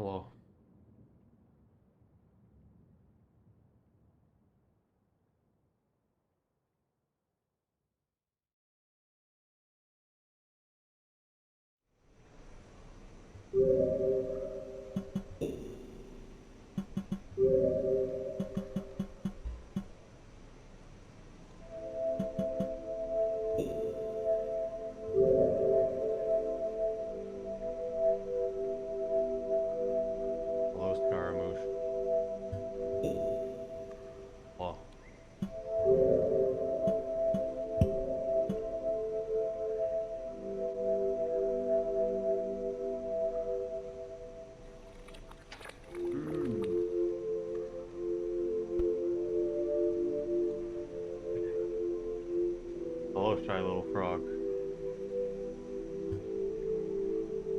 Hello. Hello, Scaramouche. Hello. Mm. Hello, shy little frog.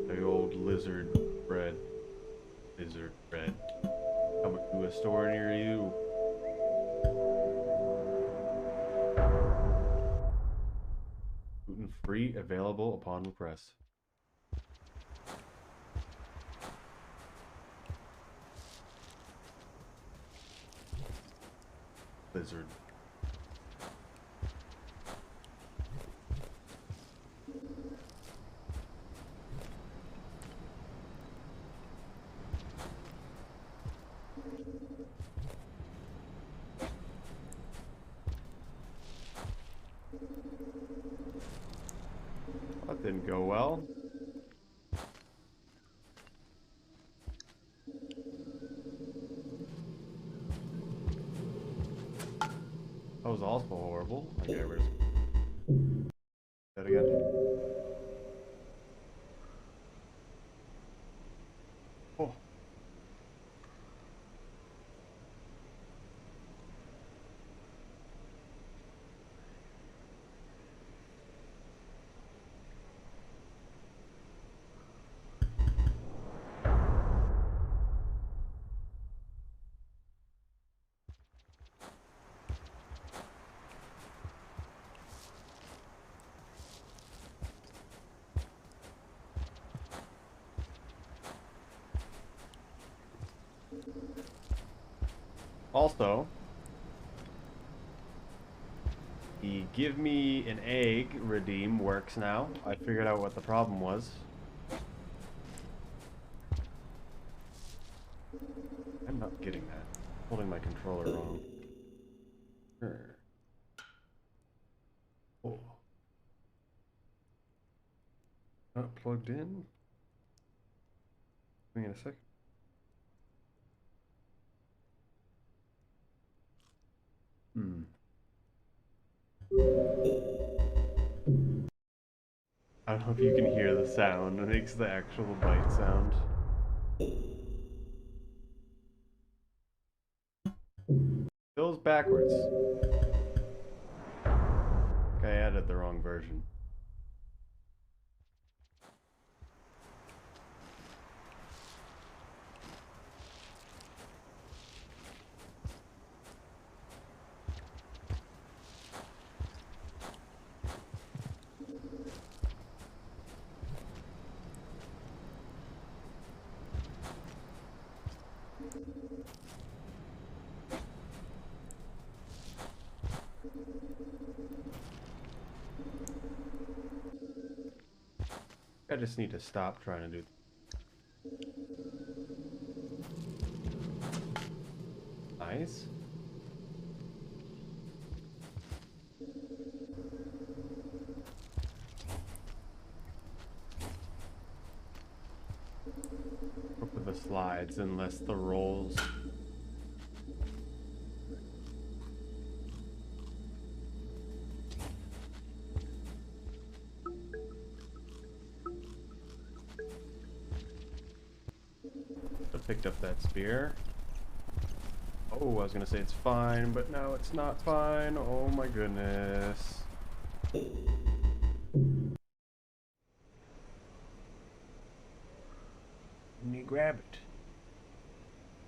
The old lizard bread. Lizard bread. Coming to a store near you. Gluten free, available upon request. Lizard. That didn't go well. That was also horrible. Okay, where's that again? Oh. Also, the give me an egg redeem works now. I figured out what the problem was. I'm not getting that. Holding my controller wrong. Sure. Oh. Not plugged in? Give me a sec. Hmm. I don't know if you can hear the sound. It makes the actual bite sound. Goes backwards. I added the wrong version. I just need to stop trying to do. Nice. Up with the slides unless the rolls. I picked up that spear. Oh, I was gonna say it's fine, but now it's not fine. Oh my goodness. And you grab it.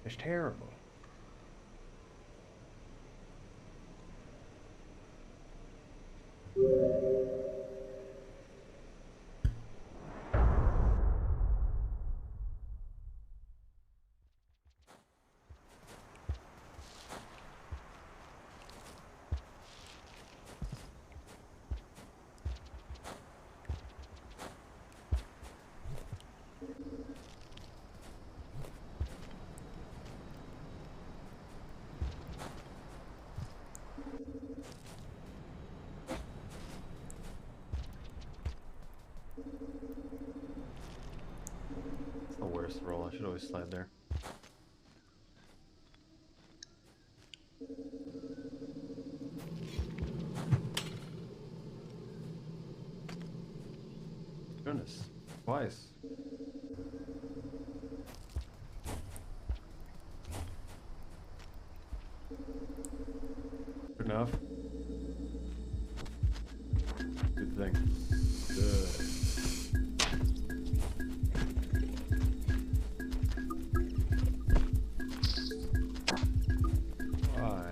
It's terrible. roll. I should always slide there. Goodness. Twice. Good enough. Good thing. Good. Why?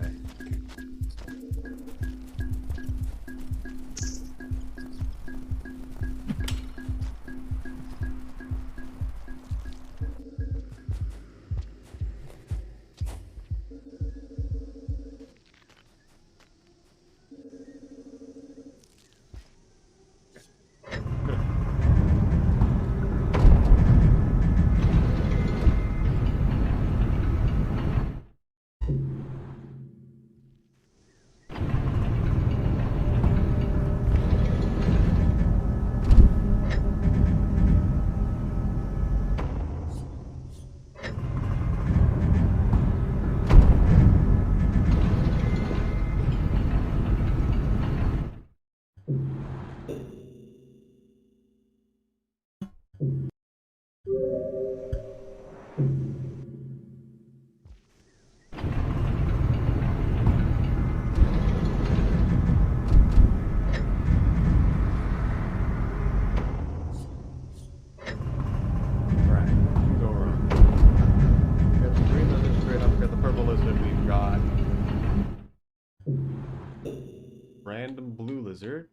Random blue lizard.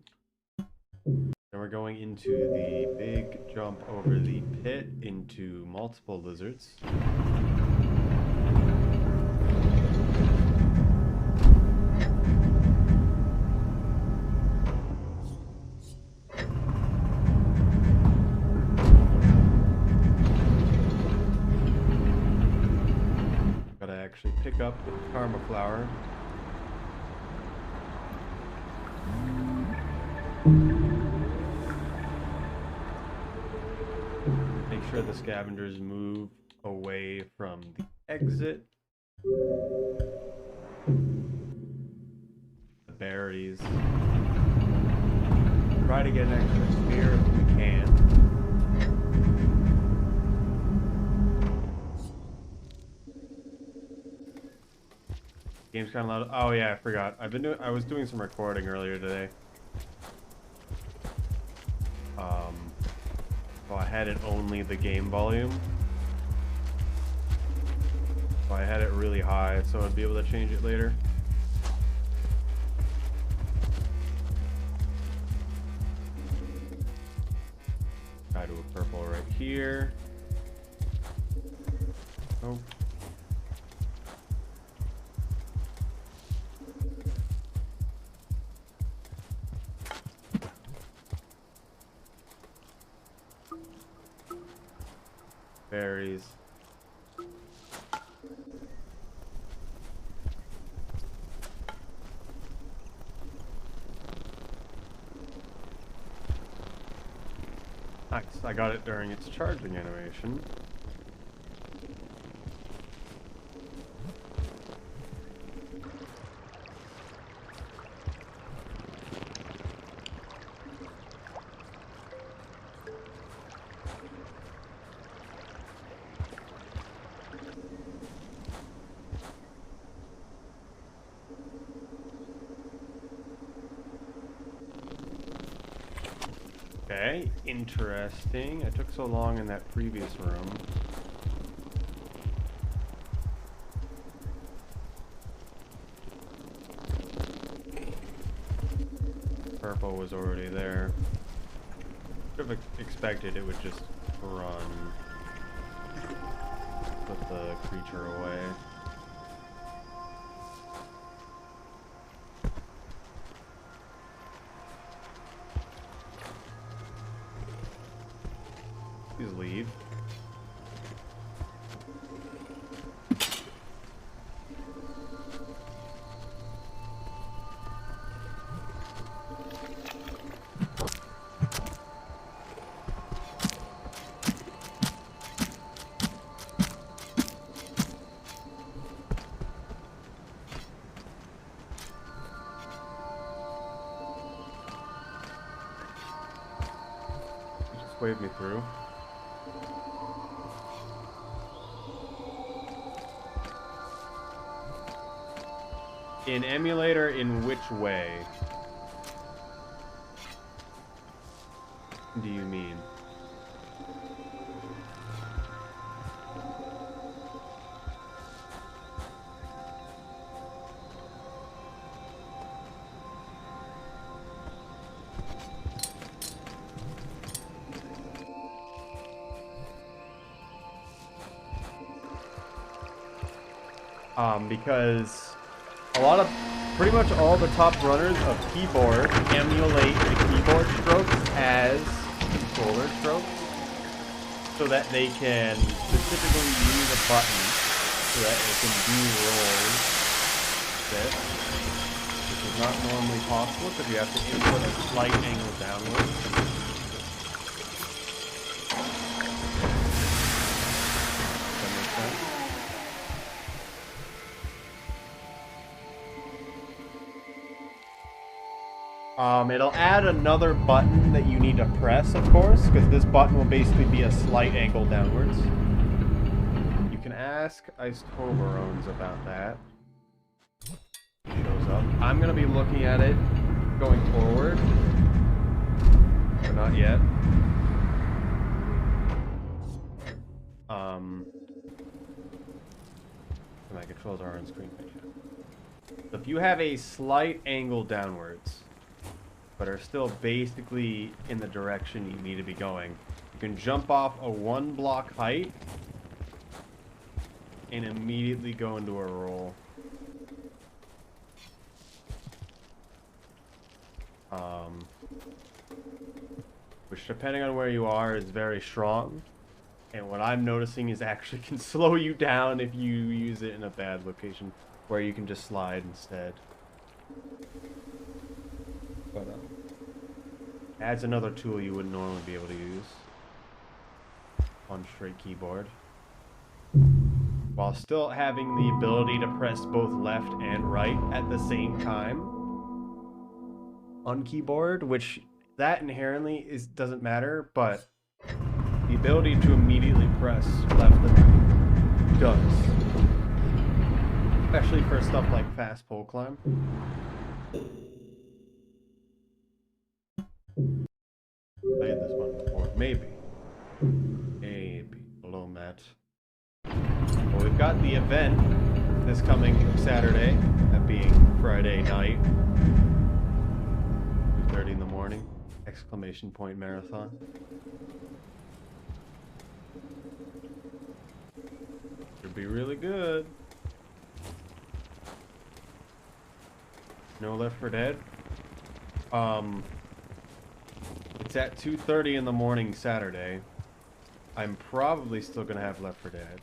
Then we're going into the big jump over the pit into multiple lizards. Gotta actually pick up the karma flower. Make sure the scavengers move away from the exit. The berries. Try to get an extra spear if we can. Game's kind of loud. Oh yeah, I forgot. I was doing some recording earlier today. So I had it only the game volume. So I had it really high, so I'd be able to change it later. Try to a purple right here. Oh. Berries. Nice, I got it during its charging animation. Okay, interesting. I took so long in that previous room. Purple was already there. Should have expected it would just run. Put the creature away. Please leave. wave me through. In emulator, in which way do you mean? Because pretty much all the top runners of keyboard emulate the keyboard strokes as controller strokes, so that they can specifically use a button so that it can do rolls this, which is not normally possible because you have to input a slight angle downward. Does that make sense? It'll add another button that you need to press, of course, because this button will basically be a slight angle downwards. You can ask Iced Toblerones about that. It shows up. I'm going to be looking at it going forward, but not yet. My controls are on screen. So if you have a slight angle downwards, but are still basically in the direction you need to be going, you can jump off a 1 block height and immediately go into a roll. Which, depending on where you are, is very strong. And what I'm noticing is actually can slow you down if you use it in a bad location where you can just slide instead. But adds another tool you wouldn't normally be able to use on straight keyboard, while still having the ability to press both left and right at the same time on keyboard, which that inherently doesn't matter, but the ability to immediately press left and right does, especially for stuff like fast pole climb. Played this one before. Maybe below Matt. Well, we've got the event this coming Saturday, that being Friday night, 2:30 in the morning, exclamation point marathon. Should be really good. No Left 4 Dead. It's at 2:30 in the morning Saturday. I'm probably still gonna have Left 4 Dead.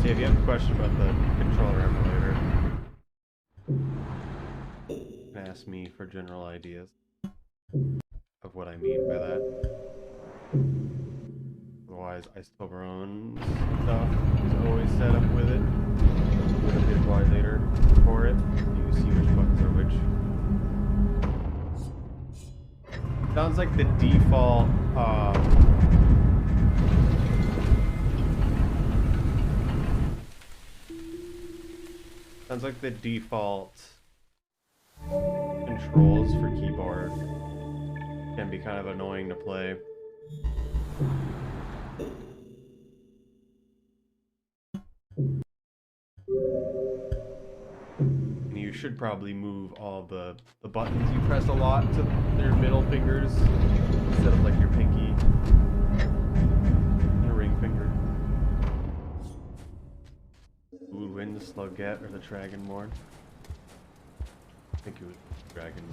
If you have a question about the controller emulator, you can ask me for general ideas of what I mean by that. Otherwise, Iced Toblerones stuff is always set up with it, with a visualizer for it. You can see which buttons are which. Sounds like the default controls for keyboard can be kind of annoying to play. And you should probably move all the buttons you press a lot to their middle fingers instead of like your pinky. Slugette or the Dragonborn. I think it was Dragon.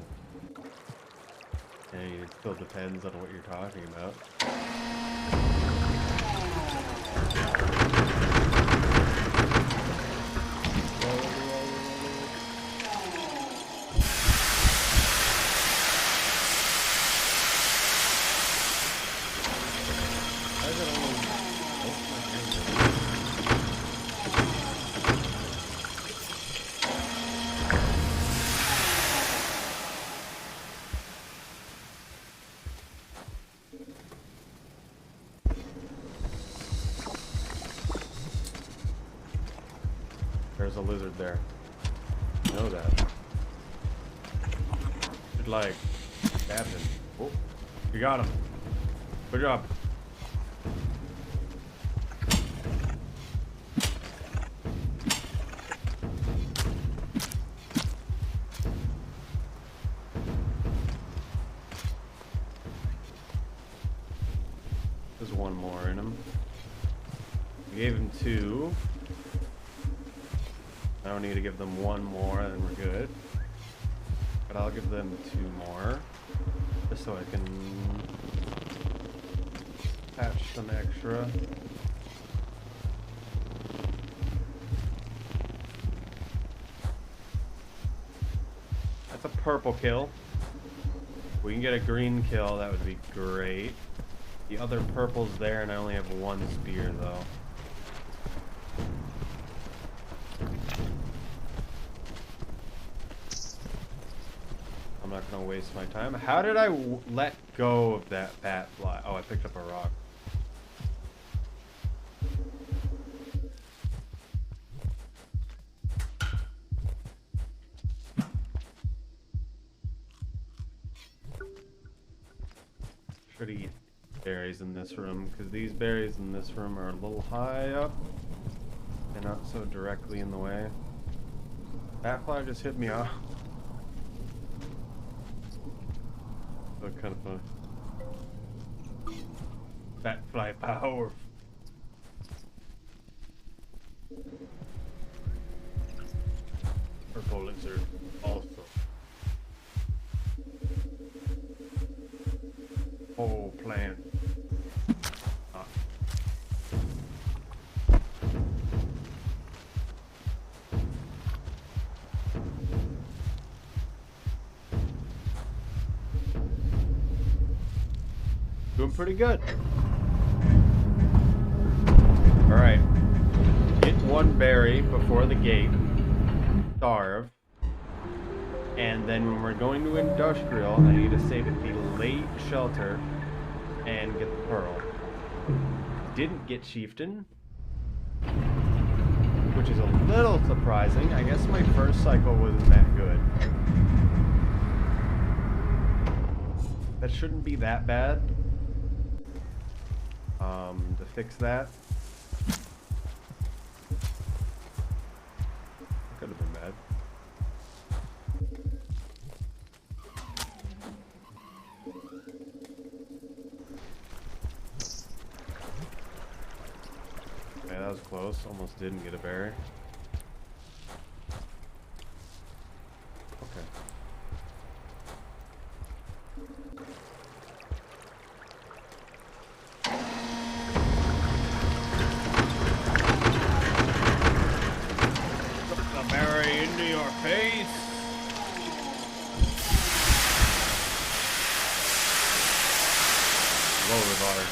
And it still depends on what you're talking about. There's a lizard there. You know that. Should like stab him. Oh, you got him. Good job. There's one more in him. We gave him 2. I don't need to give them 1 more, then we're good. But I'll give them 2 more, just so I can patch some extra. That's a purple kill. If we can get a green kill, that would be great. The other purple's there, and I only have 1 spear, though. I'm not gonna waste my time. How did I let go of that bat fly? Oh, I picked up a rock. Should eat berries in this room, because these berries in this room are a little high up and not so directly in the way. Bat fly just hit me off. So kind of funny. Bat fly power. Purple lizard also. Whole plant. Ah. Doing pretty good. Alright. Get 1 berry before the gate. Starve. And then when we're going to industrial, I need to save at the late shelter and get the pearl. Didn't get chieftain, which is a little surprising. I guess my first cycle wasn't that good. That shouldn't be that bad. To fix that. Could have been bad. Yeah, that was close. Almost didn't get a berry. Okay. Put the berry into your face. Low water.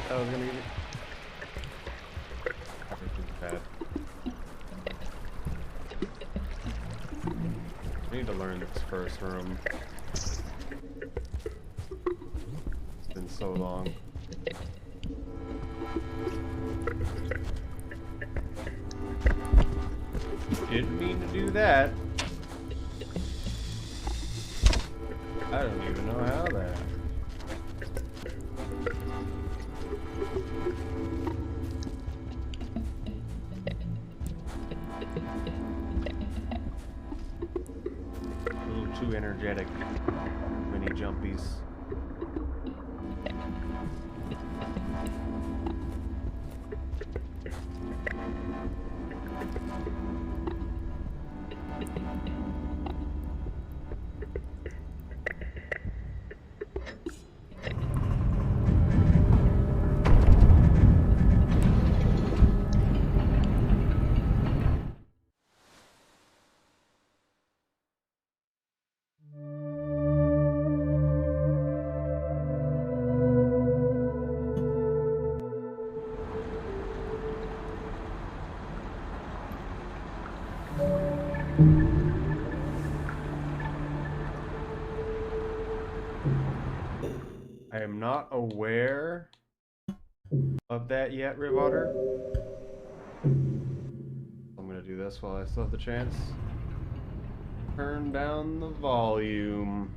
That was gonna be everything's bad. I need to learn this first room. It's been so long. Didn't mean to do that. I don't even know how that. too energetic mini jumpies. I am not aware of that yet, Rivotter. I'm gonna do this while I still have the chance. Turn down the volume.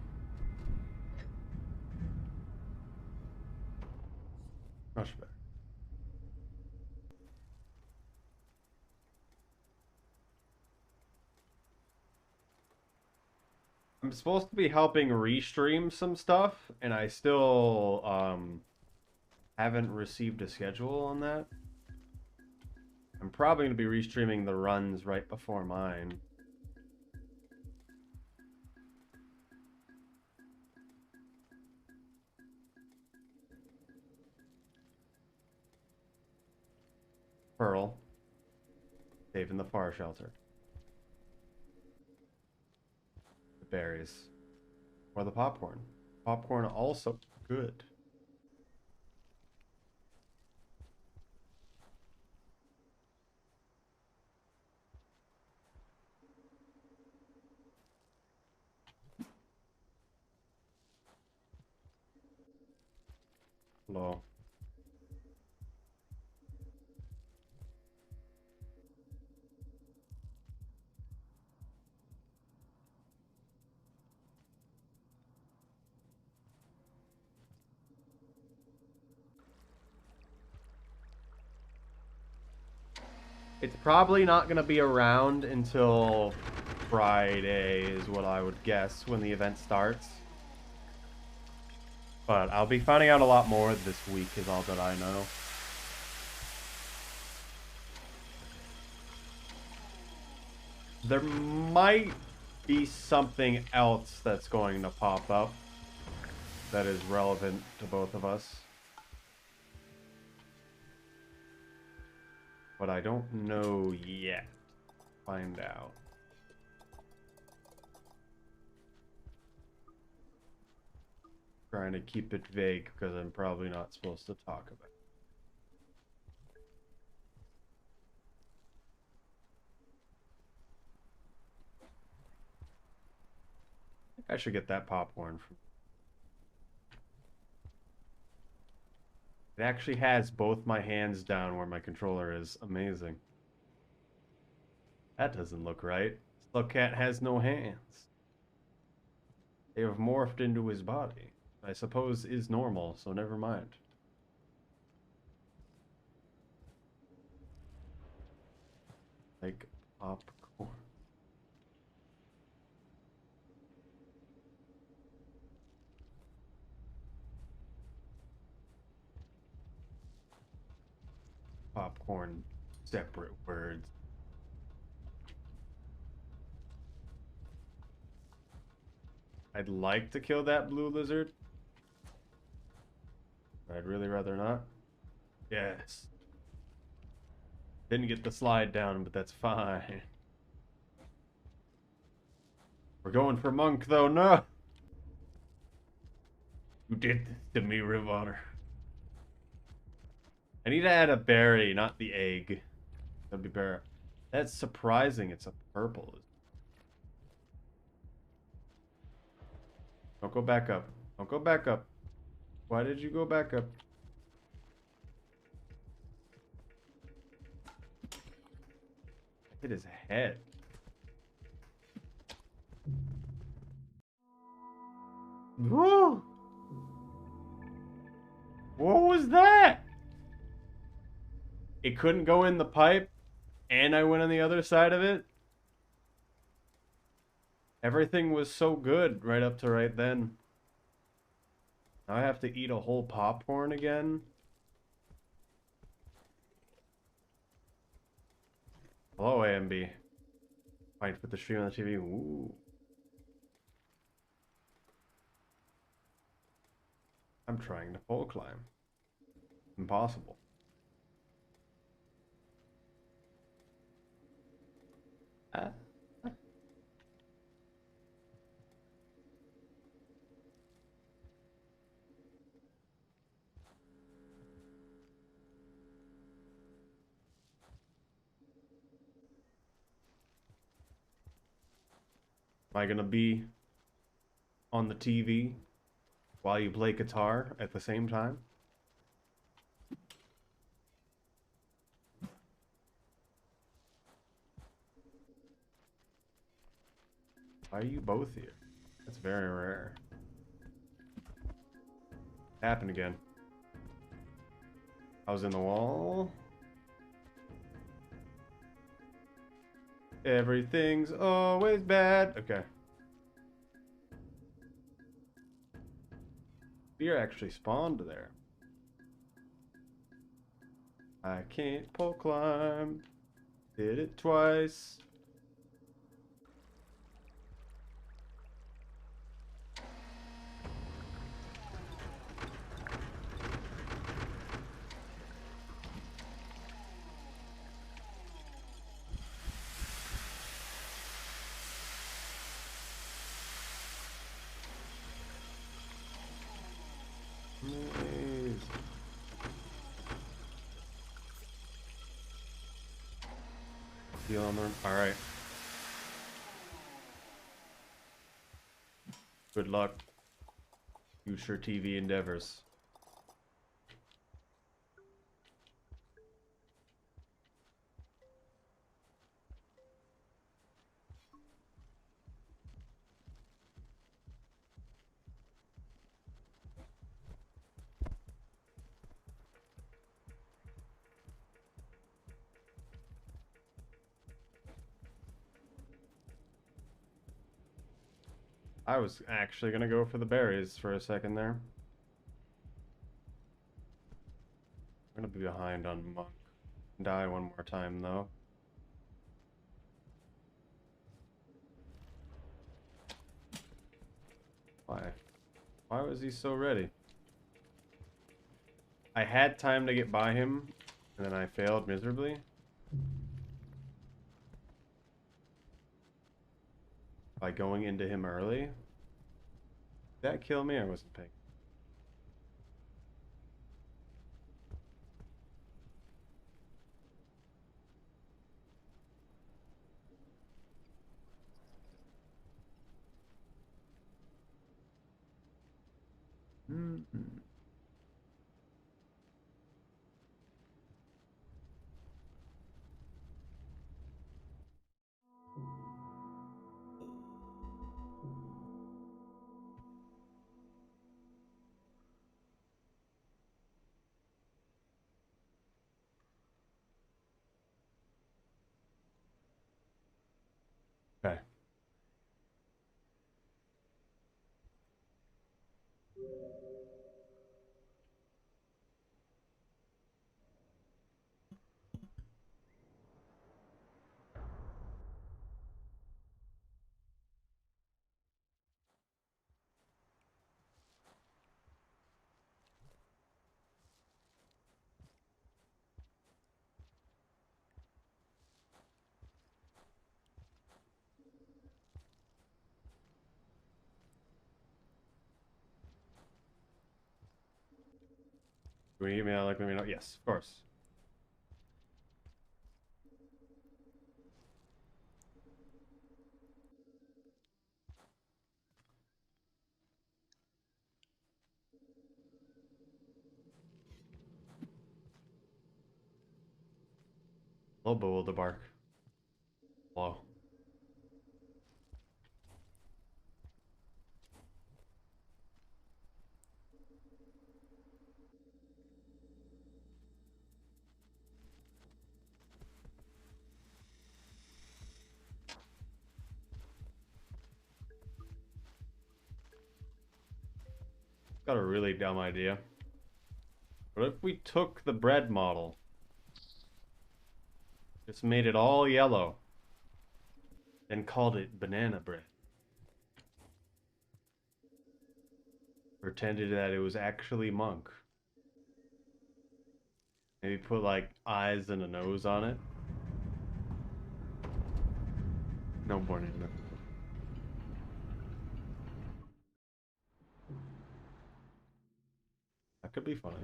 Much better. I'm supposed to be helping restream some stuff, and I still haven't received a schedule on that. I'm probably going to be restreaming the runs right before mine. Pearl. Saving the fire shelter. The berries. Or the popcorn. Popcorn also good. Hello. It's probably not going to be around until Friday is what I would guess when the event starts. But I'll be finding out a lot more this week is all that I know. There might be something else that's going to pop up that is relevant to both of us. But I don't know yet. Find out. Trying to keep it vague because I'm probably not supposed to talk about it. I should get that popcorn from. It actually has both my hands down where my controller is. Amazing. That doesn't look right. Slugcat has no hands. They have morphed into his body. I suppose is normal, so never mind. Like popcorn. Popcorn, separate words. I'd like to kill that blue lizard. I'd really rather not. Yes. Didn't get the slide down, but that's fine. We're going for monk, though. No! You did this to me, Rivotter. I need to add a berry, not the egg. That'd be better. That's surprising. It's a purple. Don't go back up. Don't go back up. Why did you go back up? Hit his head. Whoa! What was that? It couldn't go in the pipe, and I went on the other side of it? Everything was so good right up to right then. Now I have to eat a whole popcorn again. Hello, AMB. Might put the stream on the TV. Ooh. I'm trying to pole climb. Impossible. Ah. Am I gonna be on the TV while you play guitar at the same time? Why are you both here? That's very rare. Happened again. I was in the wall. Everything's always bad. Okay. Beer actually spawned there. I can't pole climb. Did it twice. Nice. Deal on the... All right. Good luck. Future TV endeavors. I was actually gonna go for the berries for a second there. I'm gonna be behind on Monk. Die one more time though. Why? Why was he so ready? I had time to get by him, and then I failed miserably. By going into him early. Did that kill me? I wasn't paying. Mm-hmm. Okay. Do we email? Like, let me know. Yes, of course. Lobo will the bark. Hello. Got a really dumb idea. What if we took the bread model, just made it all yellow, then called it banana bread? Pretended that it was actually Monk. Maybe put like eyes and a nose on it. No banana. That could be funny.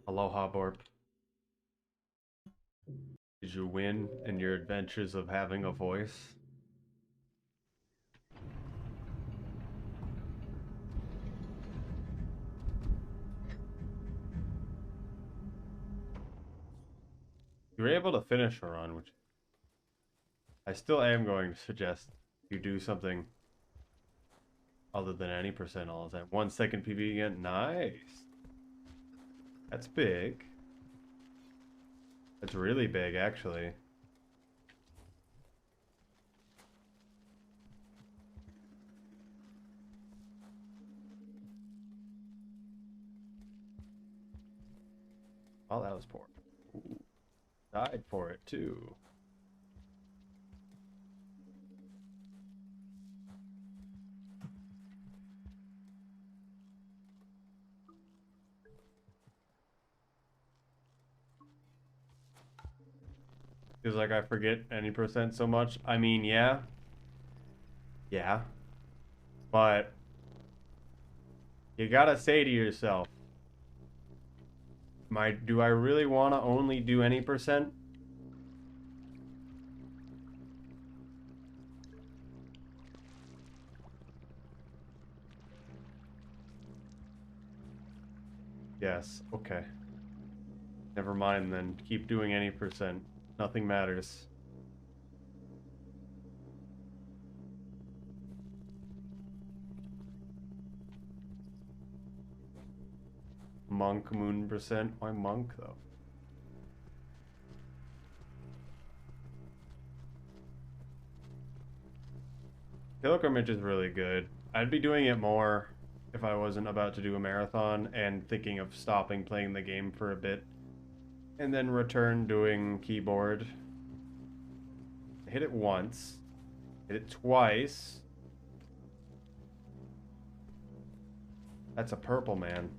Aloha, Borp. Did you win in your adventures of having a voice? You were able to finish a run, which I still am going to suggest you do something other than any percent all the time. 1 second PB again. Nice. That's big. That's really big, actually. Oh, that was poor. Ooh. Died for it, too. Feels like I forget any percent so much. I mean, yeah. Yeah. But you gotta say to yourself, do I really want to only do any percent? Yes, okay. Never mind then. Keep doing any percent. Nothing matters. Monk moon percent. Why monk though? Pilgrimage is really good. I'd be doing it more if I wasn't about to do a marathon and thinking of stopping playing the game for a bit and then return doing keyboard. I hit it once. Hit it twice. That's a purple man.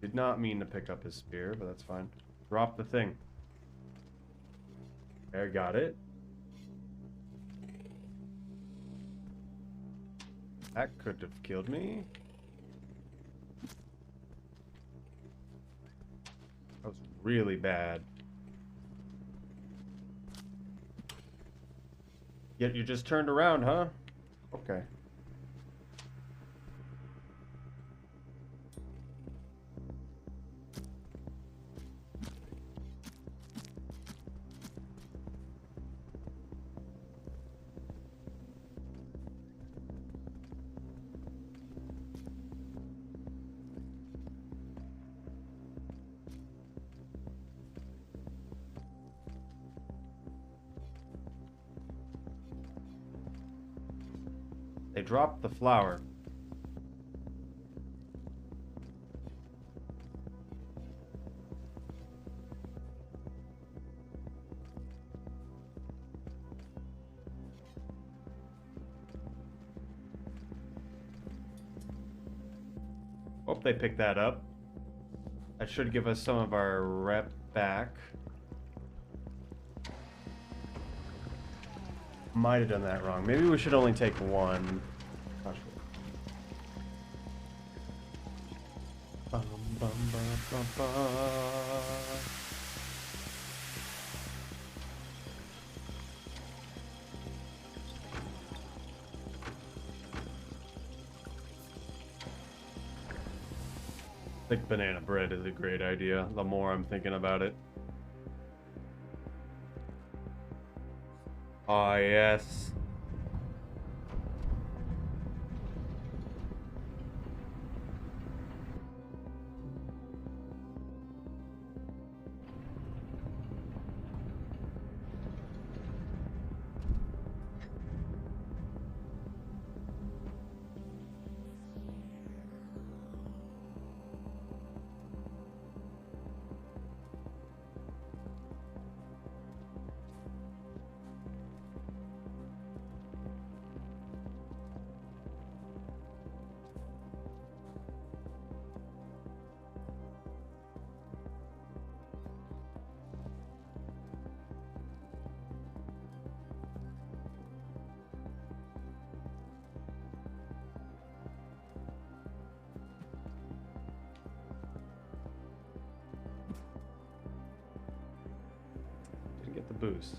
Did not mean to pick up his spear, but that's fine. Drop the thing. There, got it. That could have killed me. That was really bad. Yet you just turned around, huh? Okay. They dropped the flower. Hope they picked that up. That should give us some of our rep back. Might have done that wrong. Maybe we should only take one. Not sure. Bum, bum, bum, bum, bum. I think banana bread is a great idea, the more I'm thinking about it. Ah, yes. Didn't get the boost.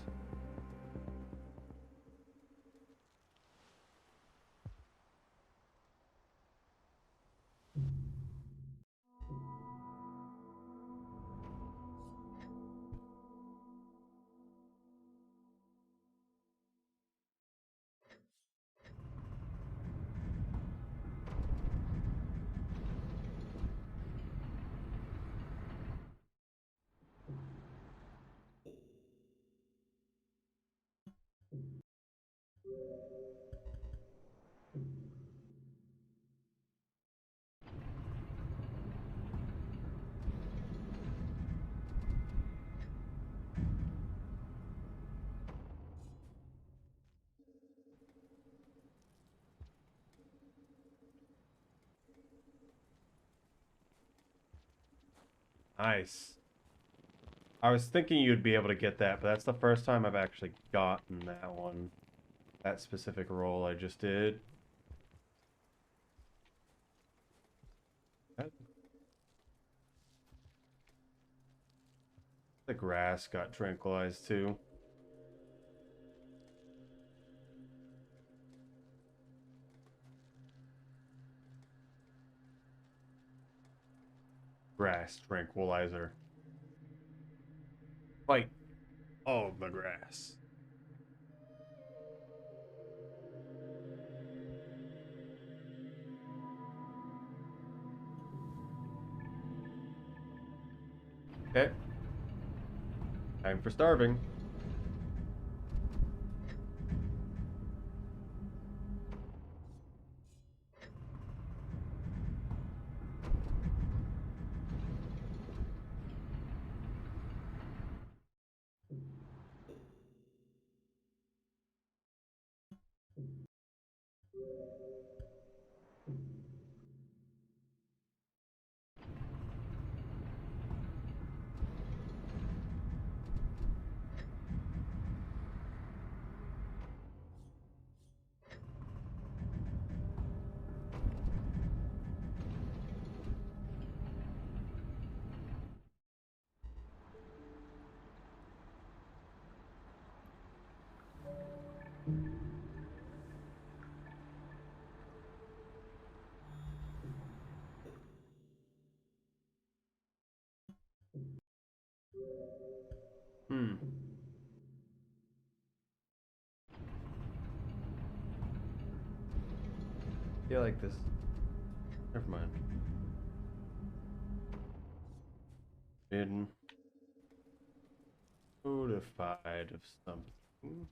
Nice. I was thinking you'd be able to get that, but that's the first time I've actually gotten that one. That specific roll I just did. The grass got tranquilized too. Grass tranquilizer. Fight all the grass. Okay. Time for starving. Hmm. Feel like this. Never mind. Been notified of something.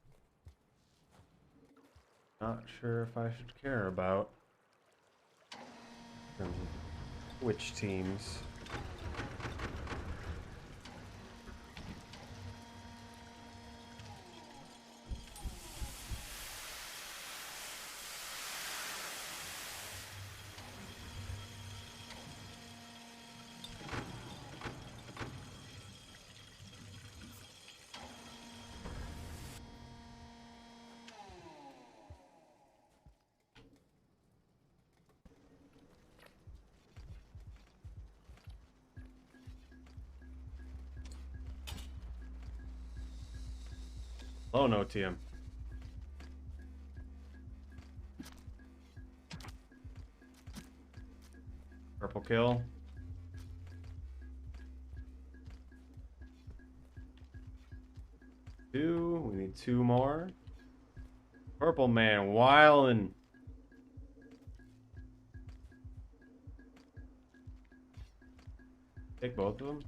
Not sure if I should care about. Which teams? Oh no, TM. Purple kill. Two. We need two more. Purple man, wildin'. Take both of them.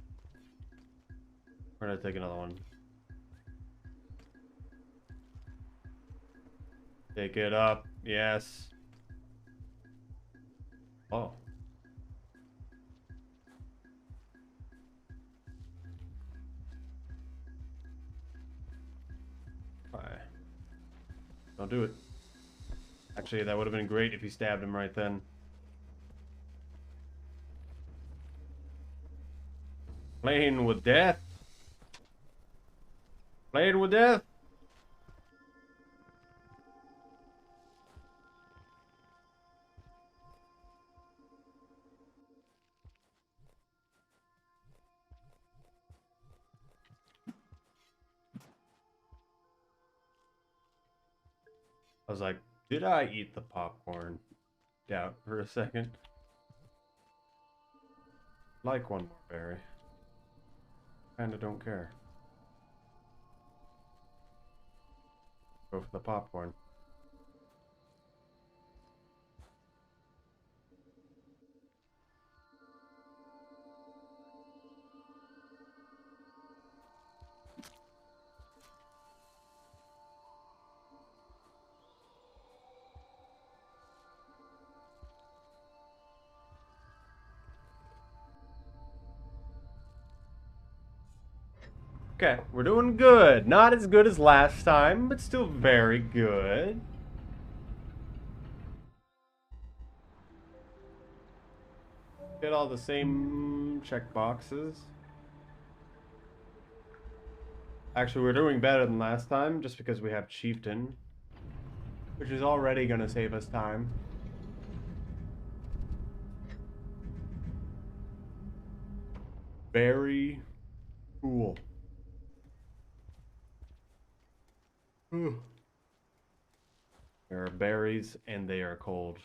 We're gonna take another one. Take it up. Yes. Oh. Alright. Don't do it. Actually, that would have been great if you stabbed him right then. Playing with death. Playing with death. I was like, did I eat the popcorn? Doubt for a second. Like one more berry. Kinda don't care. Go for the popcorn. Okay, we're doing good. Not as good as last time, but still very good. Get all the same check boxes. Actually, we're doing better than last time just because we have Chieftain, which is already going to save us time. Very cool. There are berries and they are cold.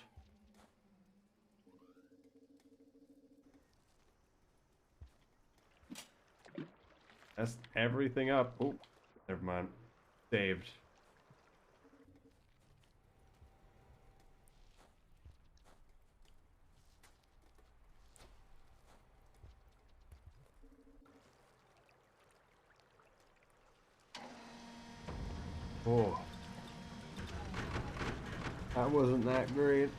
That's everything up. Oh, never mind. Saved. Oh. That wasn't that great.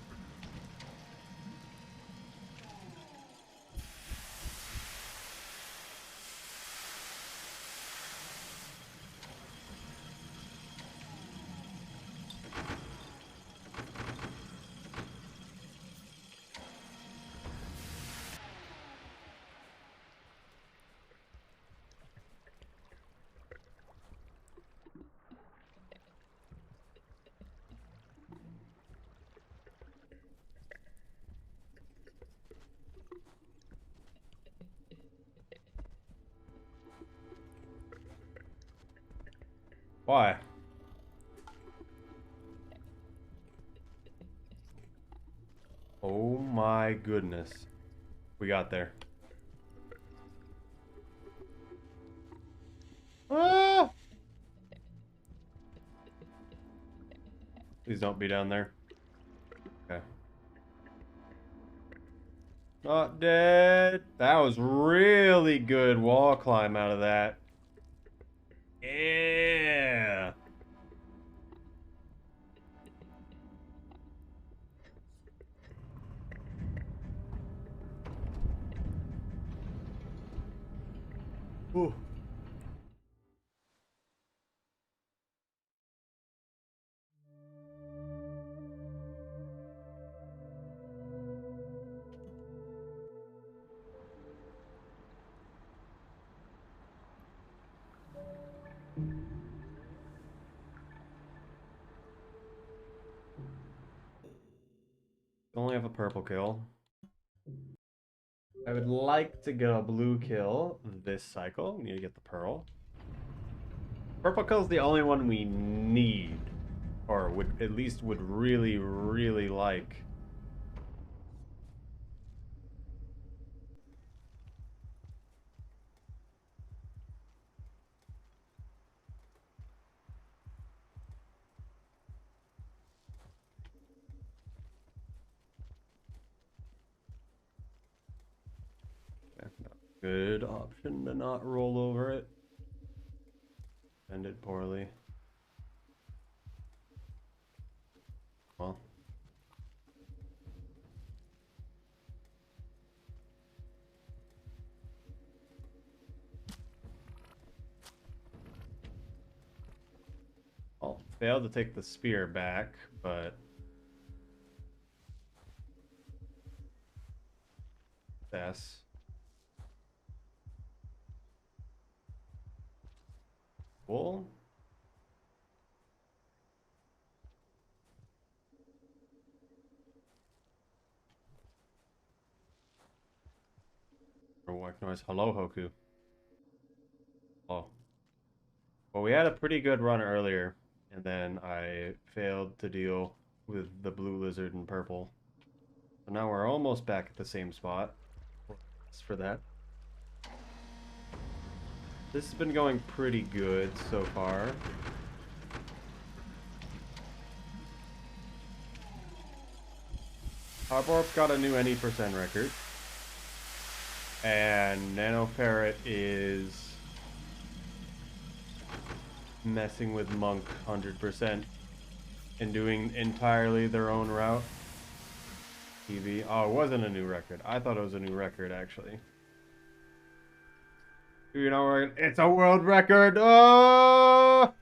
Why? Oh my goodness. We got there. Ah! Please don't be down there. Okay. Not dead. That was really good wall climb out of that. Yeah. Ooh. Only have a purple kill. I would like to get a blue kill this cycle. We need to get the pearl. Purple kill is the only one we need, or would at least would really, really like. Good option to not roll over it. Ended poorly. Well. Well, failed to take the spear back, but that's cool. Or what noise? Hello, Hoku. Oh. Well, we had a pretty good run earlier, and then I failed to deal with the blue lizard and purple. So now we're almost back at the same spot. For that. This has been going pretty good so far. Harborp's got a new any% record. And Nano Parrot is messing with Monk 100% and doing entirely their own route. TV. Oh, it wasn't a new record. I thought it was a new record, actually. You know, it's a world record. Oh!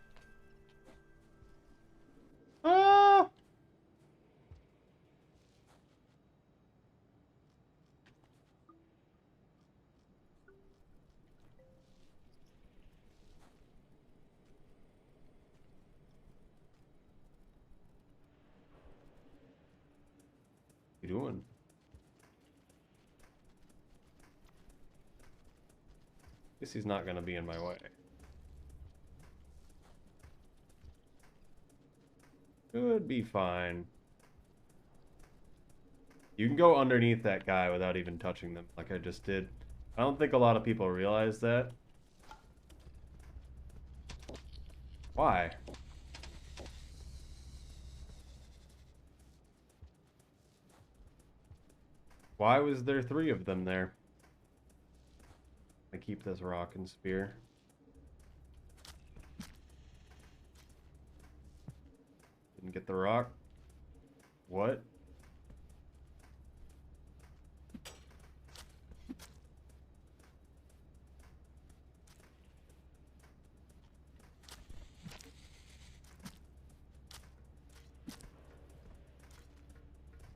Oh! What are you doing? Guess he's not gonna be in my way. Could be fine. You can go underneath that guy without even touching them, like I just did. I don't think a lot of people realize that. Why? Why was there 3 of them there? I keep this rock and spear. Didn't get the rock. What?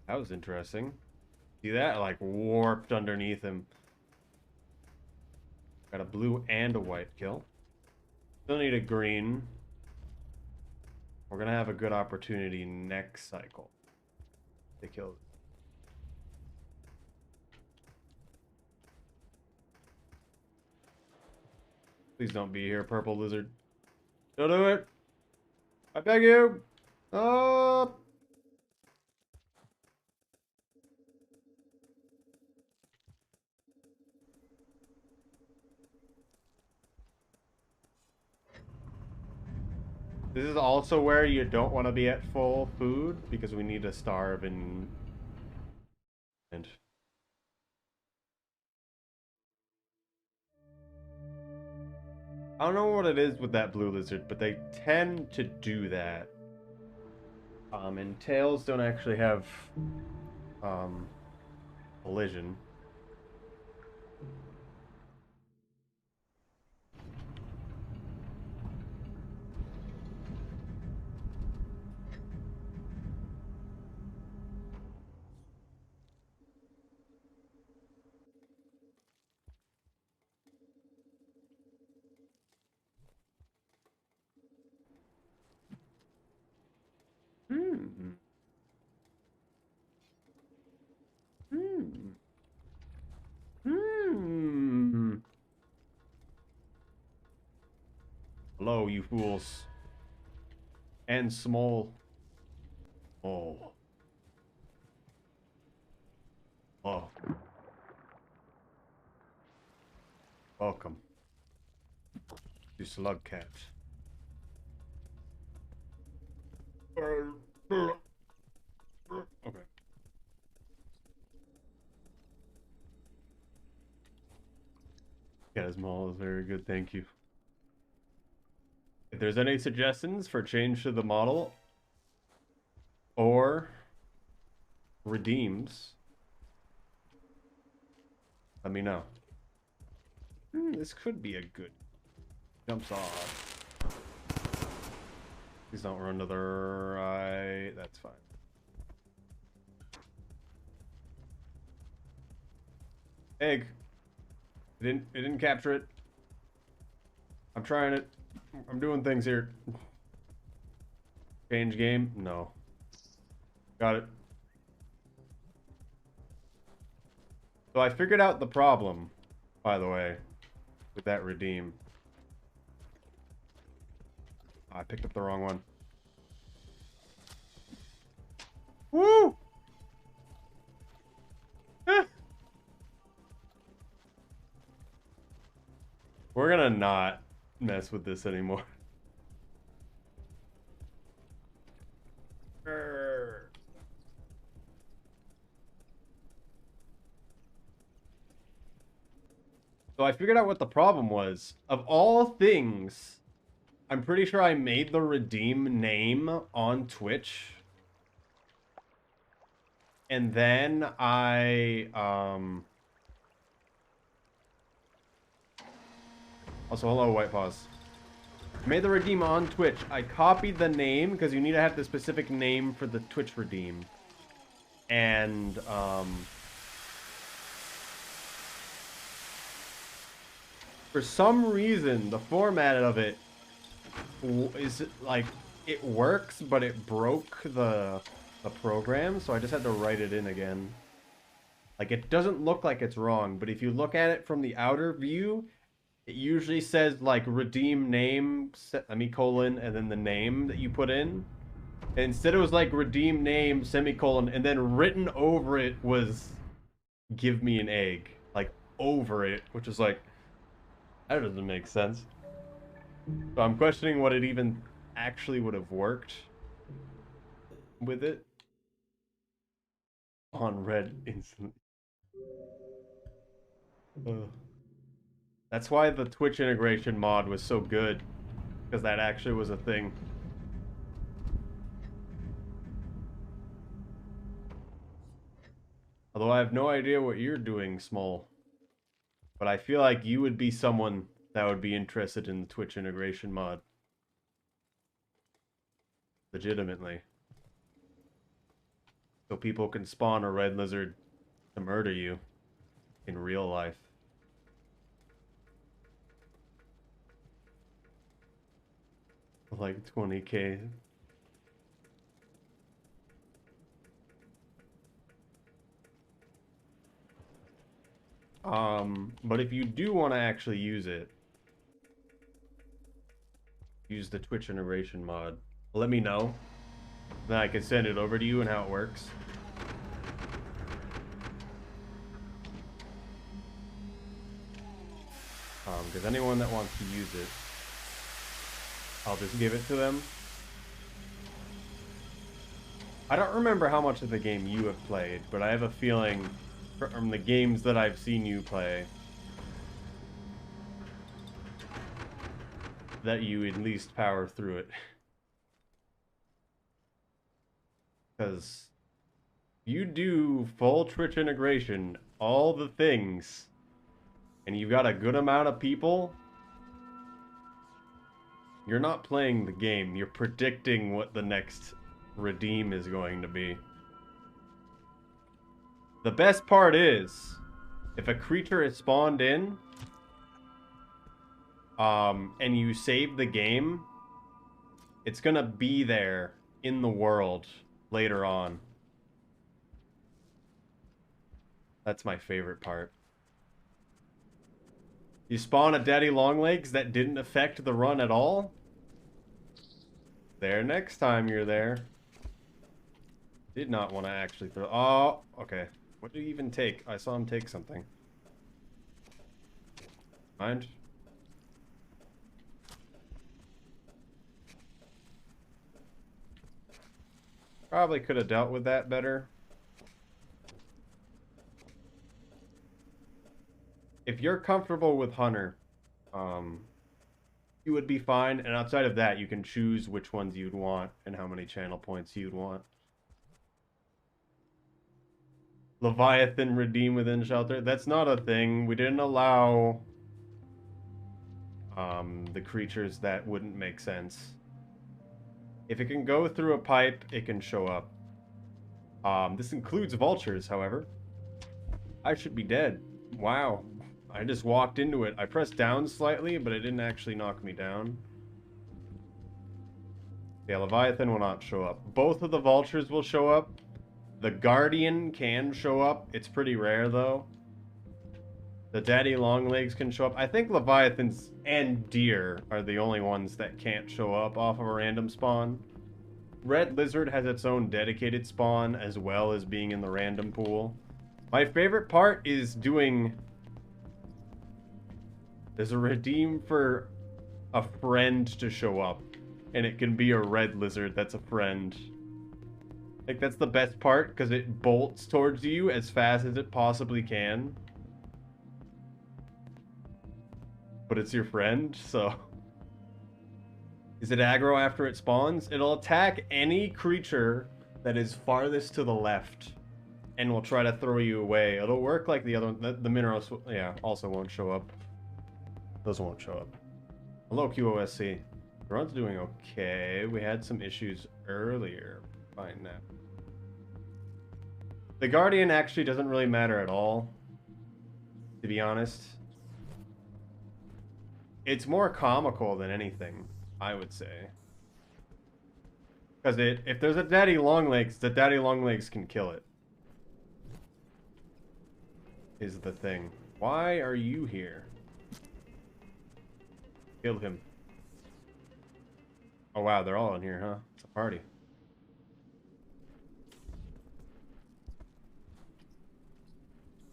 That was interesting. See that? Like warped underneath him. Got a blue and a white kill. Still need a green. We're gonna have a good opportunity next cycle to kill. Please don't be here, purple lizard. Don't do it. I beg you. Oh. This is also where you don't want to be at full food because we need to starve and I don't know what it is with that blue lizard, but they tend to do that. And tails don't actually have collision. you fools. And small. Oh. Oh. Welcome to Slugcat. Okay. Yeah, small is very good, thank you. If there's any suggestions for change to the model or redeems, let me know. This could be a good jumps off. Please don't run to the right. That's fine. Egg. It didn't capture it. I'm trying it. I'm doing things here. Change game? No. Got it. So I figured out the problem, by the way, with that redeem. I picked up the wrong one. Woo! We're gonna not mess with this anymore. So I figured out what the problem was. Of all things, I'm pretty sure I made the redeem name on Twitch. And then I, Also, hello, White Paws. Made the redeem on Twitch. I copied the name, because you need to have the specific name for the Twitch redeem. And, for some reason, the format of it is, like, it works, but it broke the program, so I just had to write it in again. Like, it doesn't look like it's wrong, but if you look at it from the outer view, it usually says, like, redeem name, semicolon, and then the name that you put in. And instead it was, like, redeem name, semicolon, and then written over it was give me an egg. Like, over it, which is like, that doesn't make sense. So I'm questioning what it even actually would have worked with it. On red instantly. That's why the Twitch integration mod was so good, because that actually was a thing. Although I have no idea what you're doing, Small. But I feel like you would be someone that would be interested in the Twitch integration mod. Legitimately. So people can spawn a red lizard to murder you in real life. Like 20k. But if you do want to actually use it, use the Twitch integration mod. Let me know. Then I can send it over to you and how it works. Because anyone that wants to use it, I'll just give it to them. I don't remember how much of the game you have played, but I have a feeling from the games that I've seen you play that you at least power through it. Because you do full Twitch integration, all the things, and you've got a good amount of people, you're not playing the game, you're predicting what the next redeem is going to be. The best part is, if a creature is spawned in, and you save the game, it's gonna be there in the world later on. That's my favorite part. You spawn a daddy longlegs that didn't affect the run at all, there next time you're there. Did not want to actually throw... Oh, okay. What did he even take? I saw him take something. Mind? Probably could have dealt with that better. If you're comfortable with Hunter, you would be fine. And outside of that, you can choose which ones you'd want and how many channel points you'd want. Leviathan redeem within shelter. That's not a thing. We didn't allow the creatures that wouldn't make sense. If it can go through a pipe, it can show up. This includes vultures, however. I should be dead. Wow. I just walked into it. I pressed down slightly, but it didn't actually knock me down. Yeah, Leviathan will not show up. Both of the vultures will show up. The Guardian can show up. It's pretty rare, though. The Daddy Longlegs can show up. I think Leviathans and Deer are the only ones that can't show up off of a random spawn. Red Lizard has its own dedicated spawn, as well as being in the random pool. My favorite part is doing... There's a redeem for a friend to show up. And it can be a red lizard that's a friend. I think that's the best part, because it bolts towards you as fast as it possibly can. But it's your friend, so... Is it aggro after it spawns? It'll attack any creature that is farthest to the left. And will try to throw you away. It'll work like the other... The minerals, yeah, also won't show up. Those won't show up. Hello, QOSC. The run's doing okay. We had some issues earlier. Fine now. The Guardian actually doesn't really matter at all, to be honest. It's more comical than anything, I would say. Because if there's a Daddy Longlegs, the Daddy Longlegs can kill it. Is the thing. Why are you here? Kill him. Oh wow, they're all in here, huh? It's a party.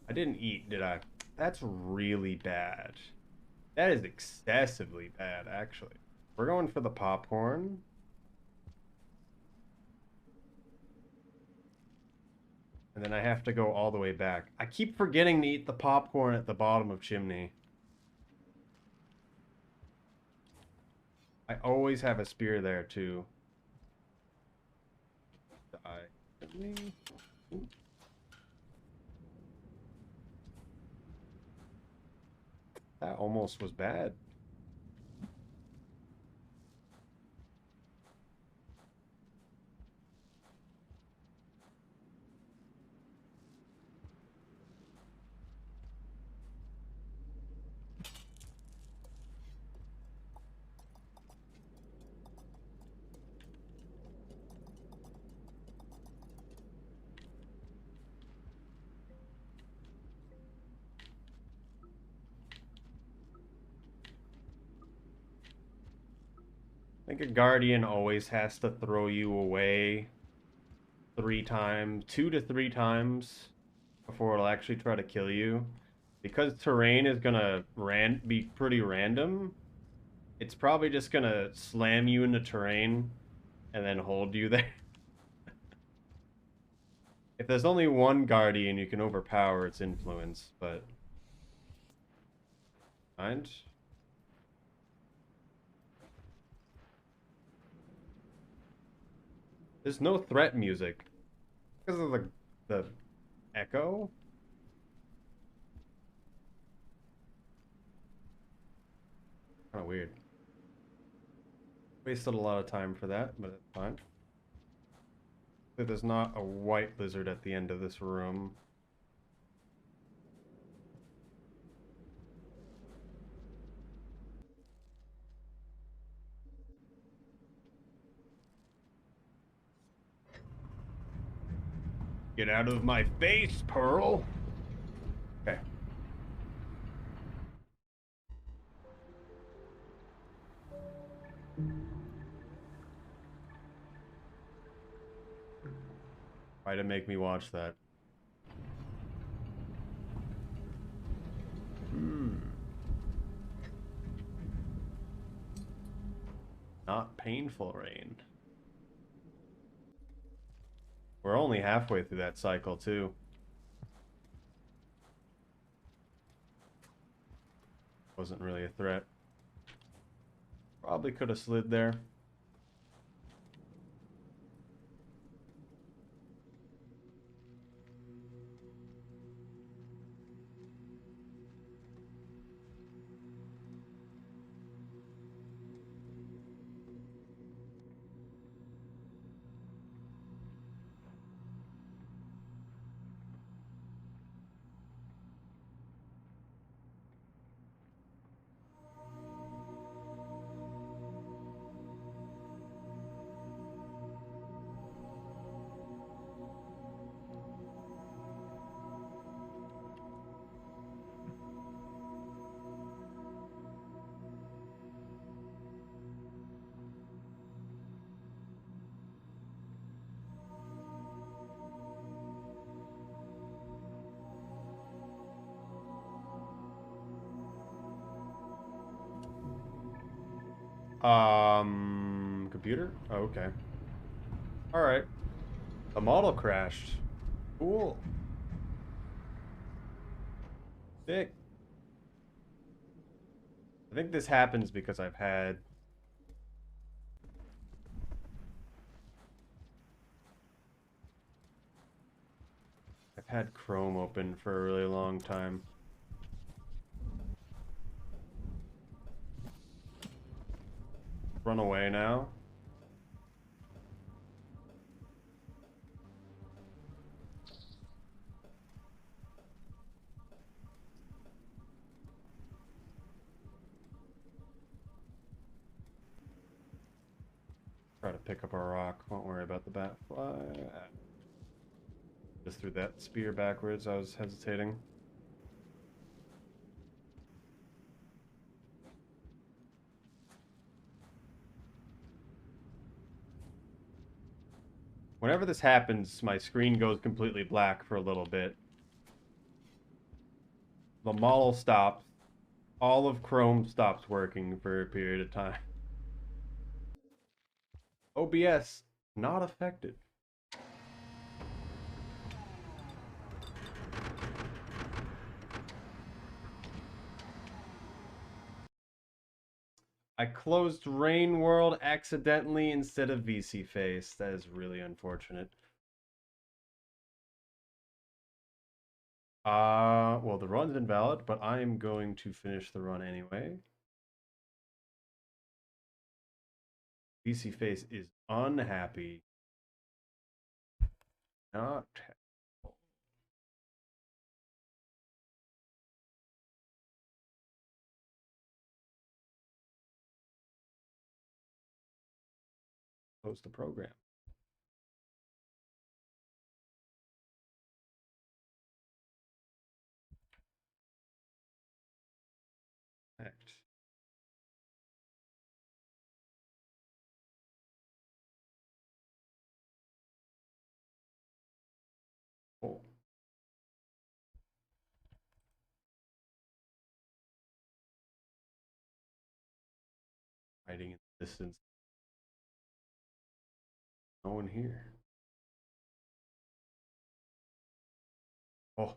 I didn't eat, did I? That's really bad. That is excessively bad, actually. We're going for the popcorn. And then I have to go all the way back. I keep forgetting to eat the popcorn at the bottom of Chimney. I always have a spear there, too. That almost was bad. I think a Guardian always has to throw you away 3 times, 2 to 3 times before it'll actually try to kill you. Because terrain is gonna be pretty random, it's probably just gonna slam you into terrain and then hold you there. If there's only one Guardian, you can overpower its influence, but... Mind? There's no threat music. Because of the echo? Kind of weird. Wasted a lot of time for that, but it's fine. There's not a white lizard at the end of this room. Get out of my face, Pearl! Okay. Why to make me watch that? Not painful rain. We're only halfway through that cycle, too. Wasn't really a threat. Probably could have slid there. Computer? Oh, okay. Alright. The model crashed. Cool. Sick. I think this happens because I've had Chrome open for a really long time. Run away now. Try to pick up a rock. Won't worry about the bat fly. Just threw that spear backwards. I was hesitating. Whenever this happens, my screen goes completely black for a little bit. The model stops. All of Chrome stops working for a period of time. OBS not affected. I closed Rain World accidentally instead of VC Face. That is really unfortunate. Well, the run's invalid, but I am going to finish the run anyway. VC Face is unhappy. Not close the program. Act. Oh. Hiding in the distance. No one here. Oh.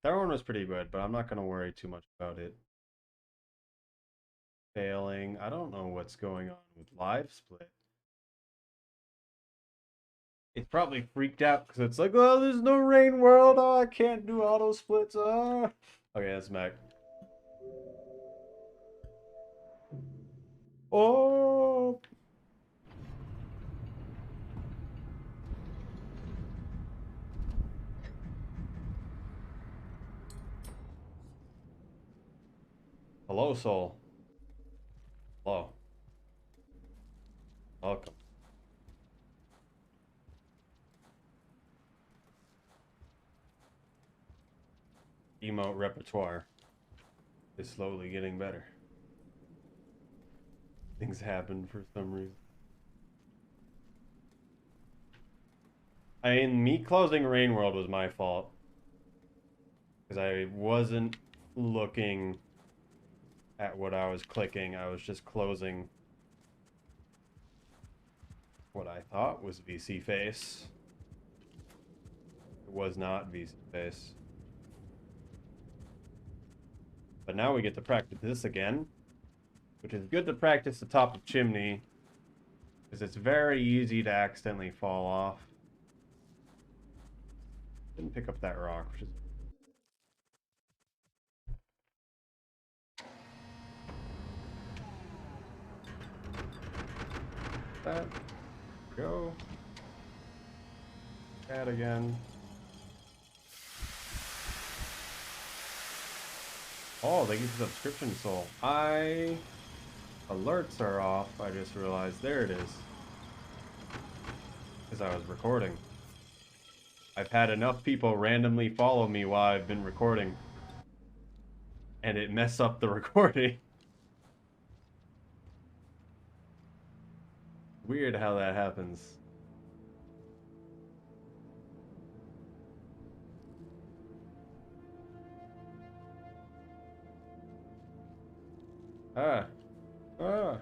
That one was pretty good, but I'm not going to worry too much about it. Failing. I don't know what's going on with live split. It's probably freaked out because it's like, oh, there's no Rain World. Oh, I can't do auto splits. Oh. Okay, that's Mac. Oh. Hello, Soul. Hello. Welcome. Emote repertoire is slowly getting better. Things happen for some reason. I mean, me closing Rain World was my fault. Because I wasn't looking at what I was clicking. I was just closing what I thought was VC Face. It was not VC Face. But now we get to practice this again, which is good to practice the top of Chimney, because it's very easy to accidentally fall off. Didn't pick up that rock, which is... That. Go. That again. Oh, they give you subscription soul. Alerts are off. I just realized. There it is. Because I was recording. I've had enough people randomly follow me while I've been recording. And it mess up the recording. Weird how that happens. Ah. Ah.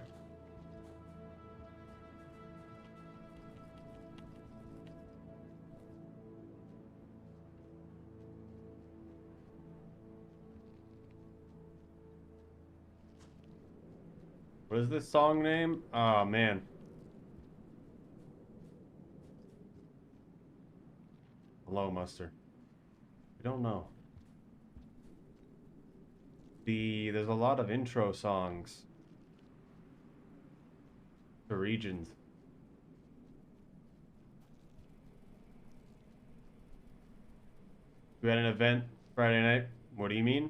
What is this song name? Oh, man. Hello, Mustard. I don't know. There's a lot of intro songs to regions. We had an event Friday night. What do you mean?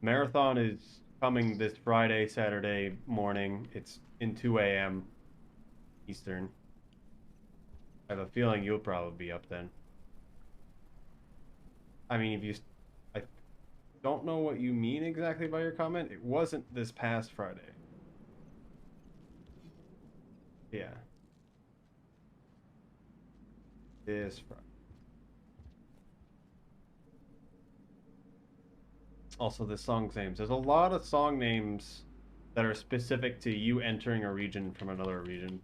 Marathon is coming this Friday, Saturday morning. It's in 2 a.m. Eastern. I have a feeling you'll probably be up then. I mean, if you... I don't know what you mean exactly by your comment. It wasn't this past Friday. Yeah. This Friday. Also, the song's names. There's a lot of song names that are specific to you entering a region from another region.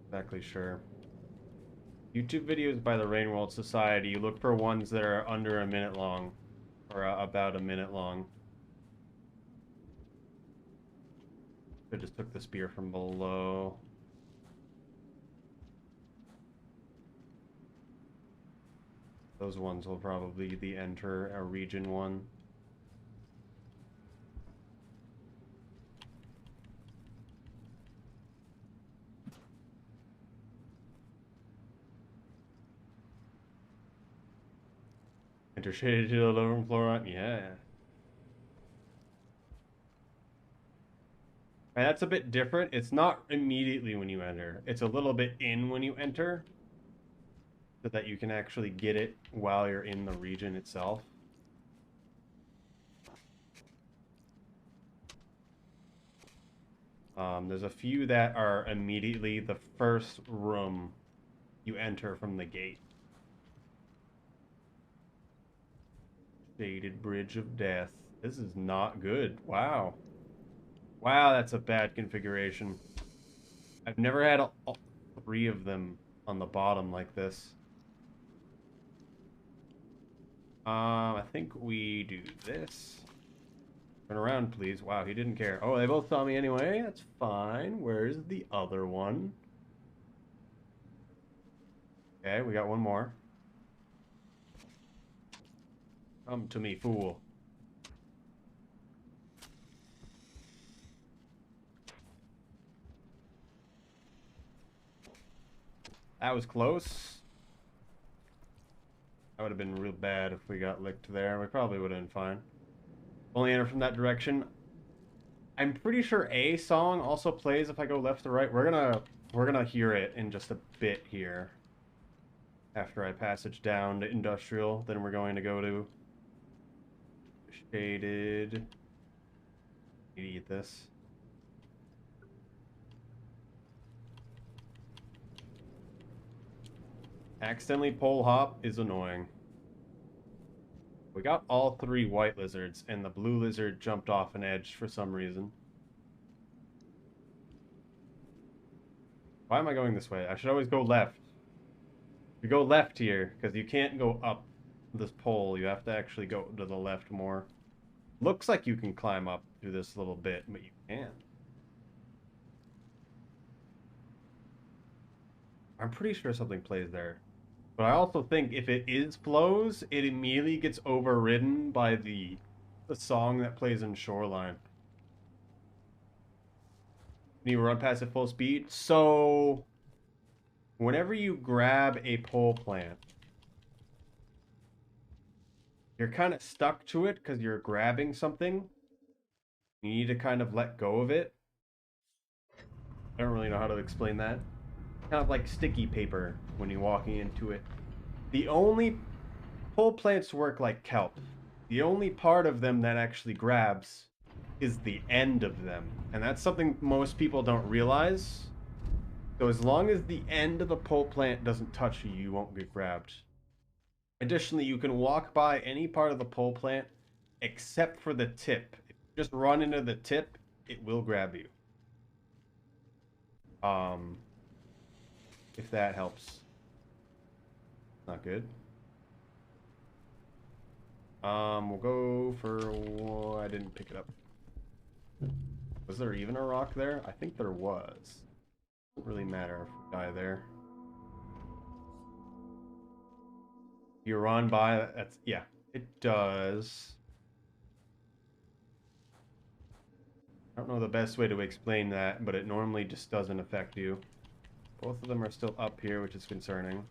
Exactly sure. YouTube videos by the Rain World Society, you look for ones that are under a minute long, or about a minute long. I just took the spear from below. Those ones will probably be the enter a region one. Enter shaded to the lower floor on, yeah. And that's a bit different. It's not immediately when you enter. It's a little bit in when you enter, so that you can actually get it while you're in the region itself. There's a few that are immediately the first room you enter from the gate. Shaded Bridge of Death. This is not good. Wow. Wow, that's a bad configuration. I've never had all three of them on the bottom like this. I think we do this. Turn around, please. Wow, he didn't care. Oh, they both saw me anyway. That's fine. Where's the other one? Okay, we got one more. Come to me, fool. That was close. That would have been real bad if we got licked there. We probably would have been fine. Only enter from that direction. I'm pretty sure a song also plays if I go left to right. We're gonna hear it in just a bit here. After I passage down to Industrial, then we're going to go to Shaded. Need to eat this. Accidentally pole hop is annoying. We got all 3 white lizards, and the blue lizard jumped off an edge for some reason. Why am I going this way? I should always go left. You go left here, because you can't go up this pole. You have to actually go to the left more. Looks like you can climb up through this little bit, but you can't. I'm pretty sure something plays there. But I also think if it is flows, it immediately gets overridden by the song that plays in Shoreline. You run past at full speed. So whenever you grab a pole plant, you're kind of stuck to it because you're grabbing something. You need to kind of let go of it. I don't really know how to explain that. Kind of like sticky paper when you're walking into it. The only pole plants work like kelp. The only part of them that actually grabs is the end of them. And that's something most people don't realize. So as long as the end of the pole plant doesn't touch you, you won't get grabbed. Additionally, you can walk by any part of the pole plant except for the tip. If you just run into the tip, it will grab you. If that helps. Not good. We'll go for... Oh, I didn't pick it up. Was there even a rock there? I think there was. Doesn't really matter if we die there. You run by, that's... Yeah, it does. I don't know the best way to explain that, but it normally just doesn't affect you. Both of them are still up here, which is concerning.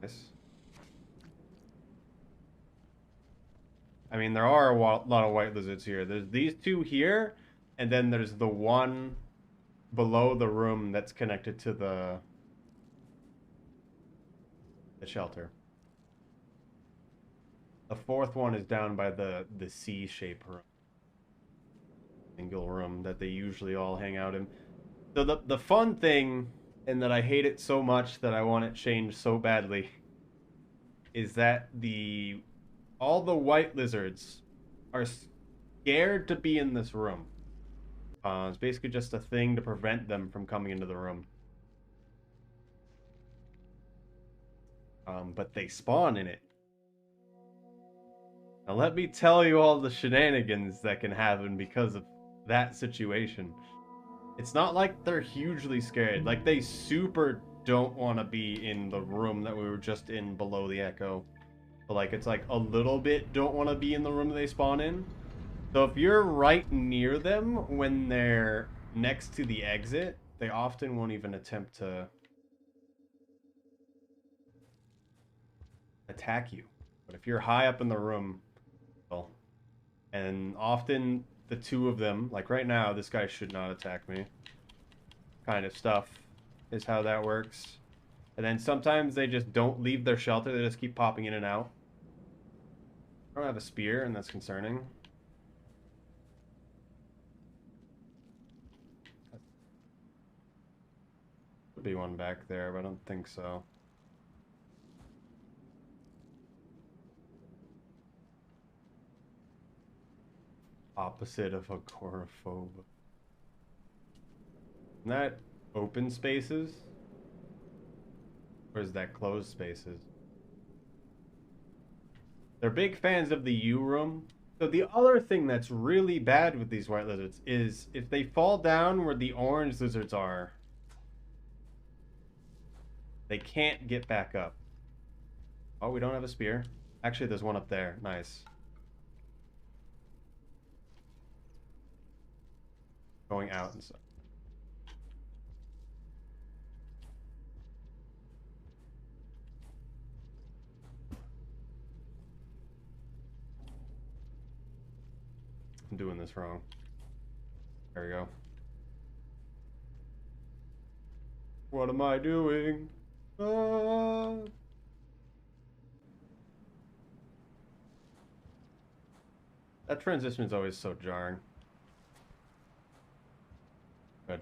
Nice. I mean, there are a lot of white lizards here. There's these 2 here, and then there's the one below the room that's connected to the shelter. The 4th one is down by the C-shaped room. Single room that they usually all hang out in. So the fun thing, and that I hate it so much that I want it changed so badly, is that all the white lizards are scared to be in this room. It's basically just a thing to prevent them from coming into the room. But they spawn in it. Now let me tell you all the shenanigans that can happen because of that situation. It's not like they're hugely scared. Like, they super don't want to be in the room that we were just in below the Echo. But, like, it's like a little bit don't want to be in the room they spawn in. So if you're right near them when they're next to the exit, they often won't even attempt to attack you. But if you're high up in the room, well, and often the 2 of them, like right now, this guy should not attack me. Kind of stuff is how that works. And then sometimes they just don't leave their shelter, they just keep popping in and out. I don't have a spear, and that's concerning. Could be one back there, but I don't think so. Opposite of agoraphobe. Isn't that open spaces? Or is that closed spaces? They're big fans of the U room. So the other thing that's really bad with these white lizards is if they fall down where the orange lizards are, they can't get back up. Oh, we don't have a spear. Actually, there's one up there. Nice. Going out and stuff. I'm doing this wrong. There we go. What am I doing? That transition is always so jarring. Good.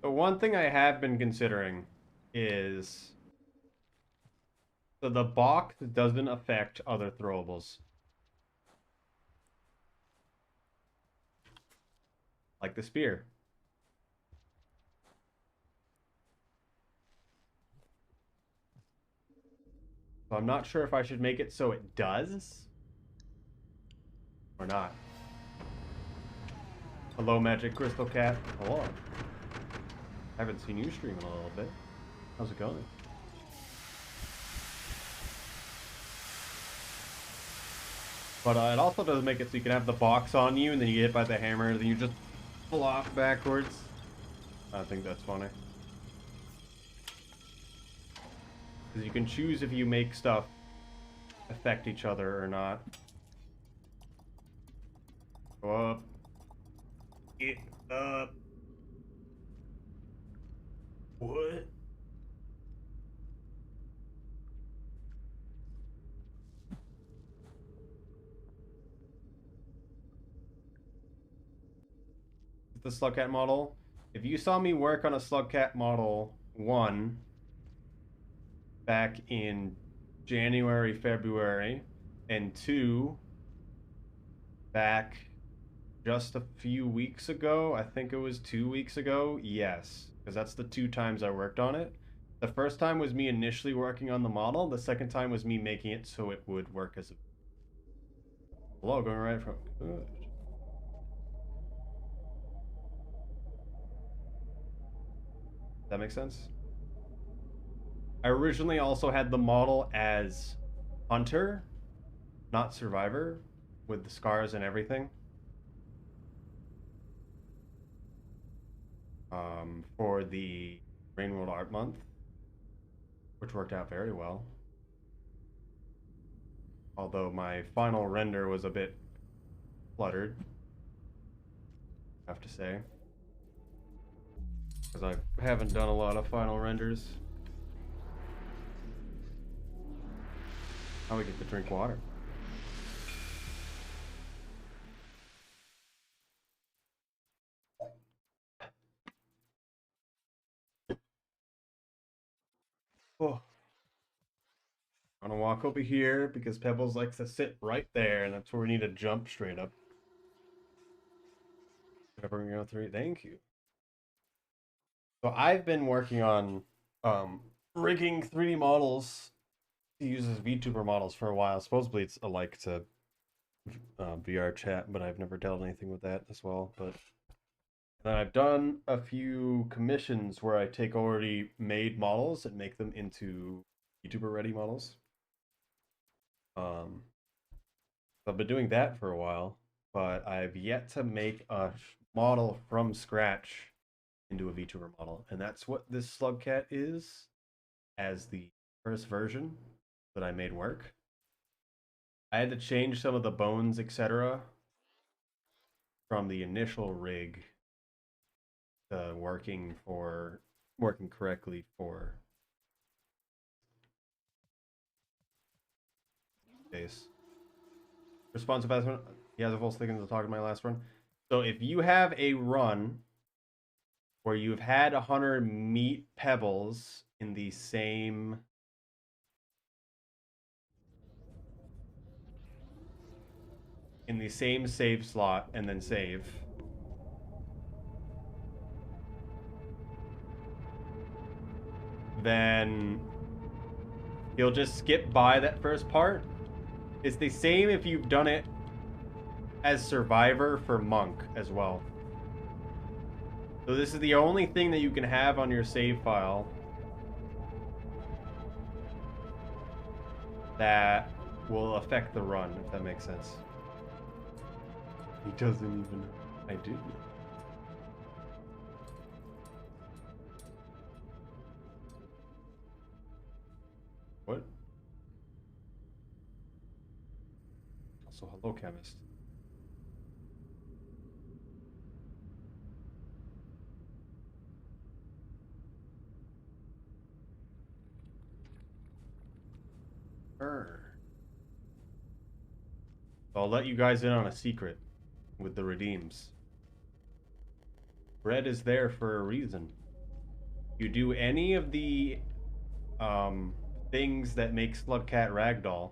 So one thing I have been considering is so the box doesn't affect other throwables. Like the spear. So I'm not sure if I should make it so it does or not. Hello, Magic Crystal Cat. Hello. Haven't seen you stream in a little bit. How's it going? But it also does make it so you can have the box on you, and then you get hit by the hammer, and then you just flop backwards. I think that's funny. Because you can choose if you make stuff affect each other or not. Go up. Get up. What? The Slugcat model. If you saw me work on a Slugcat model 1 back in January, February, and 2 back just a few weeks ago, I think it was 2 weeks ago, yes, because that's the 2 times I worked on it. The first time was me initially working on the model. The second time was me making it so it would work as a... Hello, going right from... Good. That makes sense? I originally also had the model as Hunter, not Survivor, with the scars and everything. For the Rain World Art Month, which worked out very well. Although my final render was a bit cluttered, I have to say. Because I haven't done a lot of final renders. How we get to drink water. Oh. I'm gonna walk over here because Pebbles likes to sit right there, and that's where we need to jump straight up. Bring out 3. Thank you. So I've been working on rigging 3D models to use as VTuber models for a while. Supposedly it's alike to VR chat, but I've never dealt anything with that as well. But then I've done a few commissions where I take already made models and make them into YouTuber ready models. I've been doing that for a while, but I've yet to make a model from scratch into a VTuber model, and that's what this Slugcat is, as the first version that I made work. I had to change some of the bones, etc., from the initial rig to working correctly for base. Responsive estimate. He has a full stick into the talk in my last run. So if you have a run where you've had a hunter meet Pebbles in the same save slot and then save, then you'll just skip by that first part. It's the same if you've done it as Survivor for Monk as well. So this is the only thing that you can have on your save file that will affect the run, if that makes sense. He doesn't even... I do. What? Also, hello, chemist. I'll let you guys in on a secret with the redeems. Red is there for a reason. You do any of the things that make Slugcat Ragdoll,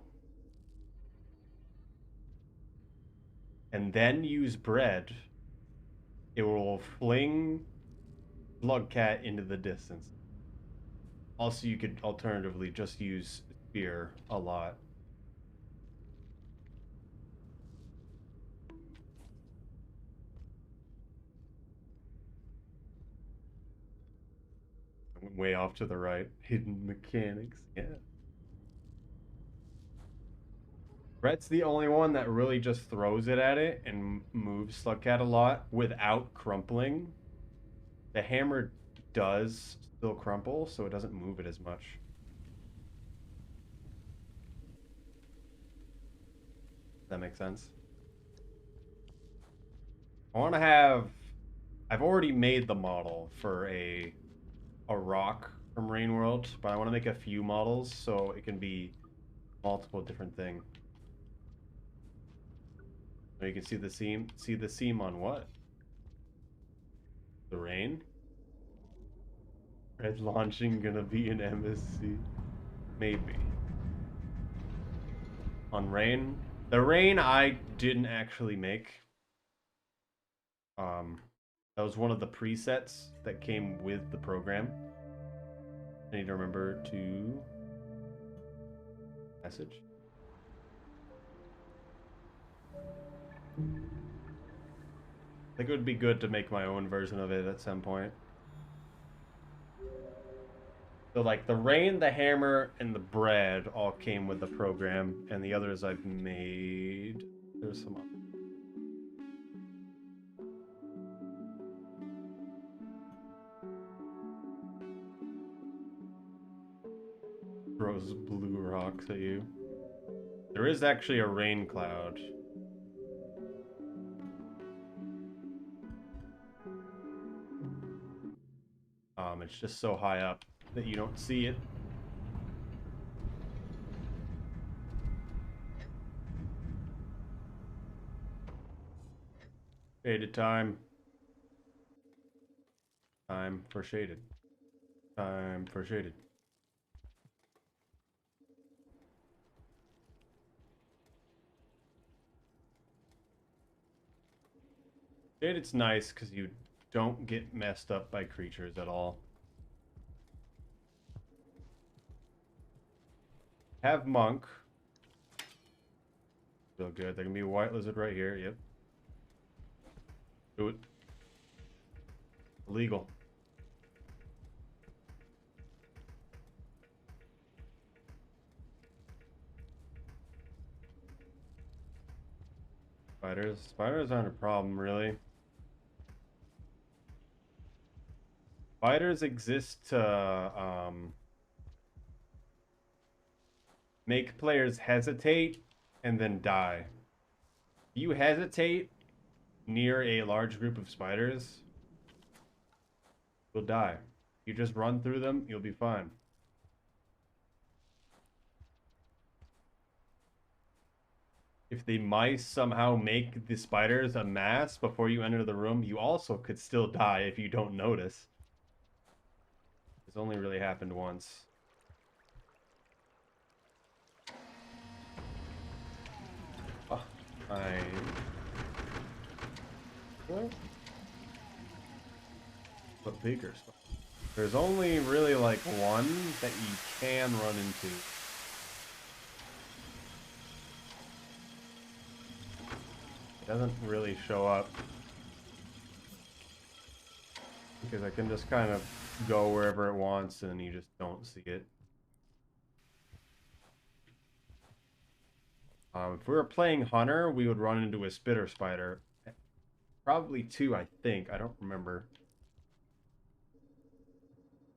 and then use bread, it will fling Slugcat into the distance. Also, you could alternatively just use spear a lot. I went way off to the right. Hidden mechanics, yeah. Brett's the only one that really just throws it at it and moves Slugcat a lot without crumpling. The hammer does still crumple, so it doesn't move it as much. Does that make sense? I want to have... I've already made the model for a rock from Rain World, but I want to make a few models so it can be multiple different things. So you can see the seam. See the seam on what? The rain? Red launching gonna be an MSC? Maybe. On rain? The rain I didn't actually make. That was one of the presets that came with the program. I need to remember to message. I think it would be good to make my own version of it at some point. So like the rain, the hammer, and the bread all came with the program, and the others I've made. There's some. Throws blue rocks at you. There is actually a rain cloud. It's just so high up that you don't see it. Shaded time. Time for shaded. Time for shaded. Shaded's nice because you don't get messed up by creatures at all. Have monk. Feel good. There can be a white lizard right here. Yep. Do it. Illegal. Spiders. Spiders aren't a problem, really. Spiders exist to make players hesitate and then die. If you hesitate near a large group of spiders, you'll die. You just run through them, you'll be fine. If the mice somehow make the spiders a mass before you enter the room, you also could still die if you don't notice. It's only really happened once. Oh, what? But bigger stuff. There's only really like one that you can run into. It doesn't really show up because I can just kind of go wherever it wants and you just don't see it. If we were playing Hunter, we would run into a spitter spider. Probably two, I think. I don't remember.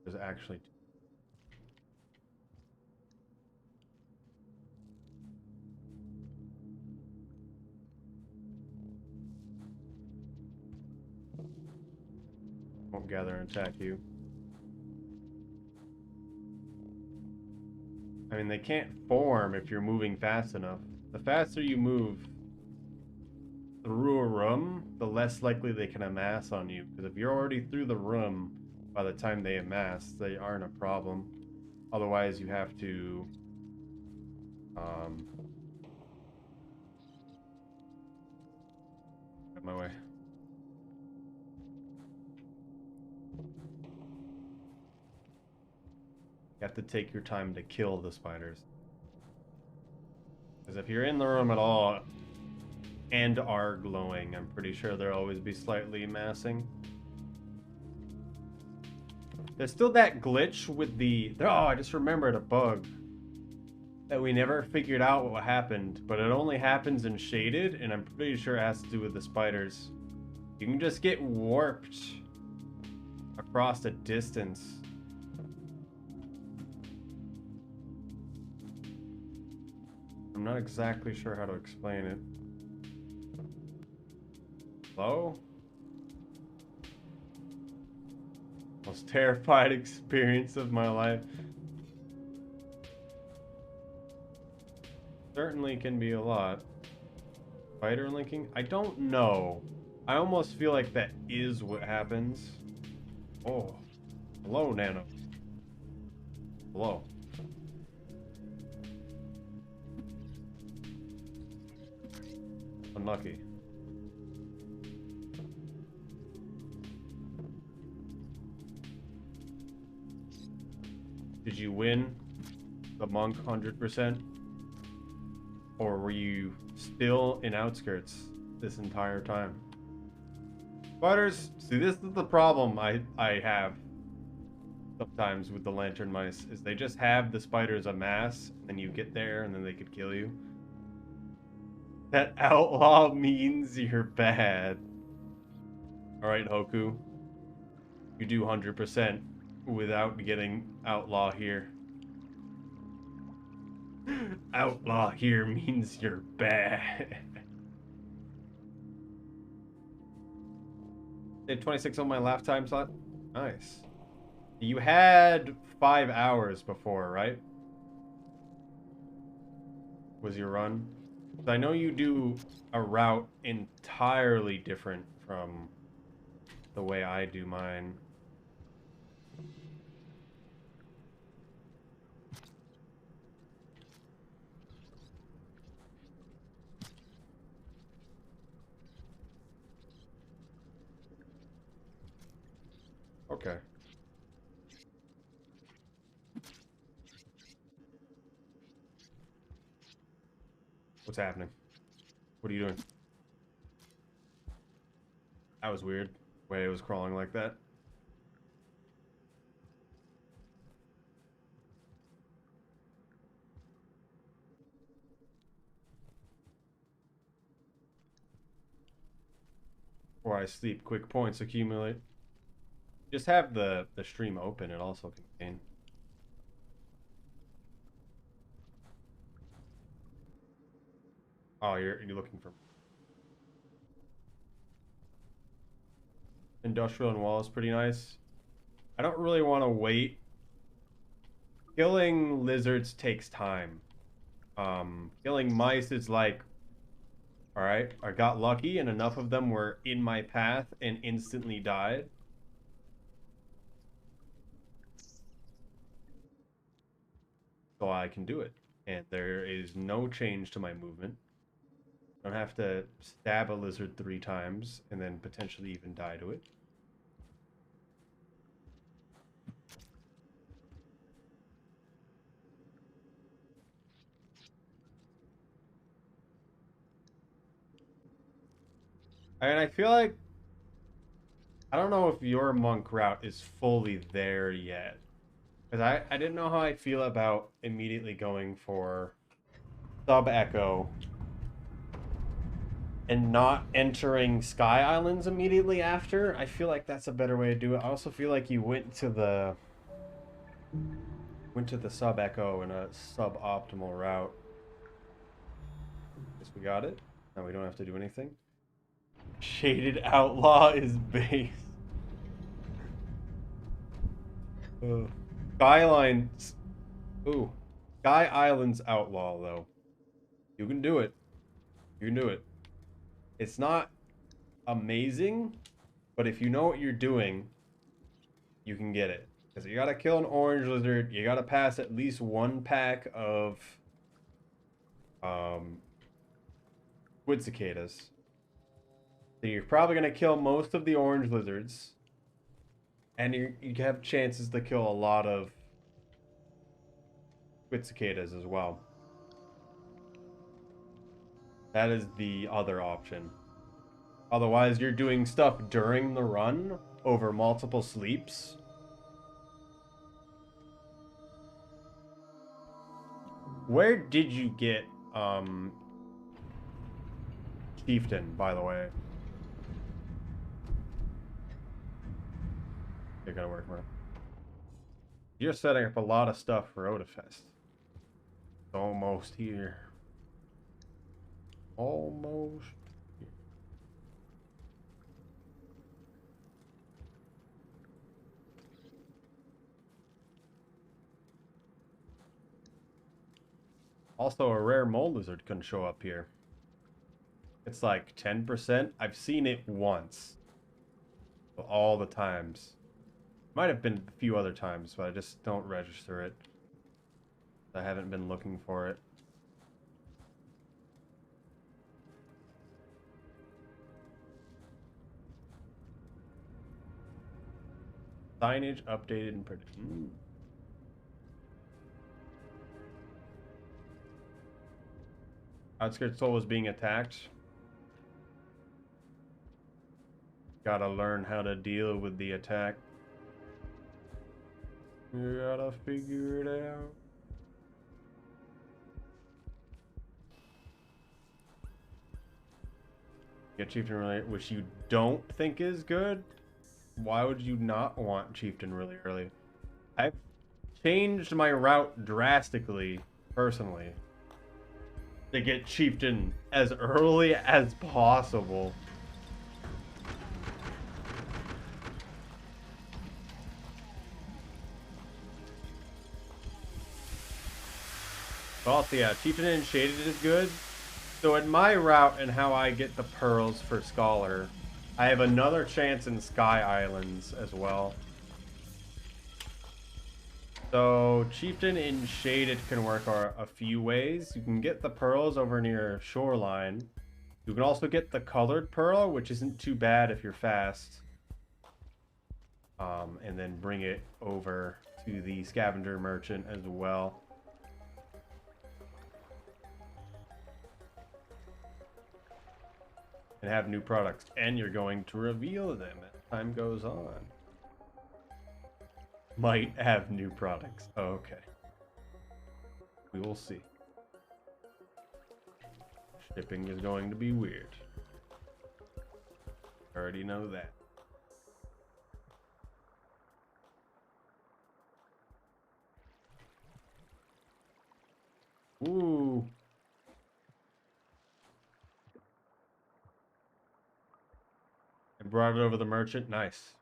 There's actually two. Won't gather and attack you. I mean, they can't form if you're moving fast enough. The faster you move through a room, the less likely they can amass on you. Because if you're already through the room, by the time they amass, they aren't a problem. Otherwise, you have to get my way. You have to take your time to kill the spiders. Because if you're in the room at all and are glowing, I'm pretty sure there'll always be slightly massing. There's still that glitch with the... Oh, I just remembered a bug that we never figured out what happened, but it only happens in shaded, and I'm pretty sure it has to do with the spiders. You can just get warped across a distance. I'm not exactly sure how to explain it. Hello? Most terrified experience of my life. Certainly can be a lot. Spider linking? I don't know. I almost feel like that is what happens. Oh. Hello, Nano. Hello. Unlucky. Did you win the monk 100%? Or were you still in outskirts this entire time? Spiders, see, this is the problem I have sometimes with the lantern mice, is they just have the spiders amass, and then you get there, and then they could kill you. That outlaw means you're bad. Alright, Hoku. You do 100% without getting outlaw here. Outlaw here means you're bad. Did 26 on my laugh time slot? Nice. You had 5 hours before, right? Was your run? I know you do a route entirely different from the way I do mine. Okay. What's happening? What are you doing? That was weird. The way it was crawling like that. Before I sleep, quick points accumulate. Just have the stream open, it also contain. Oh, you're looking for industrial and wall is pretty nice. I don't really want to wait. Killing lizards takes time. Killing mice is like, all right, I got lucky and enough of them were in my path and instantly died. So I can do it. And there is no change to my movement. I don't have to stab a lizard 3 times and then potentially even die to it. And I feel like, I don't know if your monk route is fully there yet. Because I didn't know how I feel about immediately going for Sub Echo and not entering Sky Islands immediately after. I feel like that's a better way to do it. I also feel like you went to the Sub Echo in a suboptimal route. Guess we got it. Now we don't have to do anything. Shaded Outlaw is base. Skylines. Ooh. Sky Islands Outlaw, though. You can do it. You can do it. It's not amazing, but if you know what you're doing, you can get it. Because you gotta kill an orange lizard, you gotta pass at least one pack of um, wood cicadas. So you're probably gonna kill most of the orange lizards, and you have chances to kill a lot of wood cicadas as well. That is the other option. Otherwise, you're doing stuff during the run over multiple sleeps. Where did you get Chieftain, by the way? You're gonna work, man. You're setting up a lot of stuff for Odafest. Almost here. Almost. Also, a rare mole lizard can show up here. It's like 10%. I've seen it once. All the times. Might have been a few other times, but I just don't register it. I haven't been looking for it. Signage updated and printed. Outskirts Soul was being attacked. Gotta learn how to deal with the attack. You gotta figure it out. Get Chieftain really, which you don't think is good. Why would you not want Chieftain really early? I've changed my route drastically, personally, to get Chieftain as early as possible. Also, yeah, Chieftain and Shaded is good. So in my route and how I get the pearls for Scholar, I have another chance in Sky Islands as well. So Chieftain in Shaded can work a few ways. You can get the pearls over near Shoreline. You can also get the colored pearl, which isn't too bad if you're fast. And then bring it over to the scavenger merchant as well. And have new products, and you're going to reveal them as time goes on. Might have new products. Okay. We will see. Shipping is going to be weird. Already know that. Ooh. I brought it over the merchant. Nice.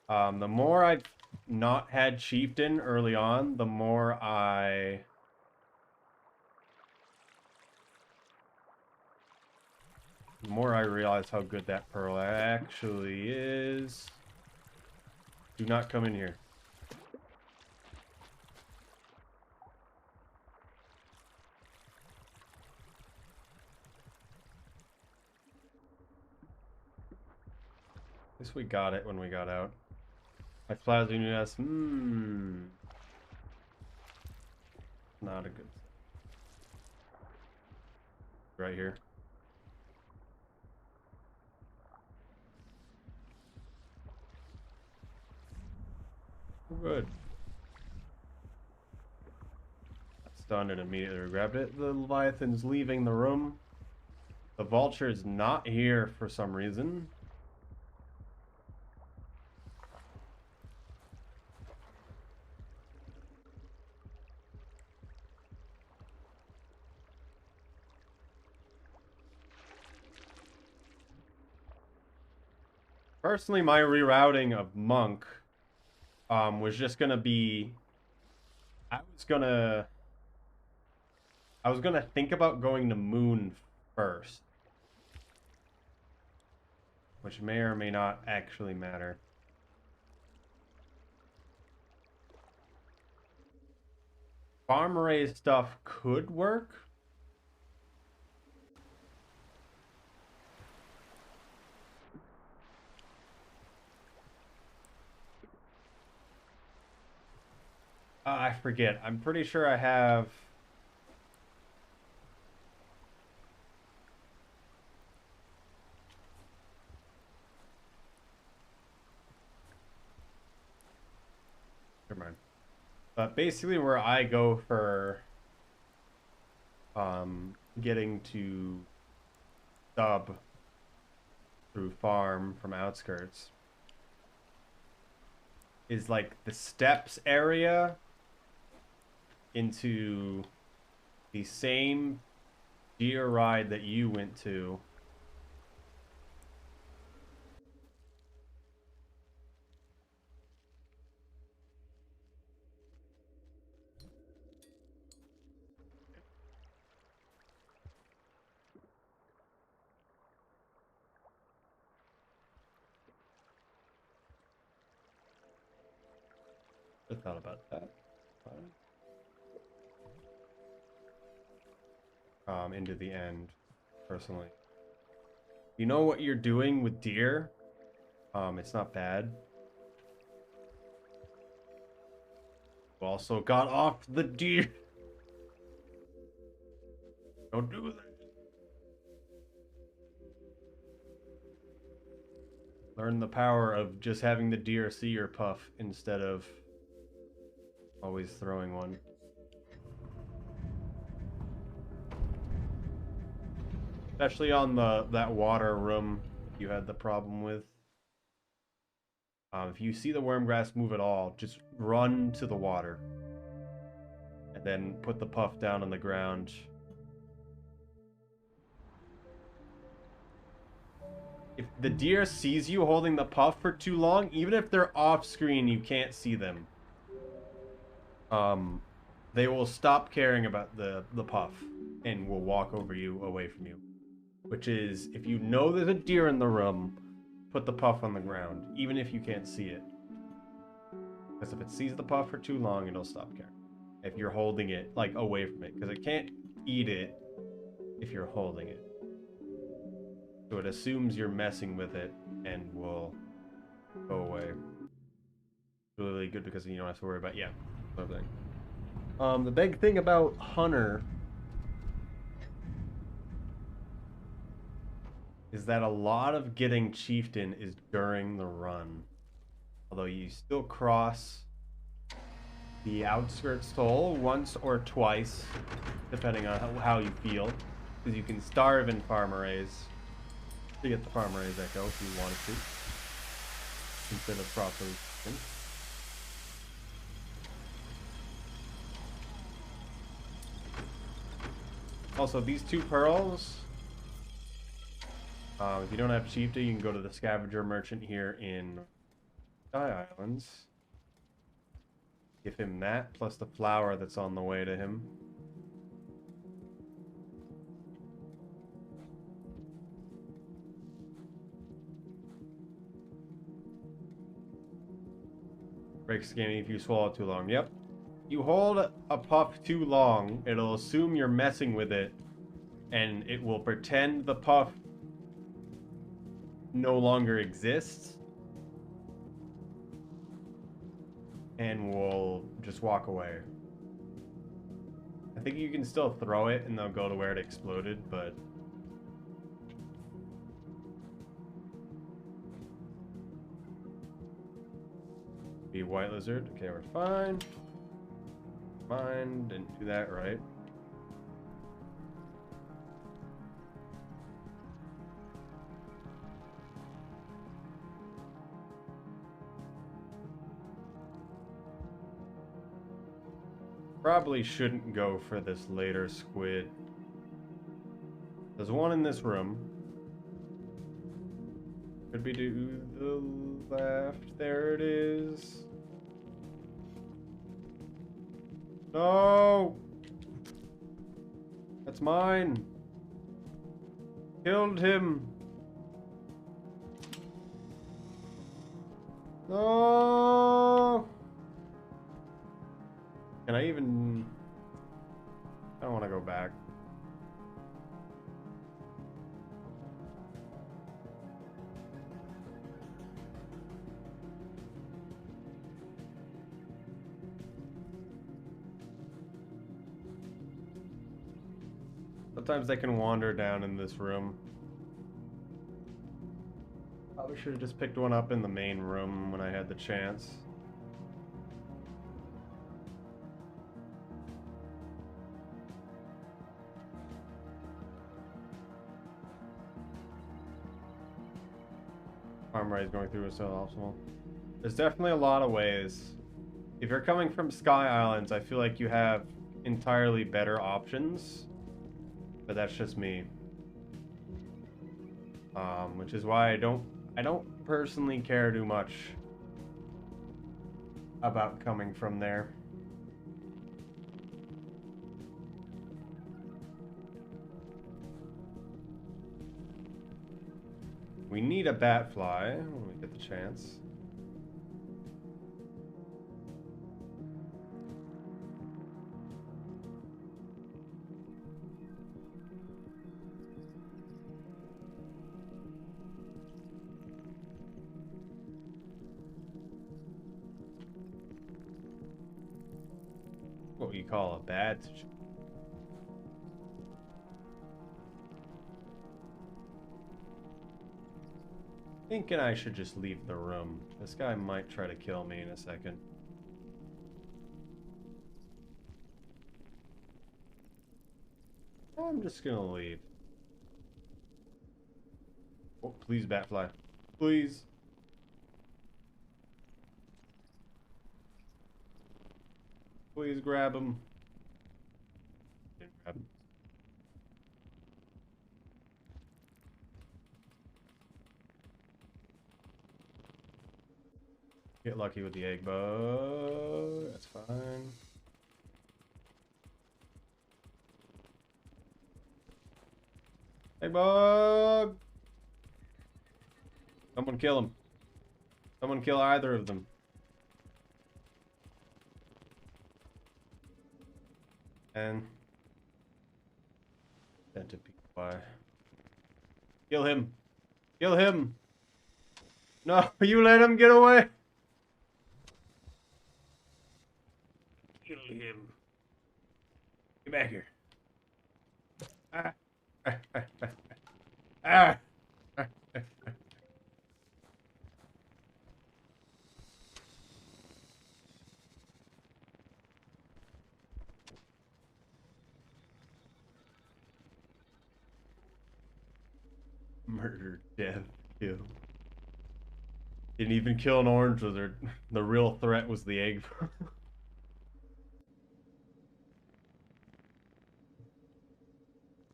The more I've not had Chieftain early on, the more I realize how good that pearl actually is. Do not come in here. At least we got it when we got out. My Plasma US, not a good. Right here. Good. Stunned and immediately grabbed it. The Leviathan's leaving the room. The Vulture's not here for some reason. Personally, my rerouting of Monk was just gonna be I was gonna think about going to Moon first, which may or may not actually matter. farm raised stuff could work. I forget. I'm pretty sure I have. Never mind. But basically, where I go for getting to sub through farm from outskirts is like the steps area into the same deer ride that you went to. I thought about that. Into the end, personally. You know what you're doing with deer? It's not bad. You also got off the deer. Don't do that. Learn the power of just having the deer see your puff instead of always throwing one. Especially on that water room you had the problem with. If you see the wormgrass move at all, just run to the water. And then put the puff down on the ground. If the deer sees you holding the puff for too long, even if they're off screen, you can't see them. They will stop caring about the puff and will walk over you, away from you. Which is, if you know there's a deer in the room, put the puff on the ground, even if you can't see it. Because if it sees the puff for too long, it'll stop caring. If you're holding it, like, away from it. Because it can't eat it if you're holding it. So it assumes you're messing with it and will go away. Really good because you don't have to worry about, yeah, something. The big thing about Hunter is that a lot of getting chieftain is during the run. Although you still cross the outskirts toll once or twice, depending on how you feel. Because you can starve in Farm-a-Raise to get the Farm-a-Raise Echo if you wanted to, instead of properly. Also, these 2 pearls, if you don't have Chieftain, you can go to the Scavenger Merchant here in Sky Islands. Give him that, plus the flower that's on the way to him. Breaks the game if you swallow too long. Yep. You hold a puff too long, it'll assume you're messing with it, and it will pretend the puff no longer exists, and will just walk away. I think you can still throw it and they'll go to where it exploded, but be white lizard. Okay, we're fine. Fine, didn't do that right. Probably shouldn't go for this later squid. There's one in this room. Could be to the left. There it is. No! That's mine. Killed him. No! Can I even... I don't want to go back. Sometimes they can wander down in this room. Probably should have just picked one up in the main room when I had the chance. Armory is going through is so optimal. There's definitely a lot of ways. If you're coming from Sky Islands, I feel like you have entirely better options. But that's just me. Which is why I don't personally care too much about coming from there. We need a Batfly when we get the chance. What you call a bad situation. Thinking I should just leave the room. This guy might try to kill me in a second. I'm just gonna leave. Oh, please, Batfly. Please. Please grab him. Didn't grab him. Get lucky with the egg bug. That's fine. Egg bug! Someone kill him. Someone kill either of them. And centipede. Why? Kill him. Kill him. No, you let him get away. Kill him. Get back here. Ah. Ah. Murder, death, kill. Didn't even kill an orange lizard. The real threat was the egg.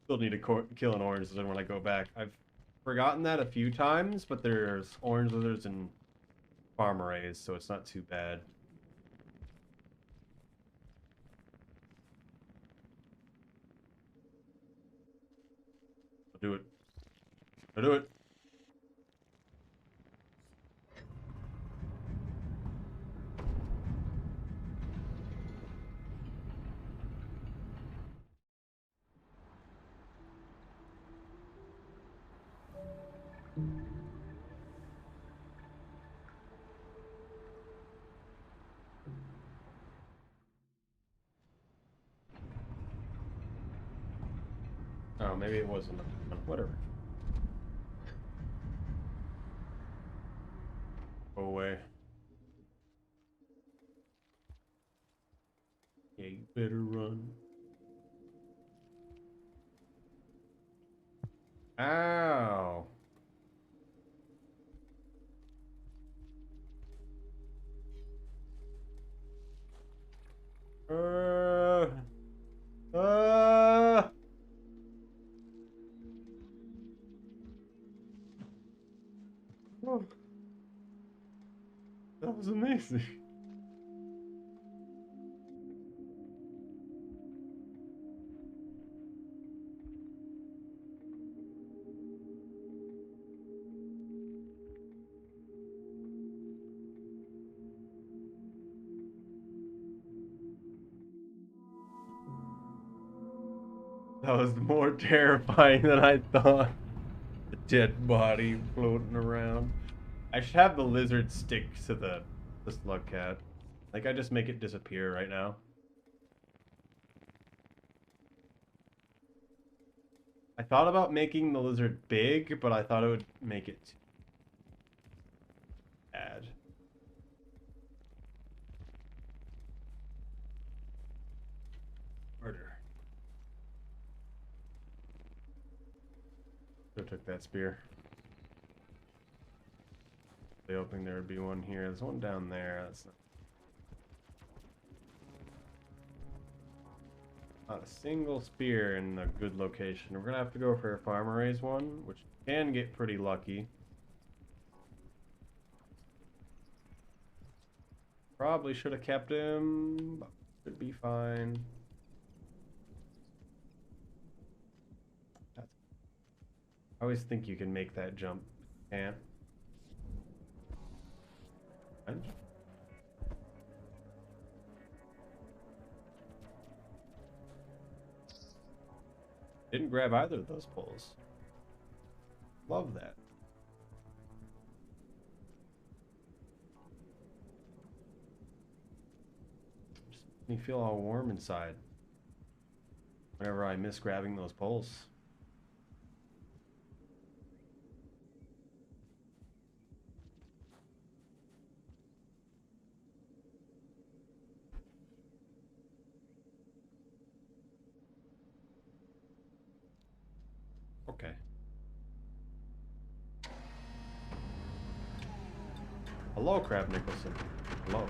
Still need to kill an orange lizard when I go back. I've forgotten that a few times, but there's orange lizards and farm rays, so it's not too bad. I'll do it. I'll do it. Oh, maybe it wasn't. Whatever. Go away. Yeah, you better run. Ow. Oh, that was amazing. That was more terrifying than I thought. The dead body floating around. I should have the lizard stick to the slug cat. Like I just make it disappear right now. I thought about making the lizard big, but I thought it would make it too bad. Murder. Who took that spear? They hoping there would be one here. There's one down there. That's not a single spear in a good location. We're gonna have to go for a farmer raise one, which can get pretty lucky. Probably should have kept him, but should be fine. I always think you can make that jump. Can't. Didn't grab either of those poles. Love that. Just makes me feel all warm inside whenever I miss grabbing those poles. Okay. Hello, Crab Nicholson. Hello.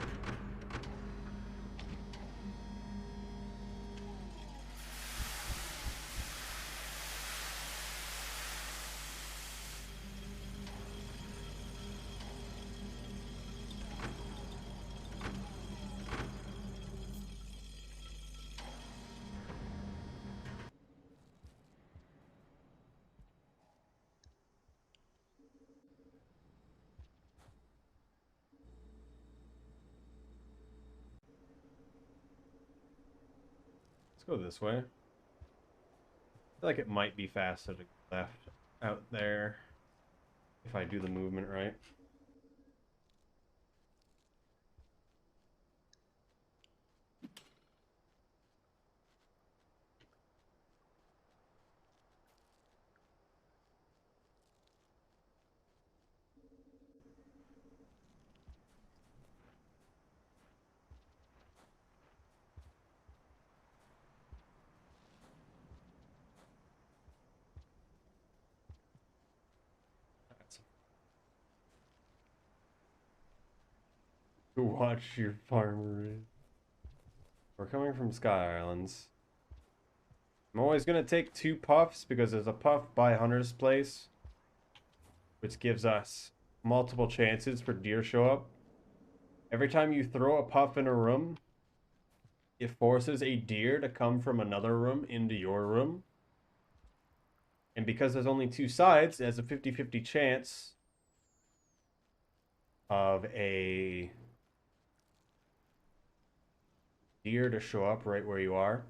Let's go this way. I feel like it might be faster to go left out there if I do the movement right. To watch your farmer. We're coming from Sky Islands. I'm always gonna take 2 puffs because there's a puff by Hunter's Place, which gives us multiple chances for deer show up. Every time you throw a puff in a room, it forces a deer to come from another room into your room. And because there's only 2 sides, it has a 50-50 chance of a deer to show up right where you are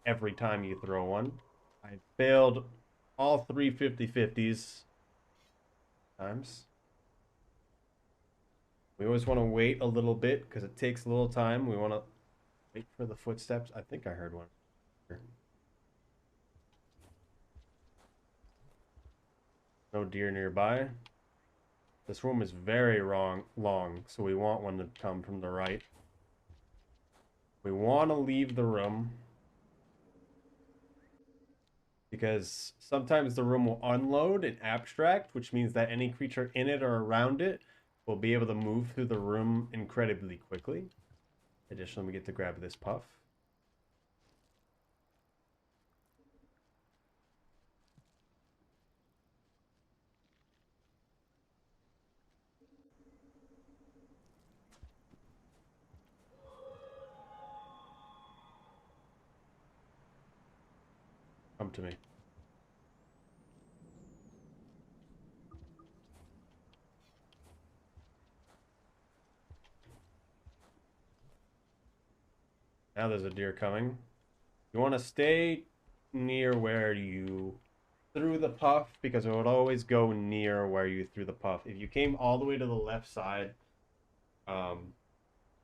every time you throw one. I failed all 3 50-50s times. We always want to wait a little bit because it takes a little time. We want to wait for the footsteps. I think I heard one. No deer nearby. This room is very long, so we want one to come from the right. We want to leave the room because sometimes the room will unload in abstract, which means that any creature in it or around it will be able to move through the room incredibly quickly. Additionally, we get to grab this puff. Come to me. Now there's a deer coming. You want to stay near where you threw the puff because it would always go near where you threw the puff. If you came all the way to the left side, um,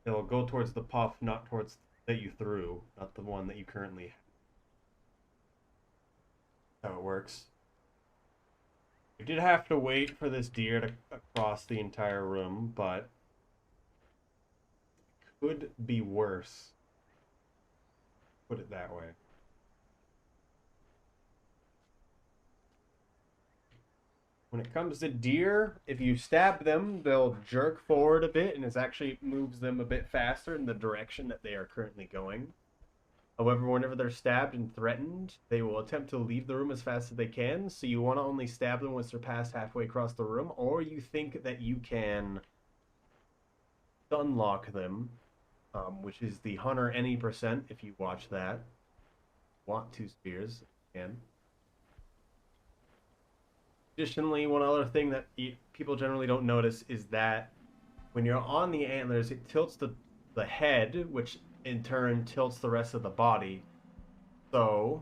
it'll go towards the puff, not towards that you threw, not the one that you currently have. How it works. We did have to wait for this deer to cross the entire room, but could be worse. Put it that way. When it comes to deer, if you stab them, they'll jerk forward a bit, and it actually moves them a bit faster in the direction that they are currently going. However, whenever they're stabbed and threatened, they will attempt to leave the room as fast as they can. So you want to only stab them once they're past halfway across the room, or you think that you can stun lock them, which is the Hunter any percent. If you watch that, want two spears, can. Additionally, one other thing that people generally don't notice is that when you're on the antlers, it tilts the head, which in turn tilts the rest of the body. So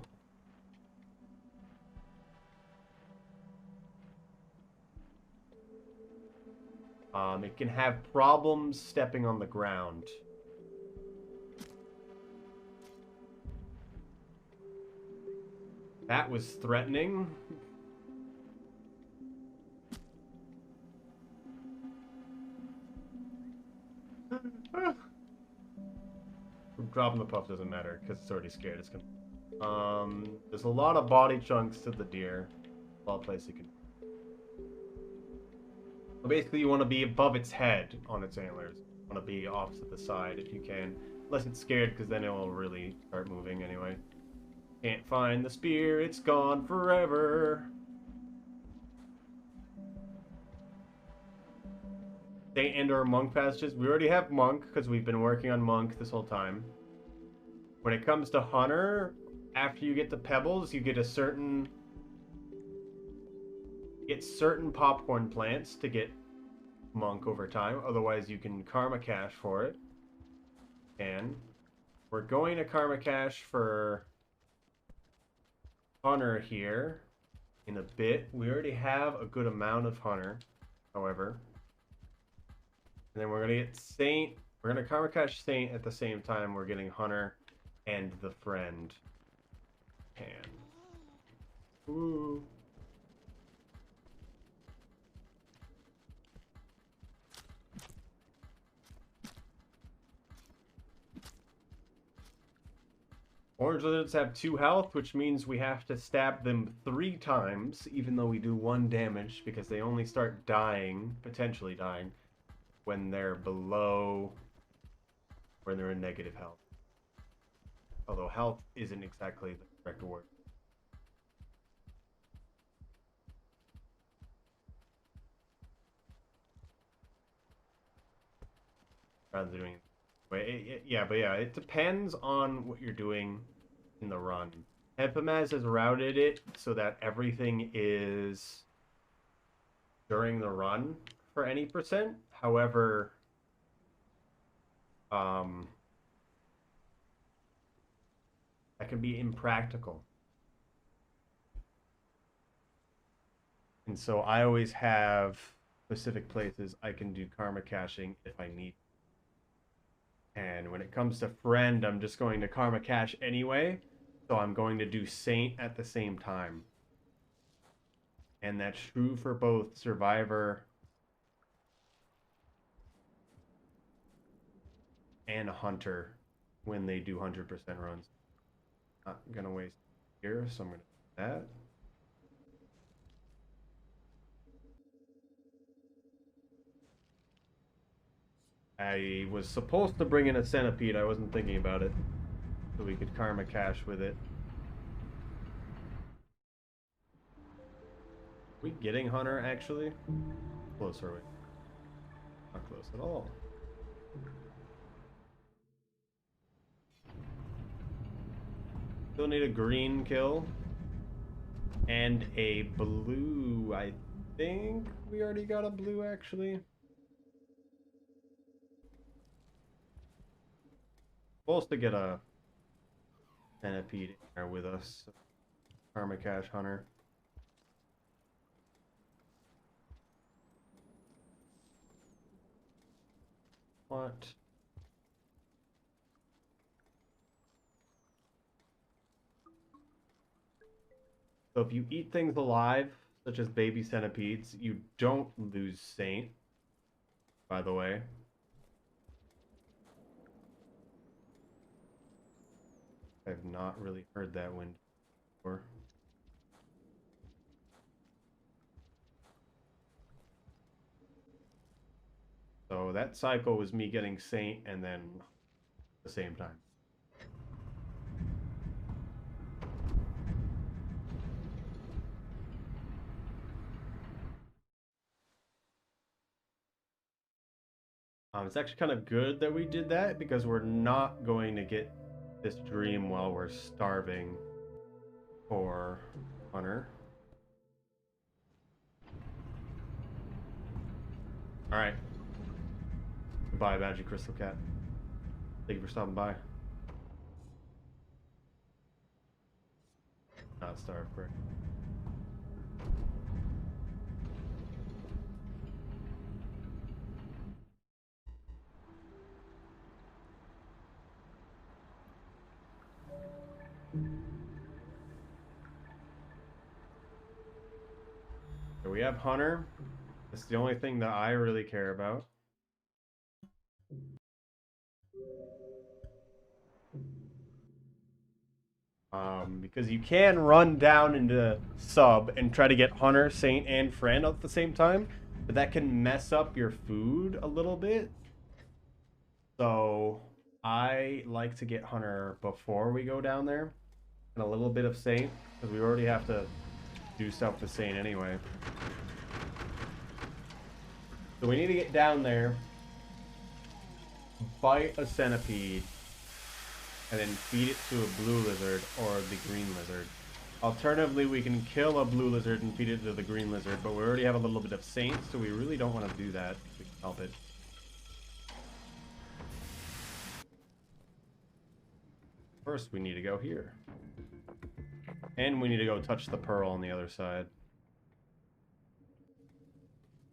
it can have problems stepping on the ground. That was threatening. Dropping the puff doesn't matter because it's already scared. It's gonna. There's a lot of body chunks to the deer. A lot of places you can. So basically, you want to be above its head on its antlers. You want to be off to the side if you can, unless it's scared, because then it will really start moving anyway. Can't find the spear. It's gone forever. Saint and or monk passages. We already have monk because we've been working on monk this whole time. When it comes to hunter, after you get the pebbles, you get certain popcorn plants to get monk over time. Otherwise, you can karma cash for it. And we're going to karma cash for hunter here in a bit. We already have a good amount of hunter, however. And then we're gonna get Saint. We're gonna karma cash Saint at the same time we're getting Hunter and the friend. And ooh. Orange lizards have 2 health, which means we have to stab them 3 times, even though we do 1 damage, because they only start dying, potentially dying, when they're below, when they're in negative health. Although health isn't exactly the correct word. Rather than doing, it depends on what you're doing in the run. Hempamaz has routed it so that everything is during the run for any percent. However, that can be impractical. And so I always have specific places I can do karma caching if I need. And when it comes to friend, I'm just going to karma cache anyway. So I'm going to do Saint at the same time. And that's true for both Survivor and Hunter when they do 100% runs. Not gonna waste here, so I'm gonna do that. I was supposed to bring in a centipede. I wasn't thinking about it, so we could karma cache with it. Are we getting Hunter actually? Close are we? Not close at all. Still need a green kill. And a blue. I think we already got a blue actually. Supposed to get a centipede in there with us. Karma Cache Hunter. What? So if you eat things alive, such as baby centipedes, you don't lose Saint, by the way. I've not really heard that one before. So that cycle was me getting Saint and then at the same time. It's actually kind of good that we did that because we're not going to get this dream while we're starving for Hunter. All right. Goodbye, Magic Crystal Cat. Thank you for stopping by. Not starved, correct. So we have Hunter. That's the only thing that I really care about. Because you can run down into sub and try to get Hunter, Saint, and Friend at the same time, but that can mess up your food a little bit. So I like to get Hunter before we go down there, and a little bit of Saint, because we already have to do stuff with Saint anyway. So we need to get down there, bite a centipede, and then feed it to a blue lizard or the green lizard. Alternatively, we can kill a blue lizard and feed it to the green lizard, but we already have a little bit of Saint, so we really don't want to do that if we can help it. First, we need to go here. And we need to go touch the pearl on the other side.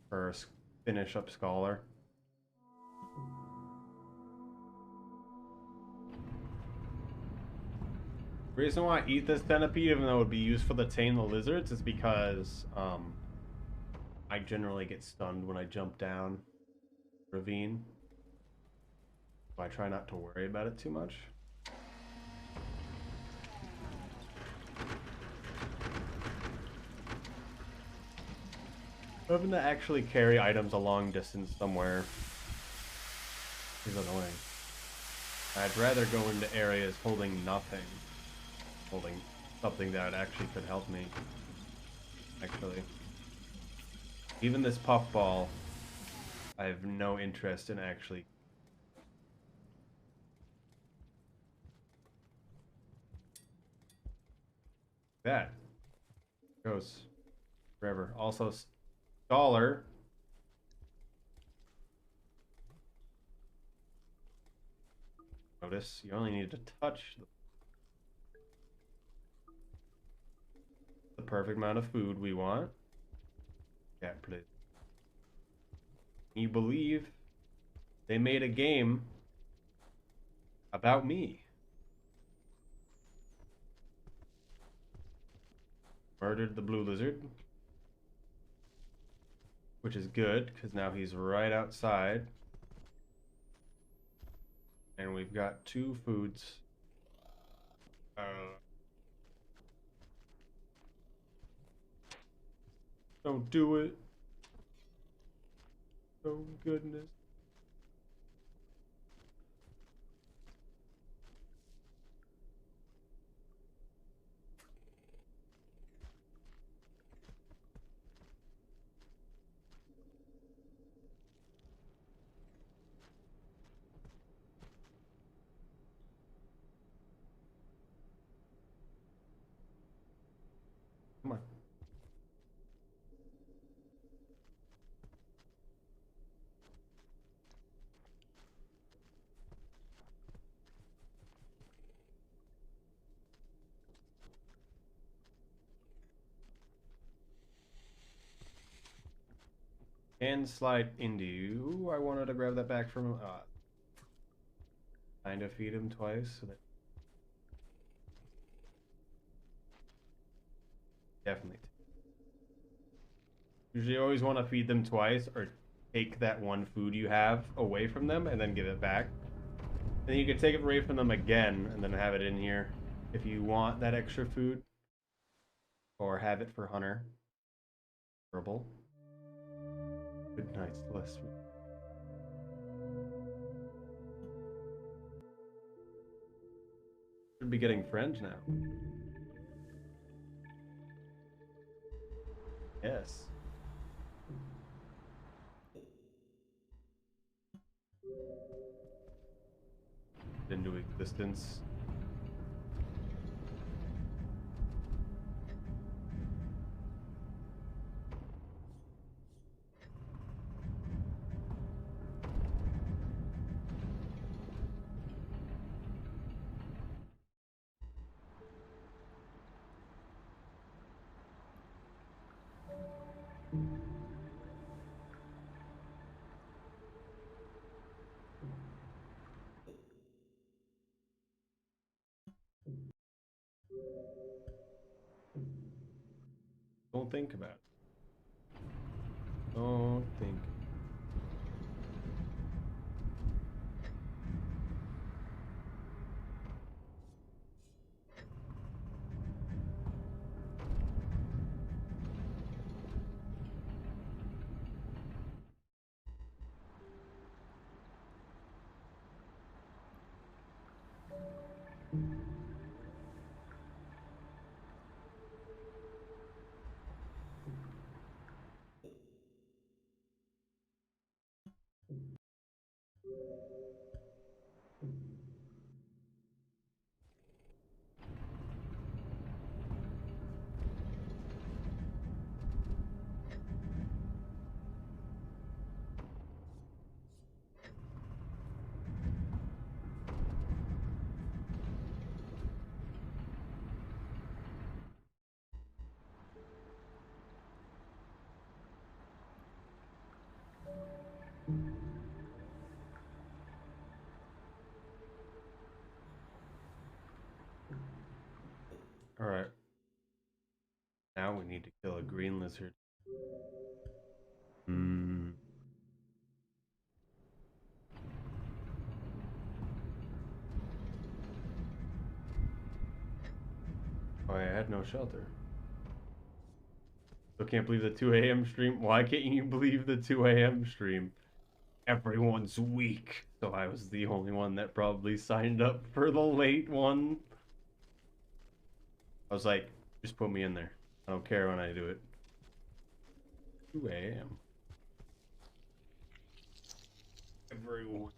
First, finish up Scholar. The reason why I eat this centipede, even though it would be used for the tame the lizards, is because I generally get stunned when I jump down ravine. So I try not to worry about it too much. Having to actually carry items a long distance somewhere is annoying. I'd rather go into areas holding nothing. Holding something that actually could help me. Actually. Even this puffball, I have no interest in actually. That goes forever. Also, Scholar. Notice you only need to touch the perfect amount of food we want. Yeah, please. You believe they made a game about me. Murdered the blue lizard. Which is good, because now he's right outside. And we've got 2 foods. Don't do it. Oh, goodness. Come on. And slide into. I wanted to grab that back from. Kind of feed him twice so that. Definitely. Usually, you always want to feed them twice or take that one food you have away from them and then give it back. And then you can take it away from them again and then have it in here if you want that extra food. Or have it for Hunter. Herbal. Good night, Celeste. Should be getting friends now. Yes. Into existence. Don't think about it. Don't think. All right. Now we need to kill a green lizard. Hmm. Oh, I had no shelter. Still can't believe the 2 a.m. stream. Why can't you believe the 2 a.m. stream? Everyone's weak. So I was the only one that probably signed up for the late one. I was like, just put me in there. I don't care when I do it. 2 a.m. Everyone.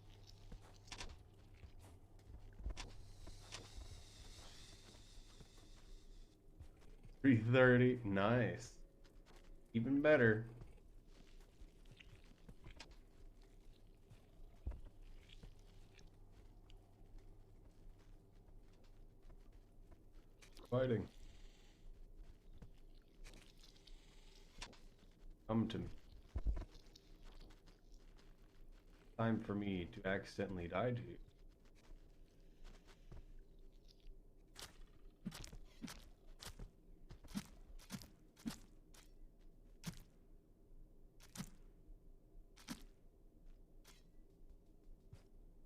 $330. Nice. Even better. Fighting. Come to me. Time for me to accidentally die to you.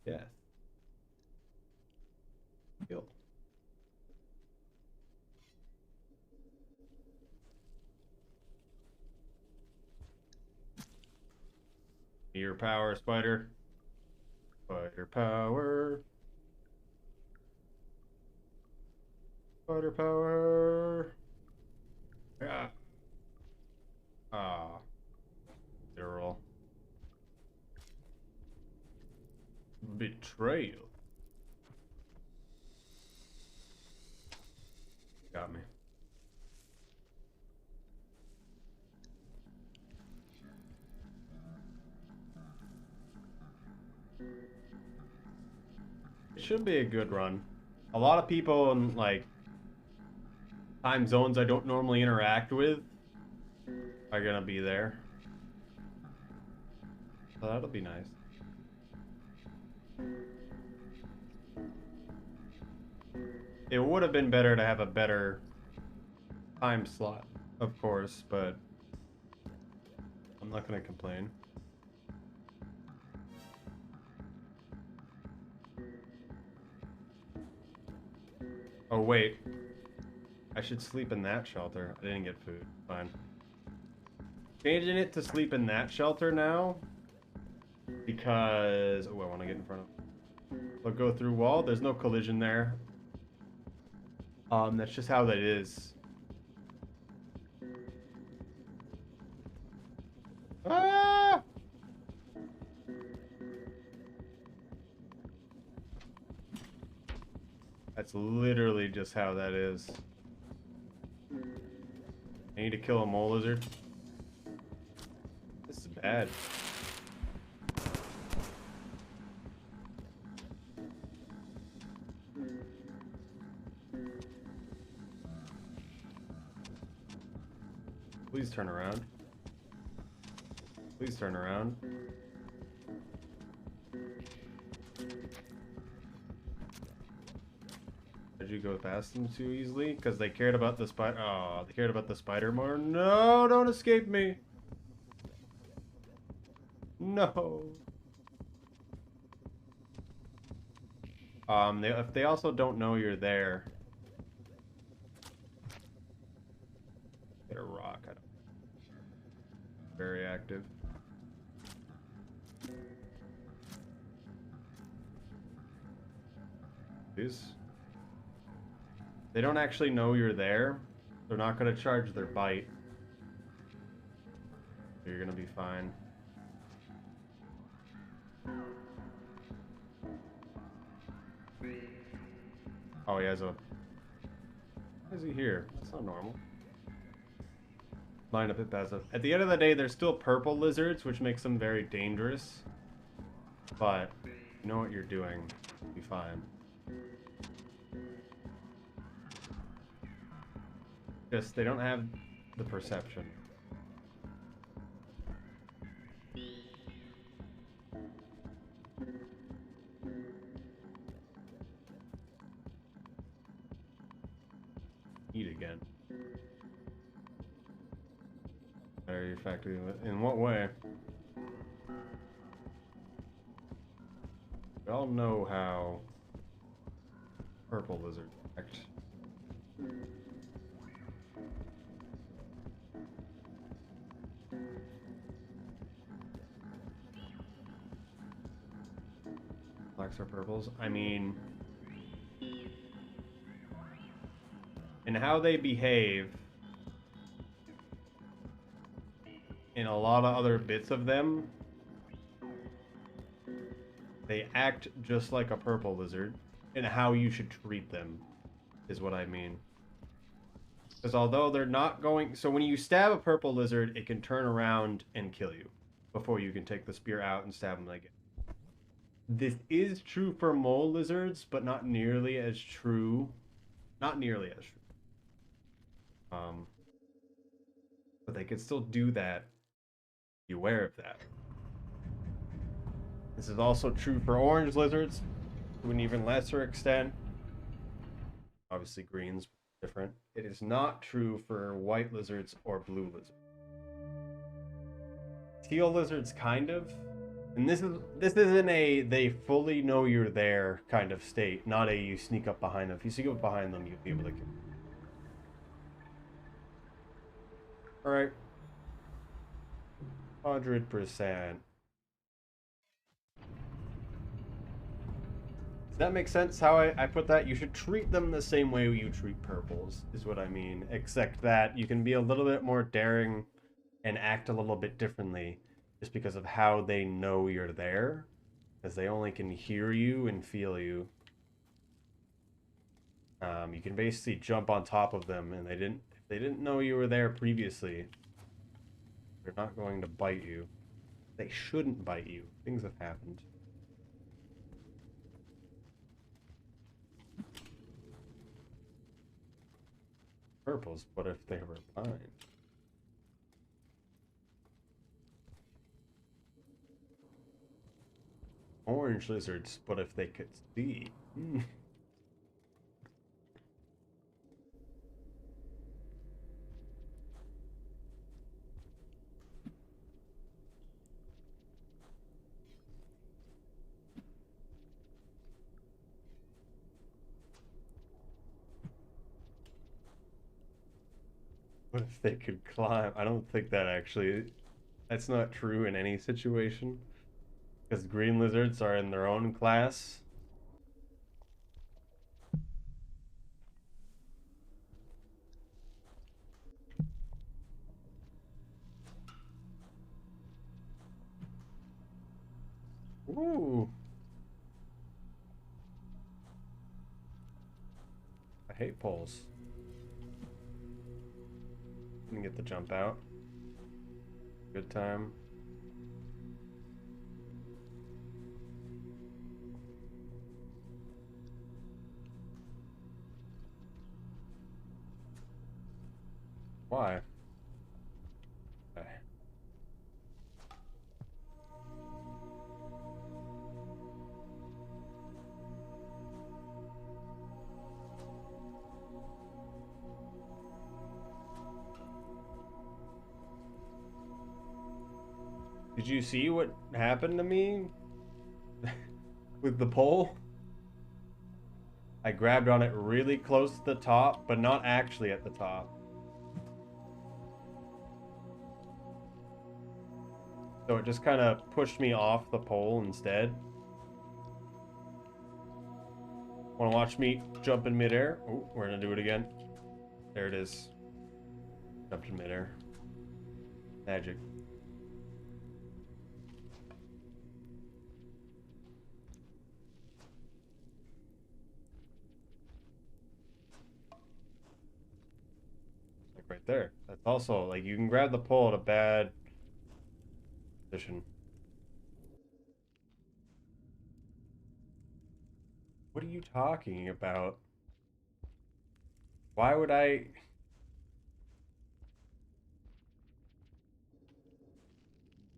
Death. Kill. Your power, spider. Spider power. Spider power. Yeah. Ah. Zero. Betrayal. Got me. It should be a good run. A lot of people in like time zones I don't normally interact with are gonna be there. So that'll be nice. It would have been better to have a better time slot, of course, but I'm not gonna complain. Oh wait, I should sleep in that shelter. I didn't get food. Fine. Changing it to sleep in that shelter now because I want to get in front of. I'll go through wall. There's no collision there. That's just how that is. Ah! That's literally just how that is. I need to kill a mole lizard. This is bad. Please turn around. Please turn around. Did you go past them too easily? Because they cared about the spider. Oh, they cared about the spider more. No, don't escape me. No. If they also don't know you're there. Get a rock. I don't... Very active. These. They don't actually know you're there. They're not going to charge their bite. So you're going to be fine. Oh, he has a... Why is he here? That's not normal. Line up at passive. At the end of the day, they're still purple lizards, which makes them very dangerous. But you know what you're doing. You'll be fine. Just, they don't have the perception. Eat again. Very effective. In what way? We all know how purple lizards act. Blacks or purples? I mean... and how they behave in a lot of other bits of them, they act just like a purple lizard, and how you should treat them is what I mean. Because although they're not going... so when you stab a purple lizard, it can turn around and kill you before you can take the spear out and stab them again. This is true for mole lizards, but not nearly as true. Not nearly as true. But they could still do that. Be aware of that. This is also true for orange lizards to an even lesser extent. Obviously, green's different. It is not true for white lizards or blue lizards. Teal lizards, kind of. And this isn't a they fully know you're there kind of state. Not a you sneak up behind them. If you sneak up behind them, you'll be able to kill them. Alright. 100%. Does that make sense how I put that? You should treat them the same way you treat purples, is what I mean. Except that you can be a little bit more daring and act a little bit differently just because of how they know you're there. Because they only can hear you and feel you. You can basically jump on top of them, and if they didn't know you were there previously, they're not going to bite you. They shouldn't bite you. Things have happened. Purples, what if they were blind? orange lizards, but if they could see. Hmm. What if they could climb? I don't think that actually, that's not true in any situation. Because green lizards are in their own class. Ooh. I hate poles. Didn't get the jump out. Good time. Why? Okay. Did you see what happened to me with the pole? I grabbed on it really close to the top, but not actually at the top. So it just kind of pushed me off the pole instead. Want to watch me jump in midair? Oh, we're gonna do it again. There it is. Jumped in midair. Magic. Like right there. That's also like you can grab the pole at a bad position. What are you talking about? Why would I?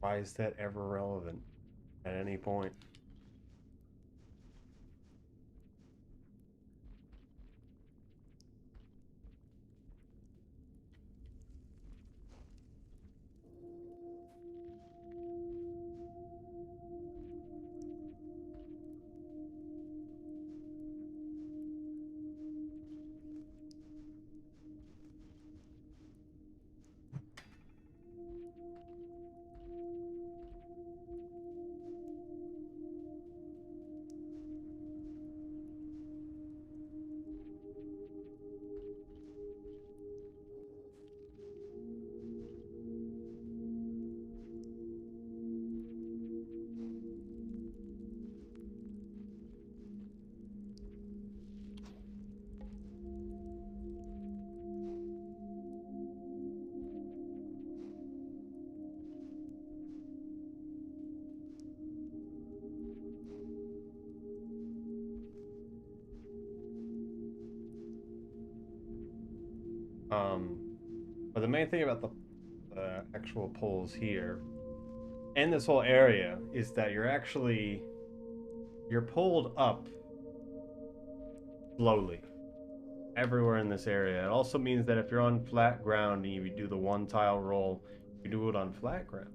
Why is that ever relevant at any point? Um, but the main thing about the actual poles here and this whole area is that you're pulled up slowly everywhere in this area. It also means that if you're on flat ground and you do the one tile roll, you do it on flat ground.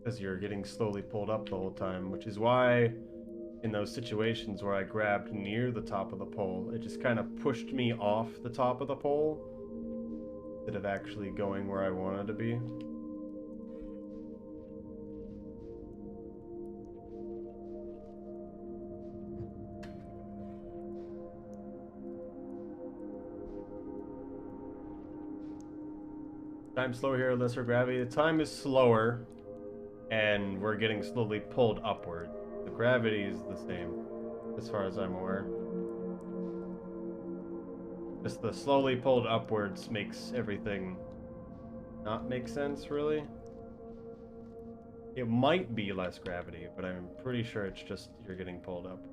Because you're getting slowly pulled up the whole time, which is why in those situations where I grabbed near the top of the pole, it just kind of pushed me off the top of the pole instead of actually going where I wanted to be. Time slower here, lesser gravity. The time is slower, and we're getting slowly pulled upward. The gravity is the same, as far as I'm aware. Just the slowly pulled upwards makes everything not make sense, really. It might be less gravity, but I'm pretty sure it's just you're getting pulled up.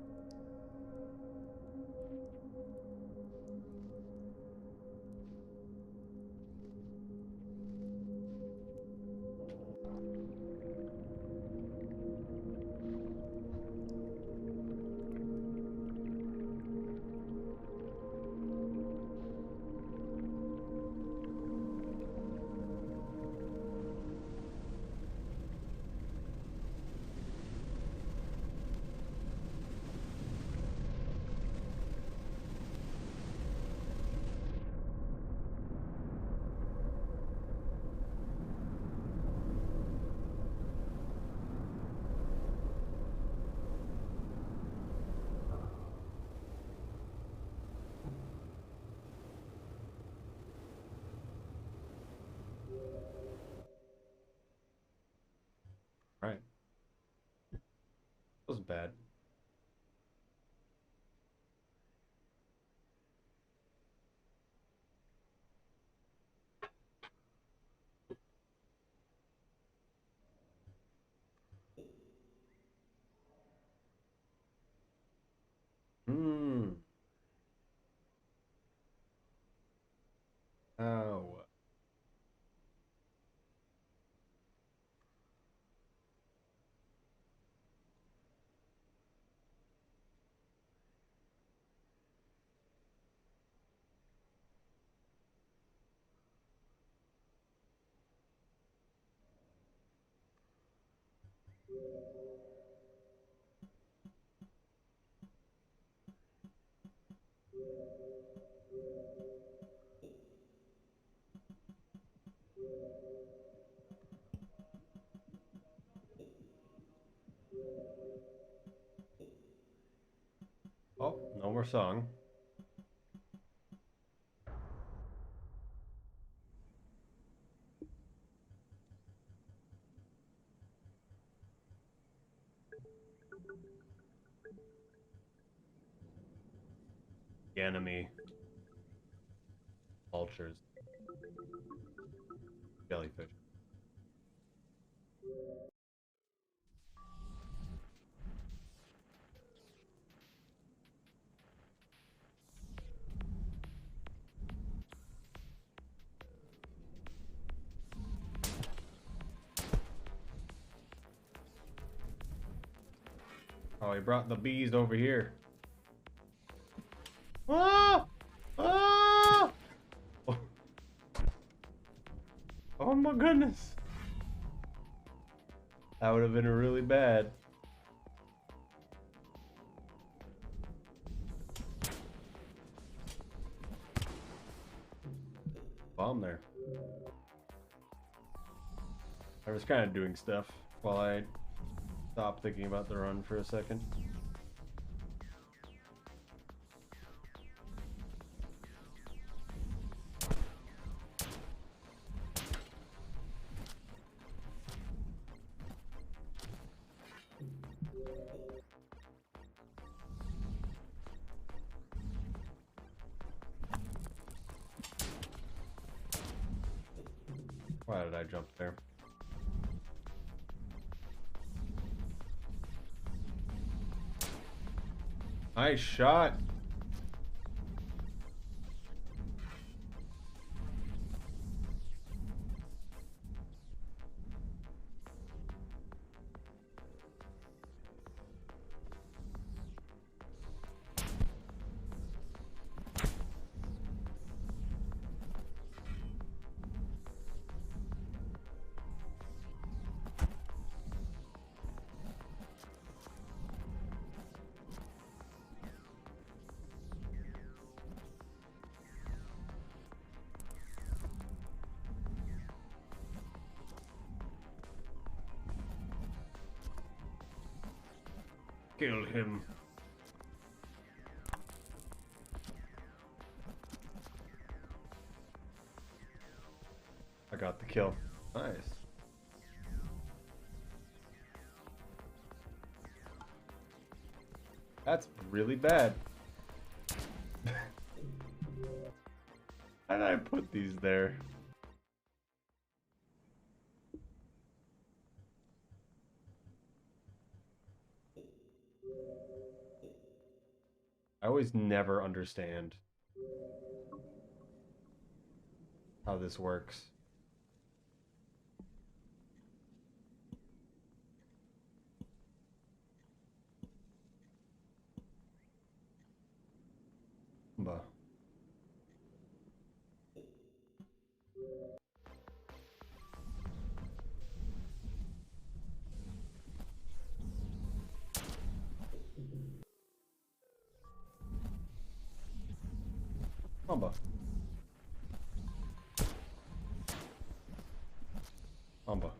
Oh, no more song. The enemy. Vultures. Jellyfish. Oh, he brought the bees over here. Ah! Ah! Oh, oh my goodness. That would have been really bad. Bomb there. I was kind of doing stuff while I stopped thinking about the run for a second. Why did I jump there? Nice shot. Kill him. I got the kill. Nice. That's really bad. How did I put these there? I always never understand how this works. But Mamba. Mamba.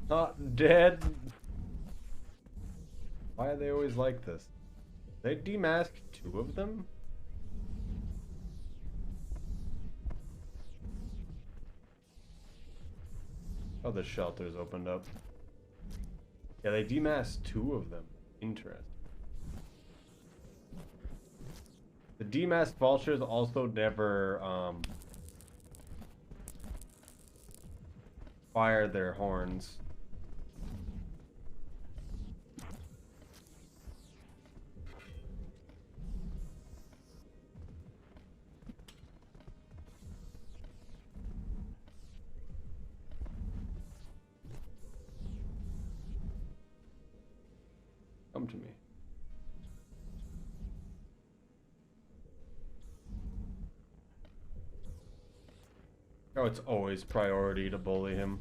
Not dead. Why are they always like this? They demask 2 of them? Oh, the shelter's opened up. Yeah, they demasked 2 of them. Interesting. The demasked vultures also never fire their horns. Come to me. Oh, it's always priority to bully him.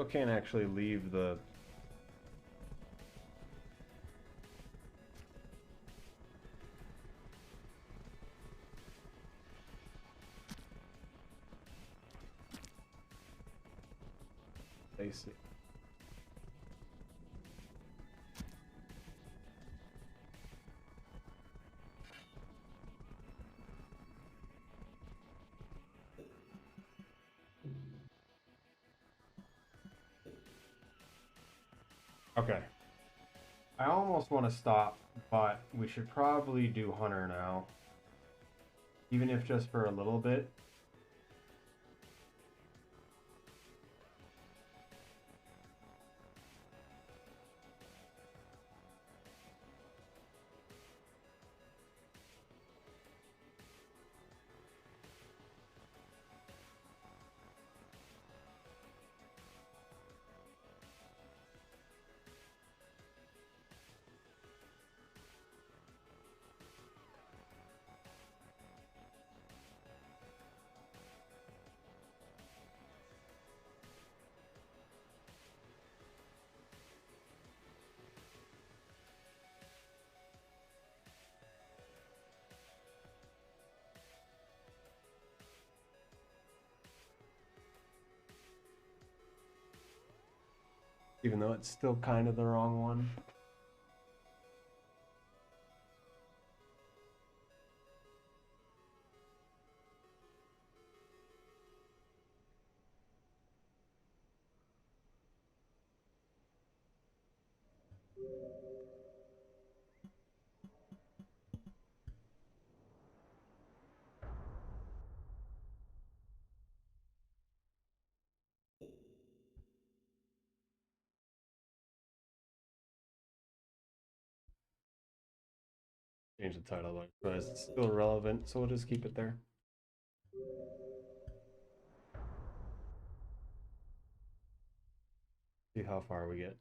Still can't actually leave the... basic. Okay. I almost want to stop, but we should probably do Hunter now. Even if just for a little bit. Even though it's still kind of the wrong one. Change the title, but it's still relevant, so we'll just keep it there. See how far we get.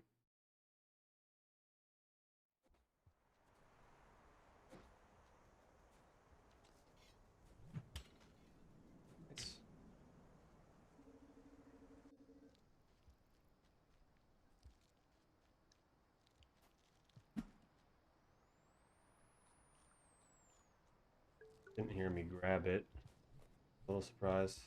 Nice. Didn't hear me grab it. A little surprised.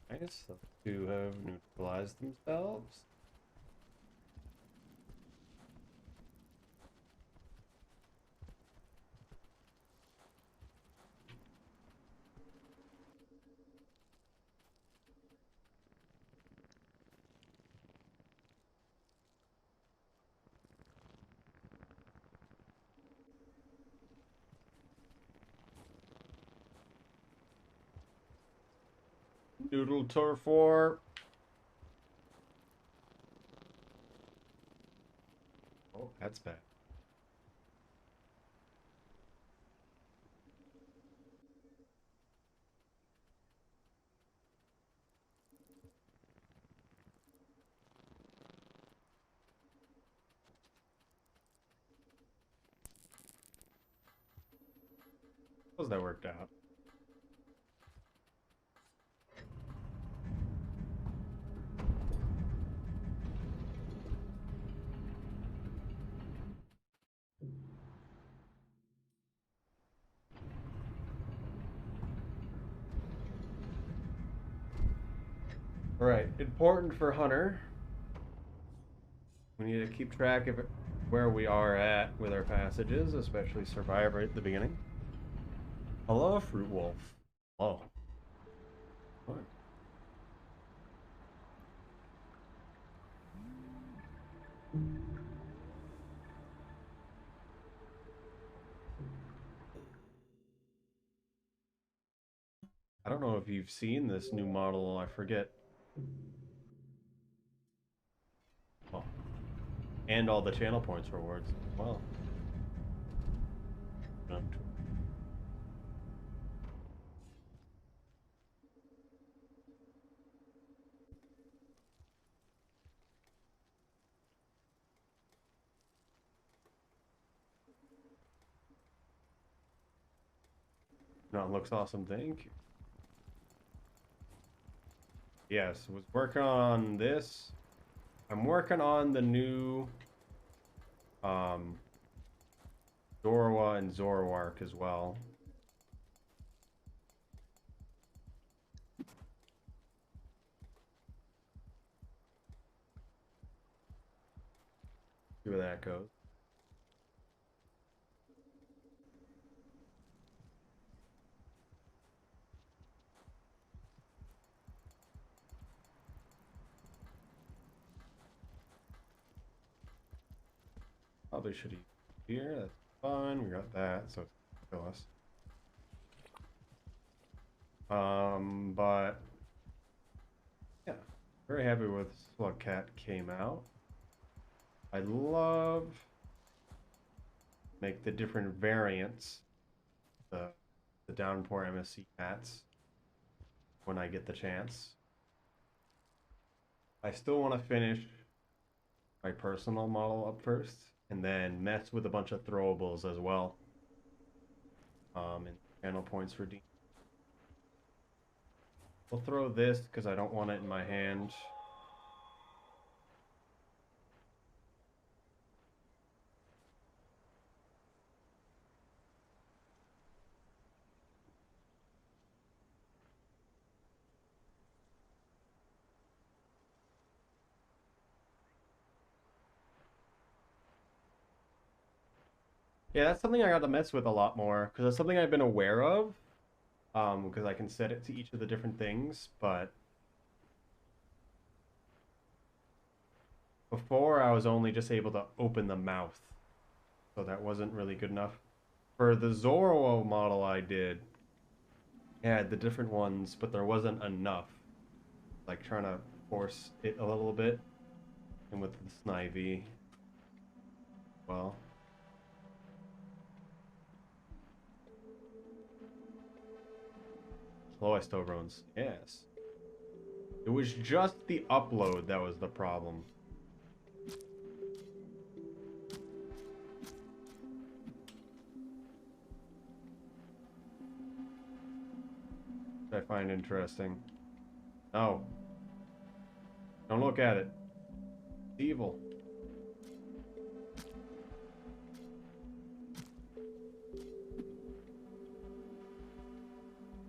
Nice. The two have neutralized themselves. Noodle turf war. Oh, that's bad. Suppose that worked out. All right, important for Hunter. We need to keep track of where we are at with our passages, especially Survivor at the beginning. Hello, Fruit Wolf. Hello. What? I don't know if you've seen this new model, I forget. Oh. And all the channel points rewards as well. No, it looks awesome. Thank you. Yes, was working on this. I'm working on the new Zorua and Zoroark as well. See where that goes. Probably should eat here. That's fine. We got that, so it's kill us. But yeah, very happy with Slugcat came out. I love make the different variants, the Downpour MSC hats when I get the chance. I still want to finish my personal model up first, and then mess with a bunch of throwables as well. And channel points for D. We'll throw this because I don't want it in my hand. Yeah, that's something I got to mess with a lot more because that's something I've been aware of. Because I can set it to each of the different things, but before I was only just able to open the mouth, so that wasn't really good enough. For the Zoro model I did, I had the different ones, but there wasn't enough. Like trying to force it a little bit, and with the Snivy, well. Cloistorones, yes. It was just the upload that was the problem. I find interesting. No. Don't look at it. It's evil.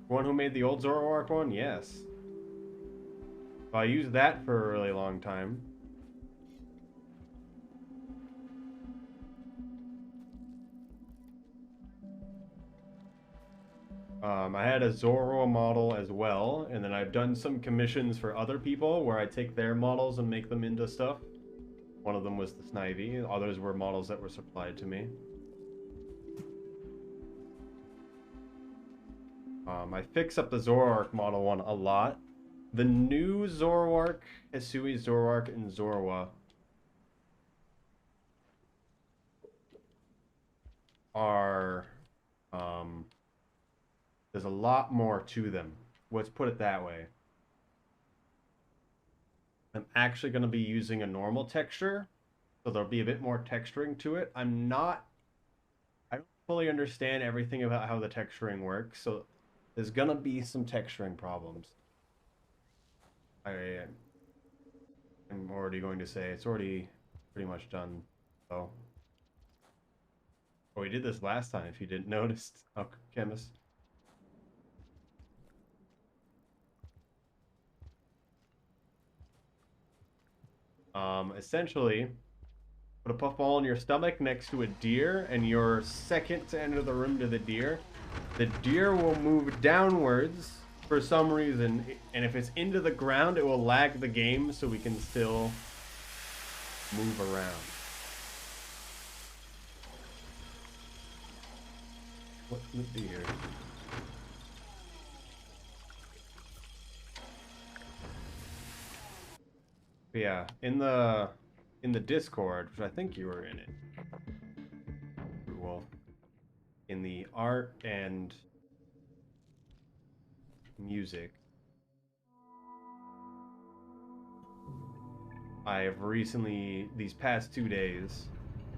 One who made the old Zoroark one? Yes. I used that for a really long time. I had a Zoro model as well, and then I've done some commissions for other people where I take their models and make them into stuff. One of them was the Snivy, others were models that were supplied to me. I fix up the Zoroark model one a lot. The new Zoroark, Hisui, Zoroark, and Zorua are, there's a lot more to them. Let's put it that way. I'm actually going to be using a normal texture, so there'll be a bit more texturing to it. I don't fully understand everything about how the texturing works, so there's going to be some texturing problems. I'm already going to say it's already pretty much done, so. Oh, we did this last time, if you didn't notice, Chemist. Essentially, put a puffball in your stomach next to a deer, and you're second to enter the room to the deer. The deer will move downwards for some reason, and if it's into the ground, it will lag the game so we can still move around. What's the deer? But yeah, in the Discord, which I think you were in it, Wolf, in the art and music, I have recently, these past 2 days,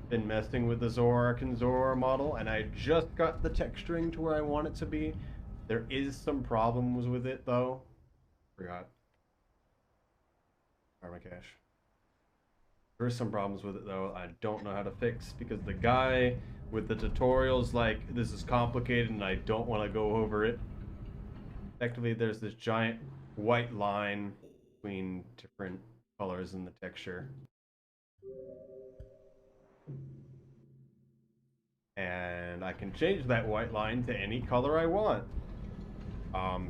been messing with the Zoroark and Zorua model, and I just got the texturing to where I want it to be. There is some problems with it though. Forgot. Karma cache. There are some problems with it though I don't know how to fix because the guy with the tutorials like this is complicated and I don't want to go over it. Effectively there's this giant white line between different colors in the texture. And I can change that white line to any color I want.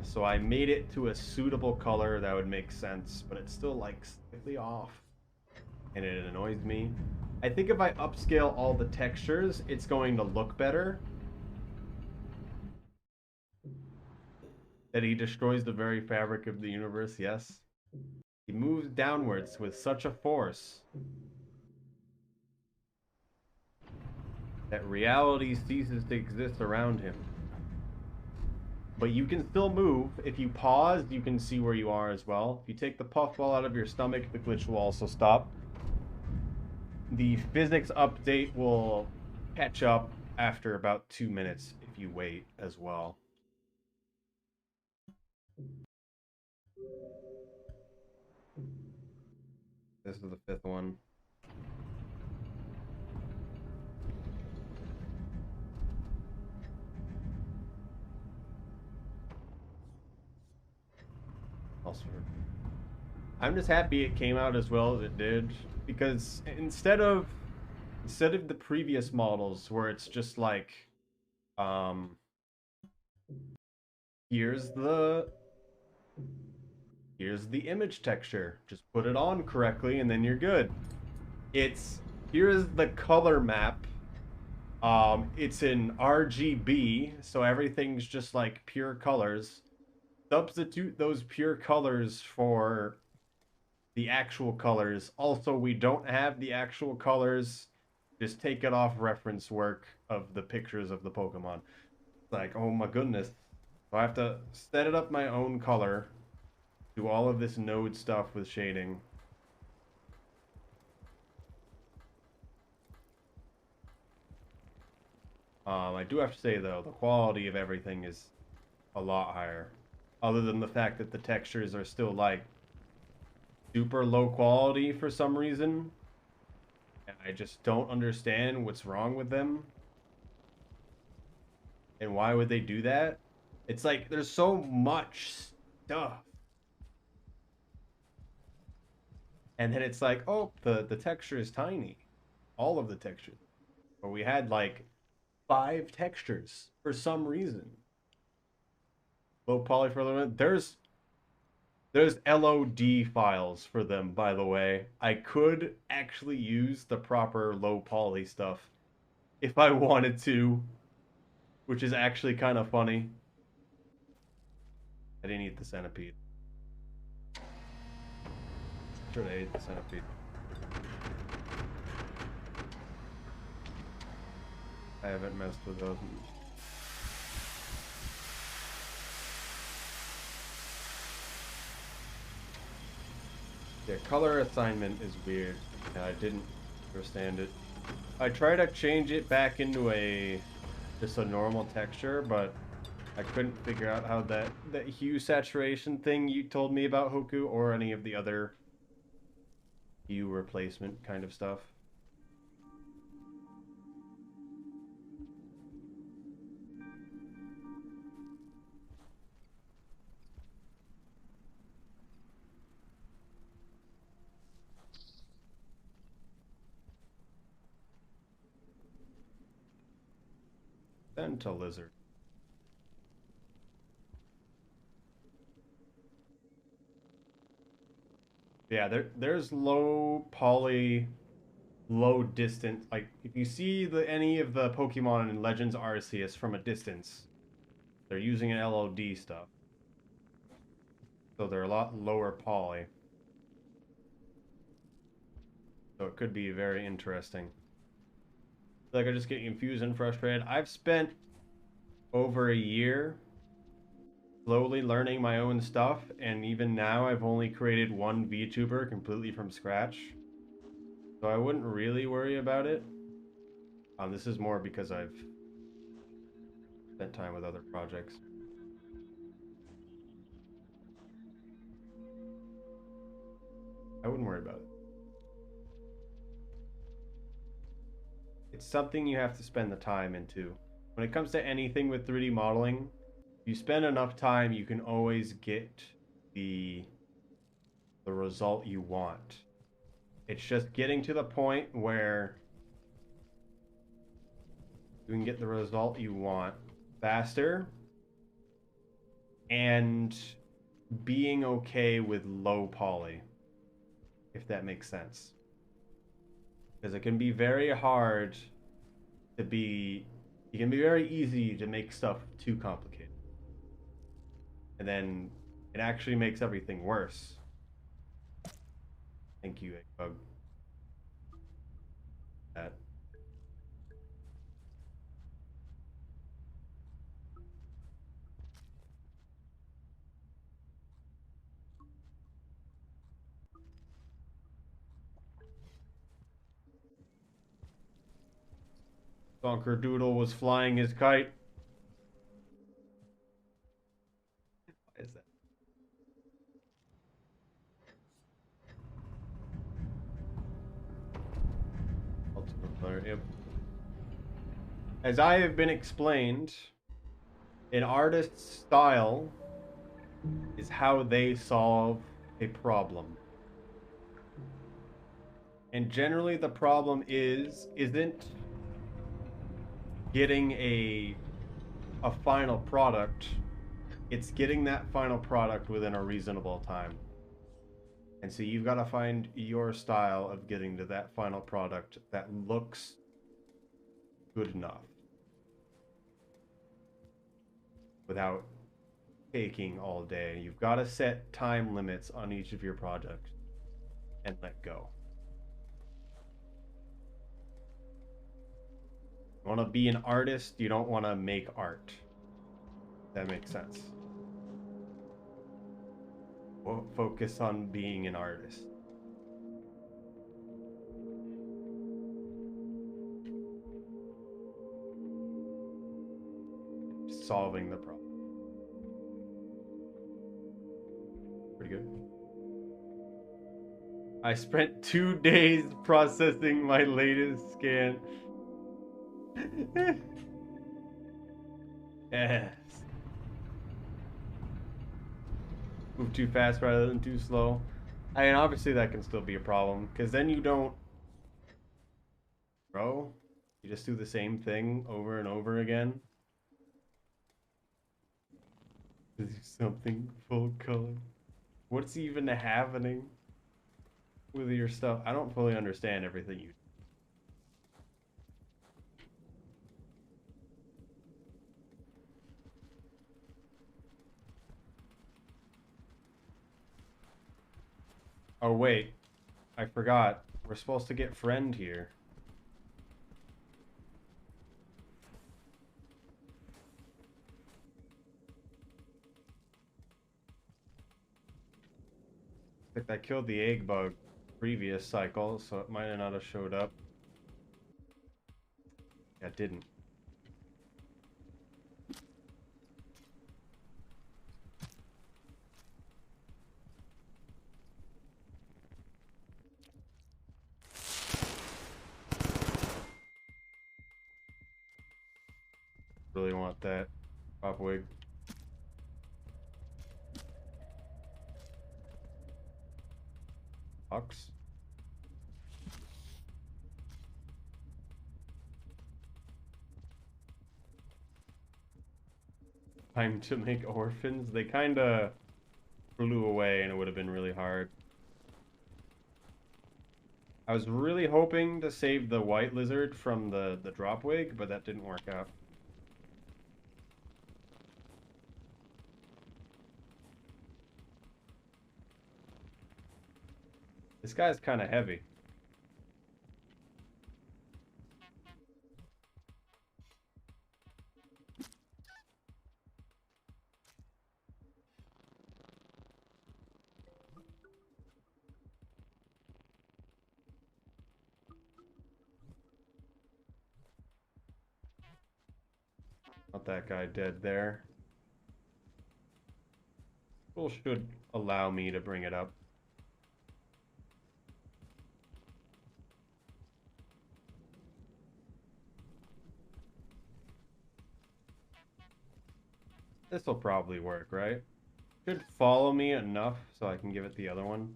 So I made it to a suitable color that would make sense, but it's still like slightly off. And it annoys me. I think if I upscale all the textures, it's going to look better. That he destroys the very fabric of the universe, yes. He moves downwards with such a force that reality ceases to exist around him. But you can still move. If you pause, you can see where you are as well. If you take the puffball out of your stomach, the glitch will also stop. The physics update will catch up after about 2 minutes if you wait as well. This is the 5th one. Also, I'm just happy it came out as well as it did because instead of the previous models where it's just like here's the image texture, just put it on correctly and then you're good. It's here's the color map. It's in RGB, so everything's just like pure colors. Substitute those pure colors for the actual colors. Also, we don't have the actual colors. Just take it off reference work of the pictures of the Pokemon. It's like, oh my goodness. So I have to set it up my own color. Do all of this node stuff with shading. I do have to say though, the quality of everything is a lot higher. Other than the fact that the textures are still like super low quality for some reason. And I just don't understand what's wrong with them. And why would they do that? It's like there's so much stuff. And then it's like, oh, the texture is tiny. All of the textures. But we had like 5 textures for some reason. Low poly for a little bit. There's LOD files for them, by the way. I could actually use the proper low poly stuff if I wanted to, which is actually kind of funny. I didn't eat the centipede. Sure, I ate the centipede. I haven't messed with those. Yeah, color assignment is weird. I didn't understand it. I tried to change it back into just a normal texture, but I couldn't figure out how that hue saturation thing you told me about Hoku or any of the other hue replacement kind of stuff. Lizard. Yeah, there's low poly, low distance. Like if you see any of the Pokemon in Legends Arceus from a distance, they're using an LOD stuff. So they're a lot lower poly. So it could be very interesting. Like I just get confused and frustrated. I've spent over a year slowly learning my own stuff, and even now I've only created one VTuber completely from scratch. So I wouldn't really worry about it. This is more because I've spent time with other projects. I wouldn't worry about it. It's something you have to spend the time into. When it comes to anything with 3D modeling, if you spend enough time, you can always get the result you want. It's just getting to the point where you can get the result you want faster and being okay with low poly, if that makes sense. Because it can be very hard to be, it can be very easy to make stuff too complicated. And then it actually makes everything worse. Thank you, Eggbug. That. Donker Doodle was flying his kite. What is that? Ultimate player, yep. As I have been explained, an artist's style is how they solve a problem. And generally the problem isn't getting a final product. It's getting that final product within a reasonable time. And so you've got to find your style of getting to that final product that looks good enough without taking all day. You've got to set time limits on each of your projects and let go. You want to be an artist, you don't want to make art. That makes sense. We'll focus on being an artist. Solving the problem. Pretty good. I spent 2 days processing my latest scan. Yes. Move too fast rather than too slow. I mean, obviously that can still be a problem, because then you don't grow. You just do the same thing over and over again. Something full color. What's even happening with your stuff? I don't fully understand everything you do. Oh wait, I forgot. We're supposed to get friend here. I killed the egg bug previous cycle, so it might not have showed up. Yeah, it didn't. Really want that pop wig. Box. Time to make orphans. They kind of flew away and it would have been really hard. I was really hoping to save the white lizard from the drop wig, but that didn't work out. This guy's kind of heavy. Not that guy dead there. People should allow me to bring it up. This will probably work, right? Should follow me enough so I can give it the other one.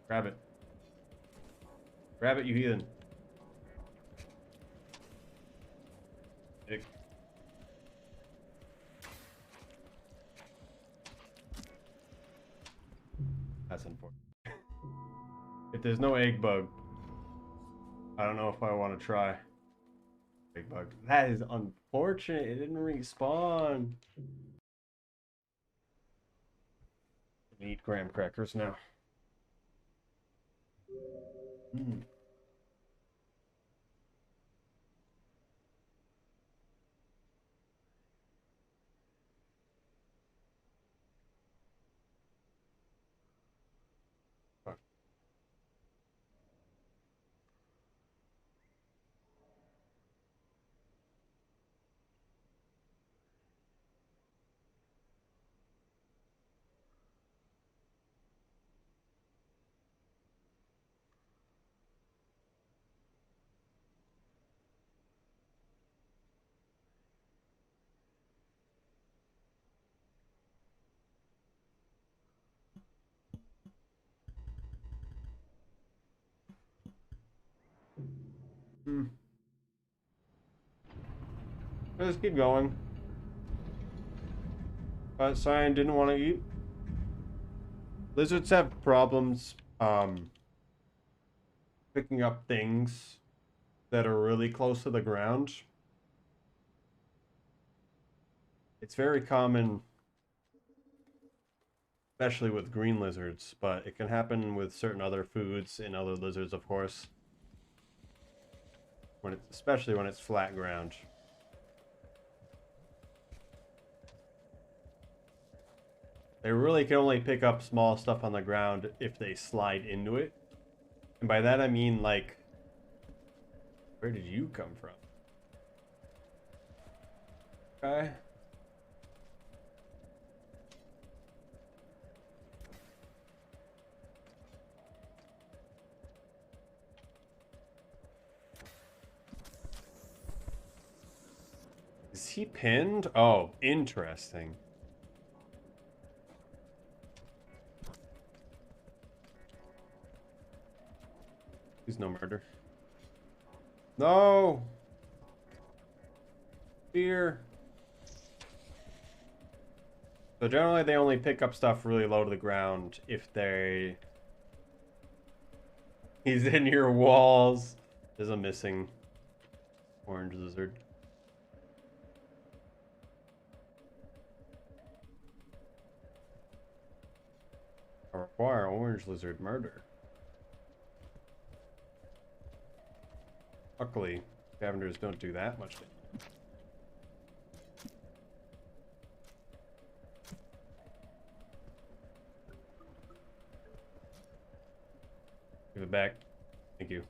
Grab it. Grab it, you heathen. Dick. That's unfortunate. If there's no egg bug, I don't know if I want to try. Egg bug. That is unfortunate. It didn't respawn. Eat graham crackers now. Mm. Fuck. Hmm. Let's keep going. Cyan didn't want to eat. Lizards have problems picking up things that are really close to the ground. It's very common, especially with green lizards, but it can happen with certain other foods and other lizards, of course. Especially when it's flat ground. They really can only pick up small stuff on the ground if they slide into it. And by that I mean, like, where did you come from? Okay. Is he pinned? Oh, interesting. Please no murder. No! Fear. So generally they only pick up stuff really low to the ground if they... He's in your walls. There's a missing orange lizard. I require orange lizard murder. Luckily, scavengers don't do that much damage. Give it back. Thank you.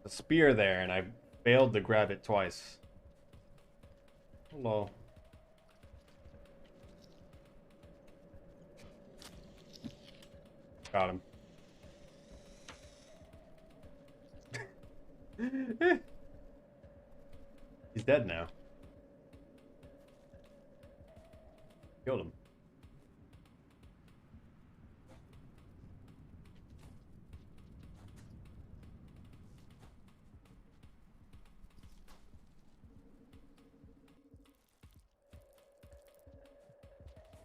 A spear there, and I failed to grab it twice. Hello. Got him. He's dead now. Killed him.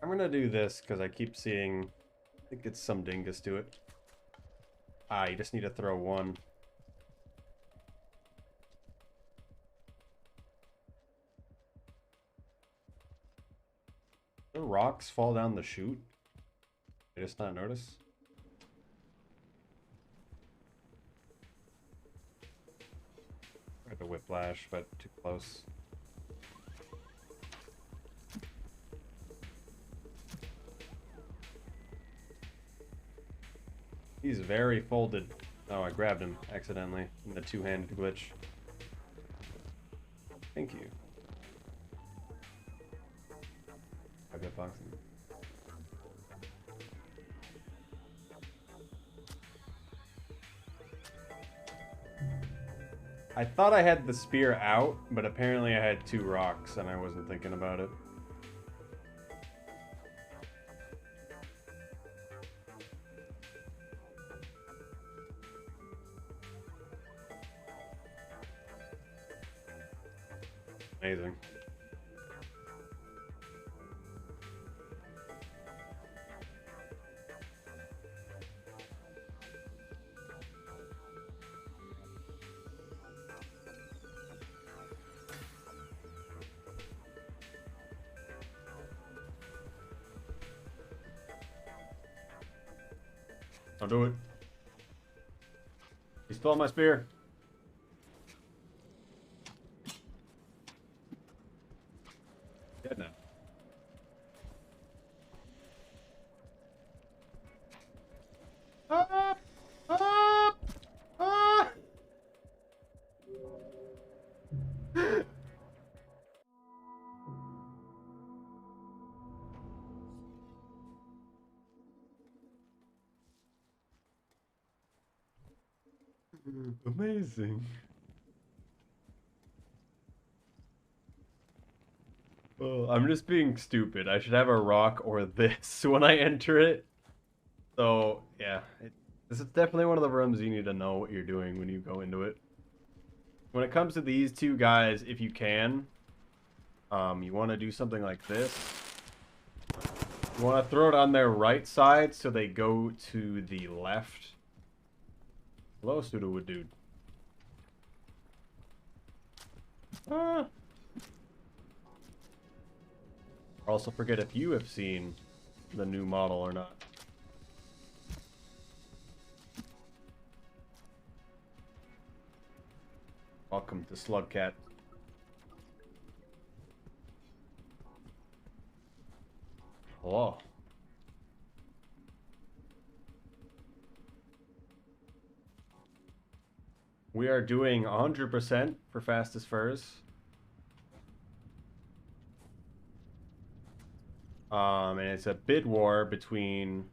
I'm gonna do this because I keep seeing... I think it's some dingus to it. Ah, you just need to throw one. The rocks fall down the chute? I just not notice. I had the whiplash, but too close. He's very folded. Oh, I grabbed him accidentally in the two-handed glitch. Thank you. get boxing. I thought I had the spear out, but apparently I had 2 rocks and I wasn't thinking about it. Amazing. I'll do it. He stole my spear. Dead now. Ah! Ah! Ah! Amazing. Well, I'm just being stupid. I should have a rock or this when I enter it. So, yeah. This is definitely one of the rooms you need to know what you're doing when you go into it. When it comes to these 2 guys, if you can, you want to do something like this. You want to throw it on their right side so they go to the left. Hello, Pseudowood dude. Ah. Also forget if you have seen the new model or not. Welcome to Slugcat. Hello. We are doing 100% for fastest furs. And it's a bid war between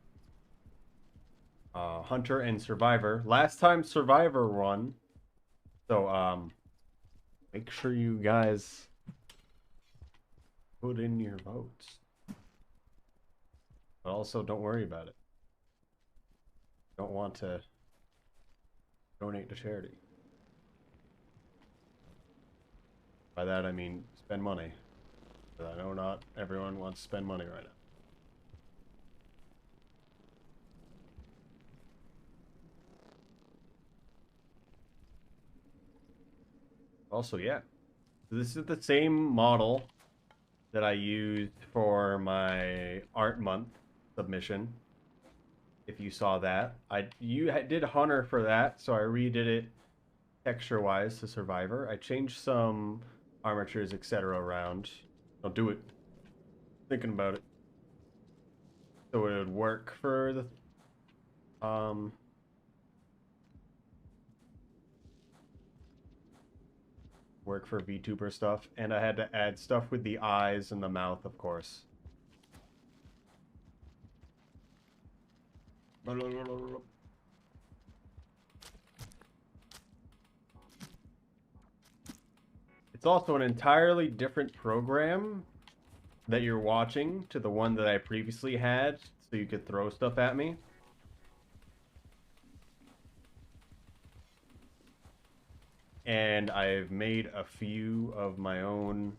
Hunter and Survivor. Last time Survivor won. So, make sure you guys put in your votes. But also, don't worry about it. Don't want to donate to charity. By that, I mean spend money. But I know not everyone wants to spend money right now. Also, yeah. This is the same model that I used for my Art Month submission. If you saw that. You did Hunter for that, so I redid it texture-wise to Survivor. I changed some armatures, etc. around. I'll do it. Thinking about it. So it would work for the work for VTuber stuff, and I had to add stuff with the eyes and the mouth, of course. It's also an entirely different program that you're watching to the one that I previously had, so you could throw stuff at me. And I've made a few of my own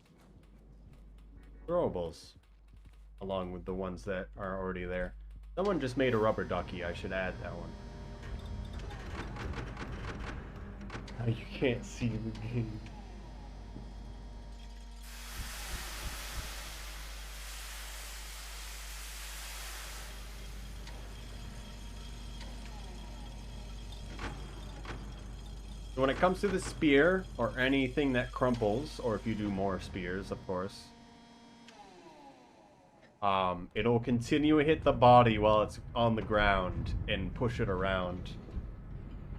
throwables, along with the ones that are already there. Someone just made a rubber ducky. I should add that one. You can't see the game. So when it comes to the spear, or anything that crumples, or if you do more spears, of course, it'll continue to hit the body while it's on the ground and push it around.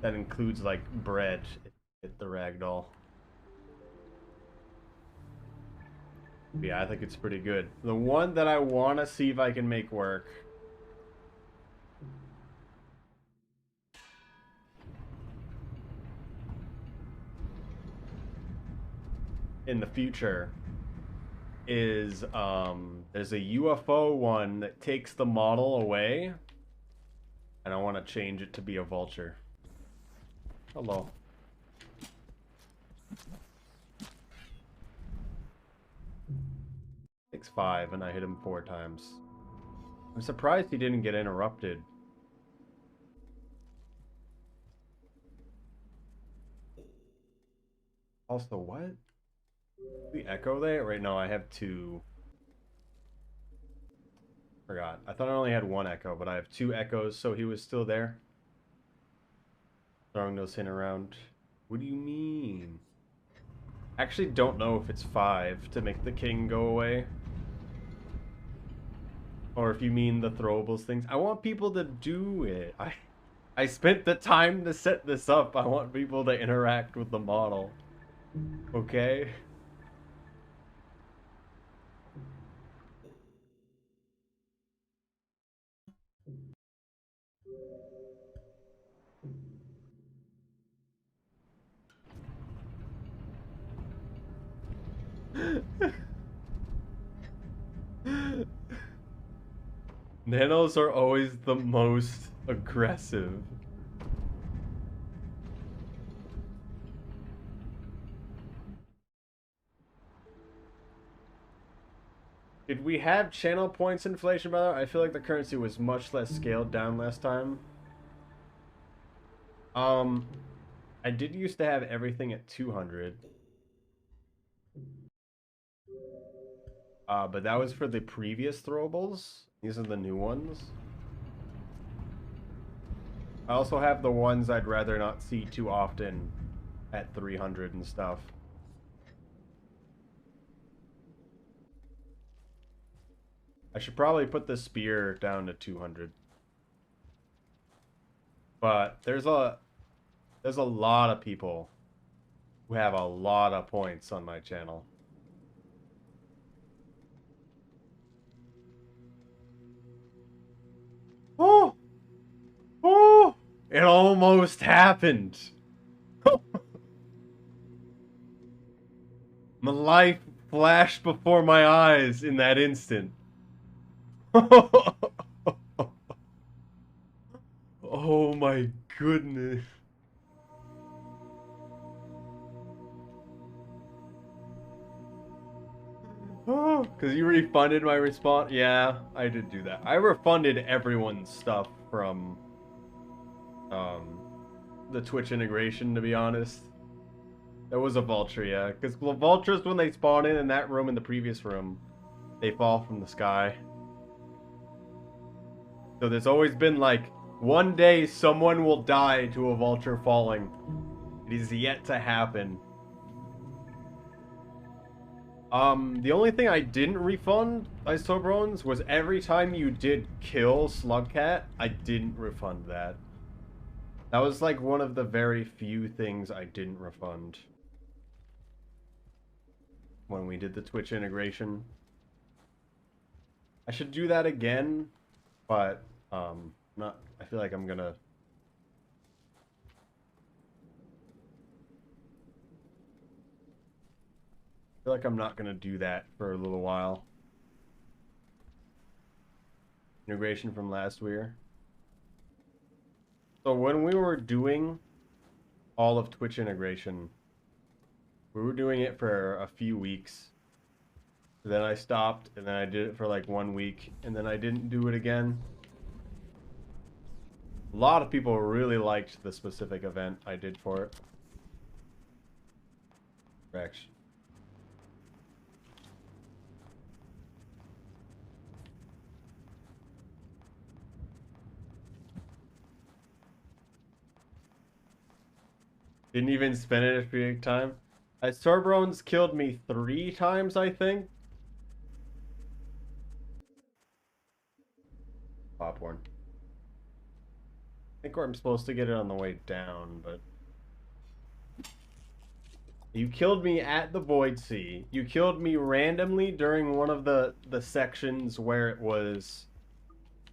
That includes, like, bread. Hit the ragdoll. Yeah, I think it's pretty good. The one that I want to see if I can make work in the future is there's a UFO one that takes the model away, and I want to change it to be a vulture. Hello. 6'5", and I hit him 4 times. I'm surprised he didn't get interrupted. Also, what? The echo there? Right now I have 2. Forgot. I thought I only had 1 echo, but I have 2 echoes, so he was still there. Throwing those in around. What do you mean? I actually don't know if it's 5 to make the king go away. Or if you mean the throwables things. I want people to do it. I spent the time to set this up. I want people to interact with the model. Okay? Nanos are always the most aggressive. Did we have channel points inflation, by the way? I feel like the currency was much less scaled down last time. I did used to have everything at 200. But that was for the previous throwables. These are the new ones. I also have the ones I'd rather not see too often at 300 and stuff. I should probably put the spear down to 200. But there's a lot of people who have a lot of points on my channel. Oh! Oh! It almost happened. My life flashed before my eyes in that instant. Oh my goodness. Oh, because you refunded my response? Yeah, I did do that. I refunded everyone's stuff from the Twitch integration, to be honest. That was a vulture, yeah. Because vultures, when they spawn in that room, in the previous room, they fall from the sky. So there's always been like, one day someone will die to a vulture falling. It is yet to happen. The only thing I didn't refund, Isobrones, was every time you did kill Slugcat, I didn't refund that. That was like one of the very few things I didn't refund when we did the Twitch integration. I should do that again, but not. I feel like I'm gonna. I feel like I'm not gonna do that for a little while. Integration from last year. So when we were doing all of Twitch integration, we were doing it for a few weeks. Then I stopped, and then I did it for like 1 week, and then I didn't do it again. A lot of people really liked the specific event I did for it. Rex. Didn't even spend it a big time. Starbrones killed me 3 times, I think. Popcorn. I think I'm supposed to get it on the way down, but... You killed me at the Void Sea. You killed me randomly during one of the sections where it was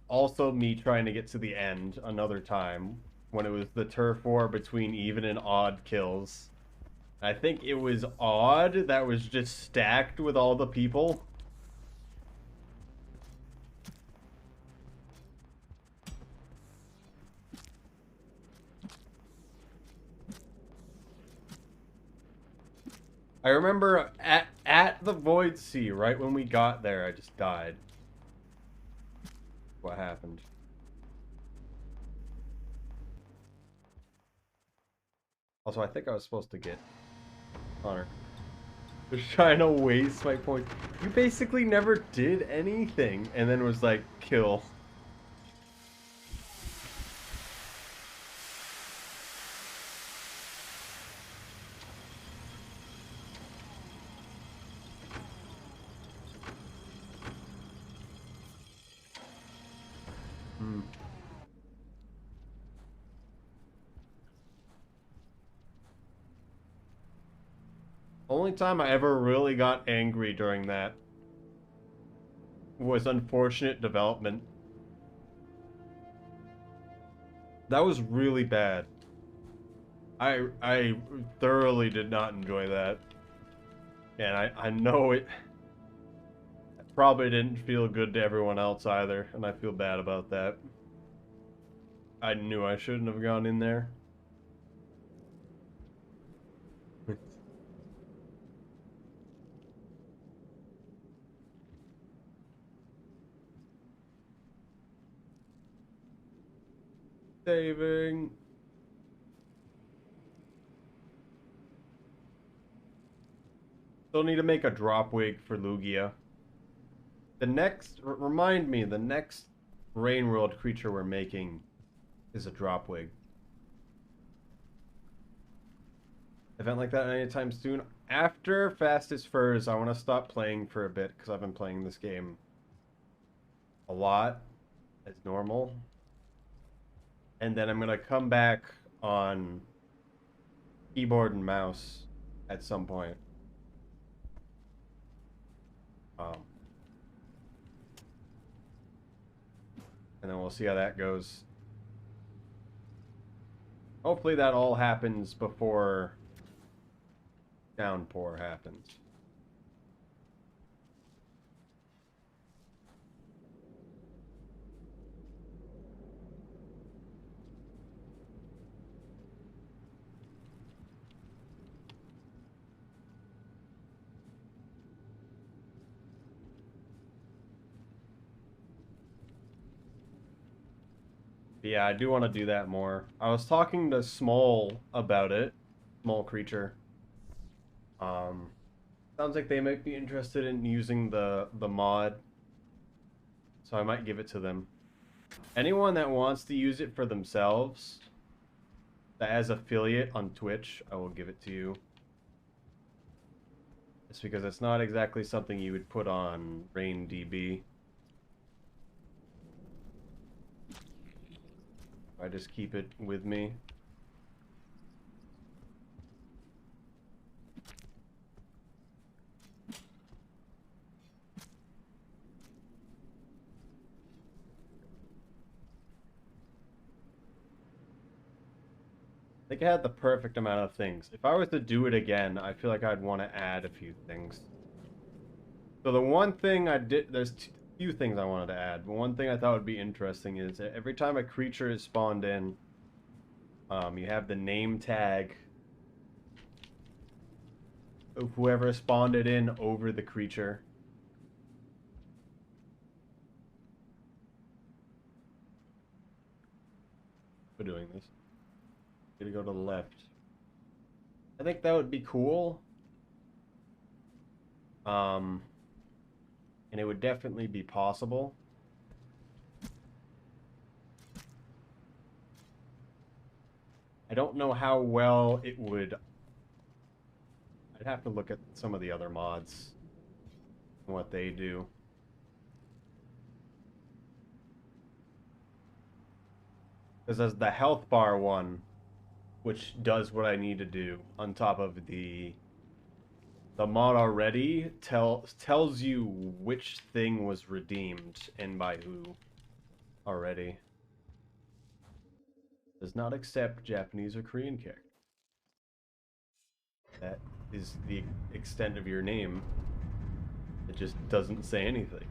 also me trying to get to the end another time when it was the turf war between even and odd kills. I think it was odd that was just stacked with all the people. I remember at the Void Sea, right when we got there, I just died. What happened? Also, I think I was supposed to get Connor. Just trying to waste my points. You basically never did anything, and then was like, kill. Hmm. Only time I ever really got angry during that was unfortunate development. That was really bad. I thoroughly did not enjoy that. And I know it probably didn't feel good to everyone else either, and I feel bad about that. I knew I shouldn't have gone in there. Saving. Still need to make a drop wig for Lugia. The next, remind me, the next Rain World creature we're making is a drop wig. Event like that anytime soon. After Fastest Furs, I want to stop playing for a bit because I've been playing this game a lot as normal. And then I'm going to come back on keyboard and mouse at some point. And then we'll see how that goes. Hopefully that all happens before Downpour happens. Yeah, I do want to do that more. I was talking to Small about it. Small creature. Sounds like they might be interested in using the mod. So I might give it to them. Anyone that wants to use it for themselves, that as affiliate on Twitch, I will give it to you. It's because it's not exactly something you would put on RainDB. I just keep it with me. I think I had the perfect amount of things. If I was to do it again, I feel like I'd want to add a few things. So the one thing I did, there's a few things I wanted to add. But one thing I thought would be interesting is that every time a creature is spawned in, you have the name tag of whoever spawned it in over the creature. For doing this. Gonna go to the left. I think that would be cool. And it would definitely be possible. I don't know how well it would. I'd have to look at some of the other mods and what they do. Because there's the health bar one, which does what I need to do on top of the The mod already tells you which thing was redeemed and by who already. Does not accept Japanese or Korean characters. That is the extent of your name. It just doesn't say anything.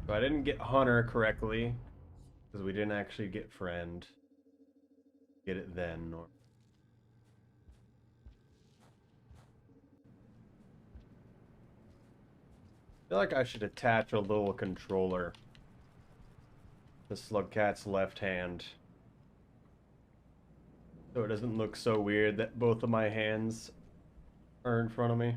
So I didn't get Hunter correctly because we didn't actually get friend. Get it then. Or... I feel like I should attach a little controller to Slugcat's left hand so it doesn't look so weird that both of my hands are in front of me.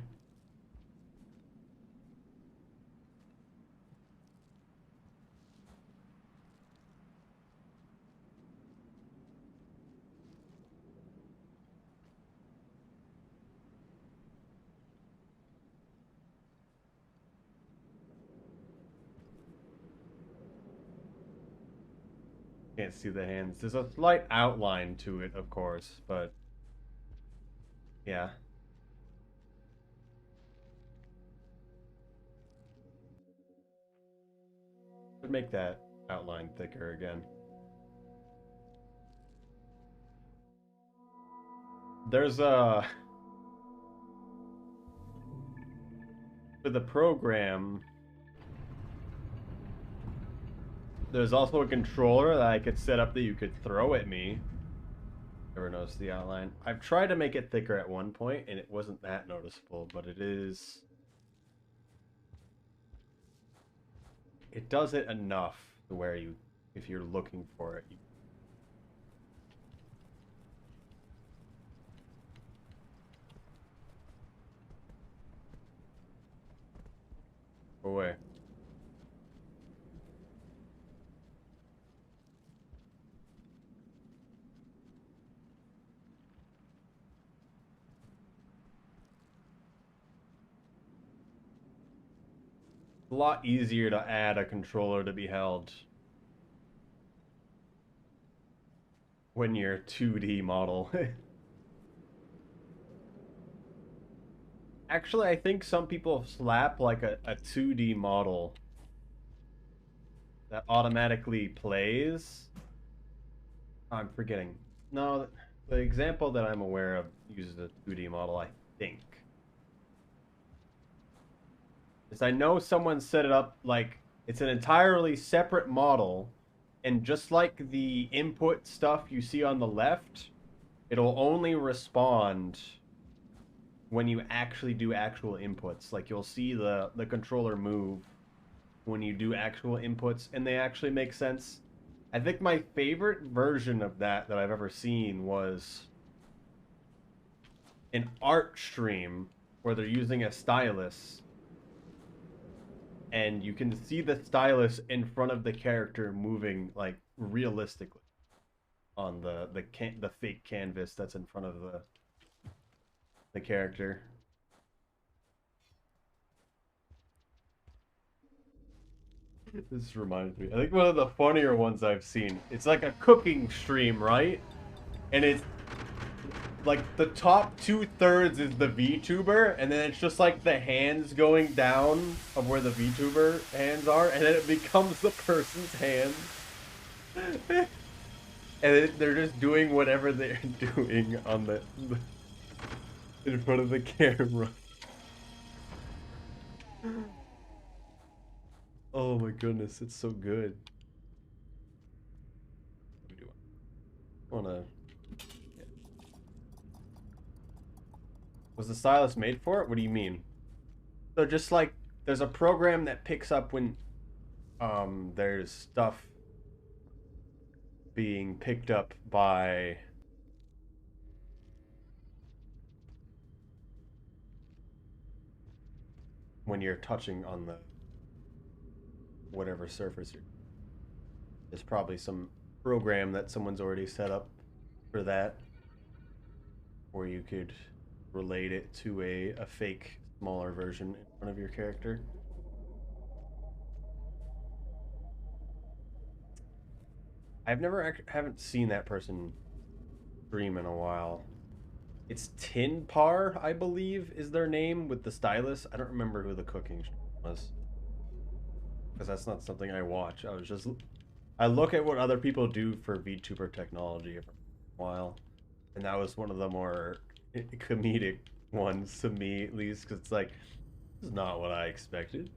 Can't see the hands. There's a slight outline to it, of course, but yeah. Should make that outline thicker again. There's a... For the program, there's also a controller that I could set up that you could throw at me. Never noticed the outline. I've tried to make it thicker at one point, and it wasn't that noticeable, but it is... It does it enough to where you, if you're looking for it, you... Go away. A lot easier to add a controller to be held when you're 2D model. Actually, I think some people slap like a 2D model that automatically plays. I'm forgetting. No, the example that I'm aware of uses a 2D model, I think. Is I know someone set it up like it's an entirely separate model, and just like the input stuff you see on the left, it'll only respond when you actually do actual inputs. Like you'll see the controller move when you do actual inputs, and they actually make sense. I think my favorite version of that I've ever seen was an art stream where they're using a stylus, and you can see the stylus in front of the character moving like realistically on the fake canvas that's in front of the character. This reminds me. I think one of the funnier ones I've seen. It's like a cooking stream, right? And it's like the top 2/3 is the VTuber, and then it's just like the hands going down of where the VTuber hands are, and then it becomes the person's hands. And they're just doing whatever they're doing on the in front of the camera. Oh my goodness, it's so good. What do I wanna... Yeah. Was the stylus made for it? What do you mean? So just like there's a program that picks up when there's stuff being picked up by when you're touching on the whatever surface you're. There's probably some program that someone's already set up for that, or you could relate it to a fake smaller version in front of your character. Haven't seen that person stream in a while. It's Tinpar, I believe, is their name with the stylus. I don't remember who the cooking was, because that's not something I watch. I look at what other people do for VTuber technology every while, and that was one of the more comedic ones to me, at least, because it's like, this is not what I expected.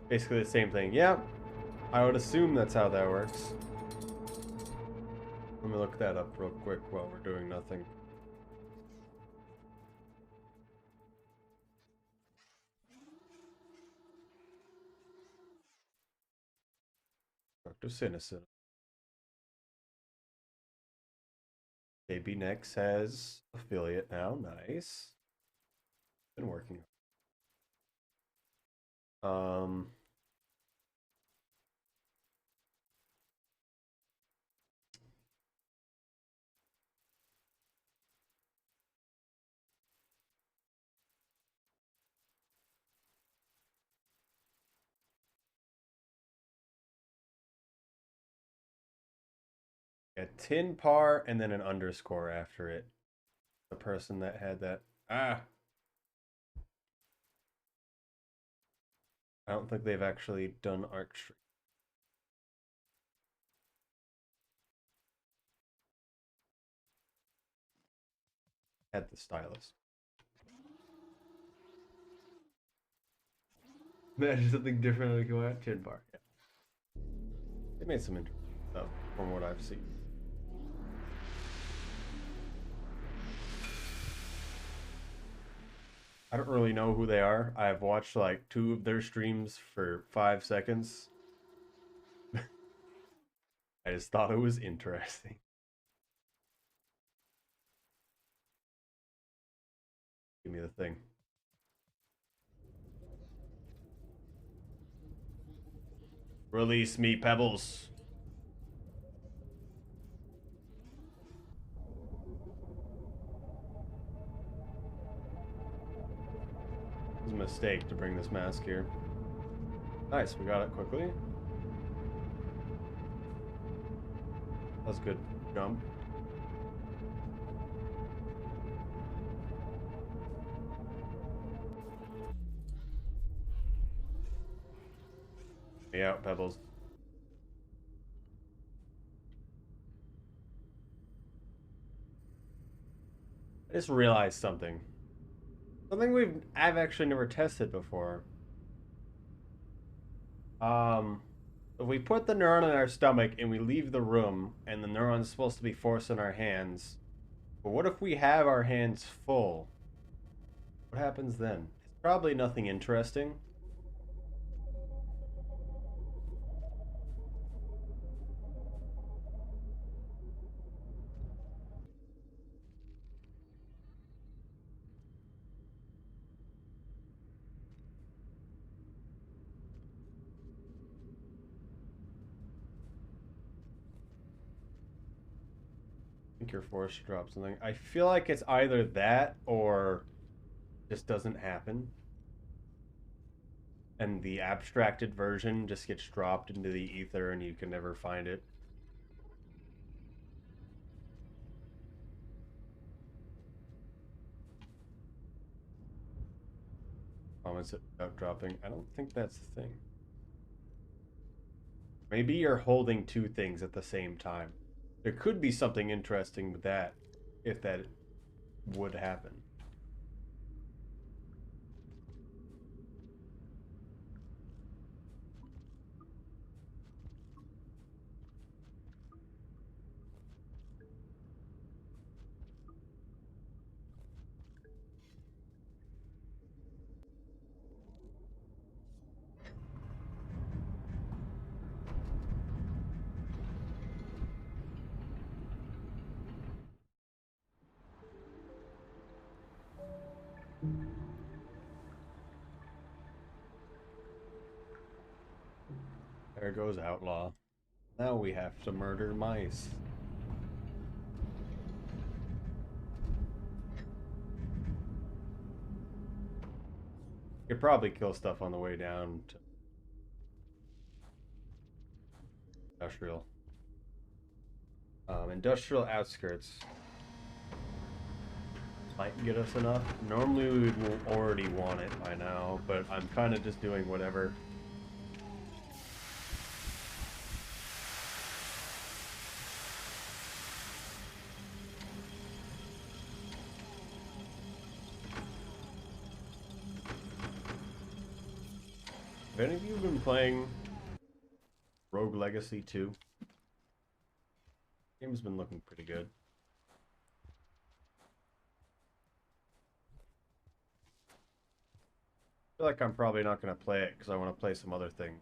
Basically the same thing. Yeah, I would assume that's how that works. Let me look that up real quick while we're doing nothing. Dr. Citizen. KB Next has affiliate now. Nice. Been working. A Tinpar and then an underscore after it. The person that had that. I don't think they've actually done archery. Had the stylus. Imagine something different when you go at Tinpar. Yeah. They made some interesting stuff from what I've seen. I don't really know who they are. I've watched like 2 of their streams for 5 seconds. I just thought it was interesting. Give me the thing. Release me, Pebbles. It was a mistake to bring this mask here. Nice, we got it quickly. That was a good jump. Me out, Pebbles. I just realized something. Something I've actually never tested before. If we put the neuron in our stomach and we leave the room, and the neuron's supposed to be forced in our hands, but what if we have our hands full? What happens then? It's probably nothing interesting. I think you're forced to drop something. I feel like it's either that or just doesn't happen. And the abstracted version just gets dropped into the ether and you can never find it. Comments about dropping. I don't think that's the thing. Maybe you're holding 2 things at the same time. There could be something interesting with that, if that would happen. There goes Outlaw. Now we have to murder mice. Could probably kill stuff on the way down to industrial. Industrial outskirts might get us enough. Normally we would already want it by now, but I'm kind of just doing whatever. Have any of you been playing Rogue Legacy 2? Game's been looking pretty good. I feel like I'm probably not going to play it because I want to play some other thing.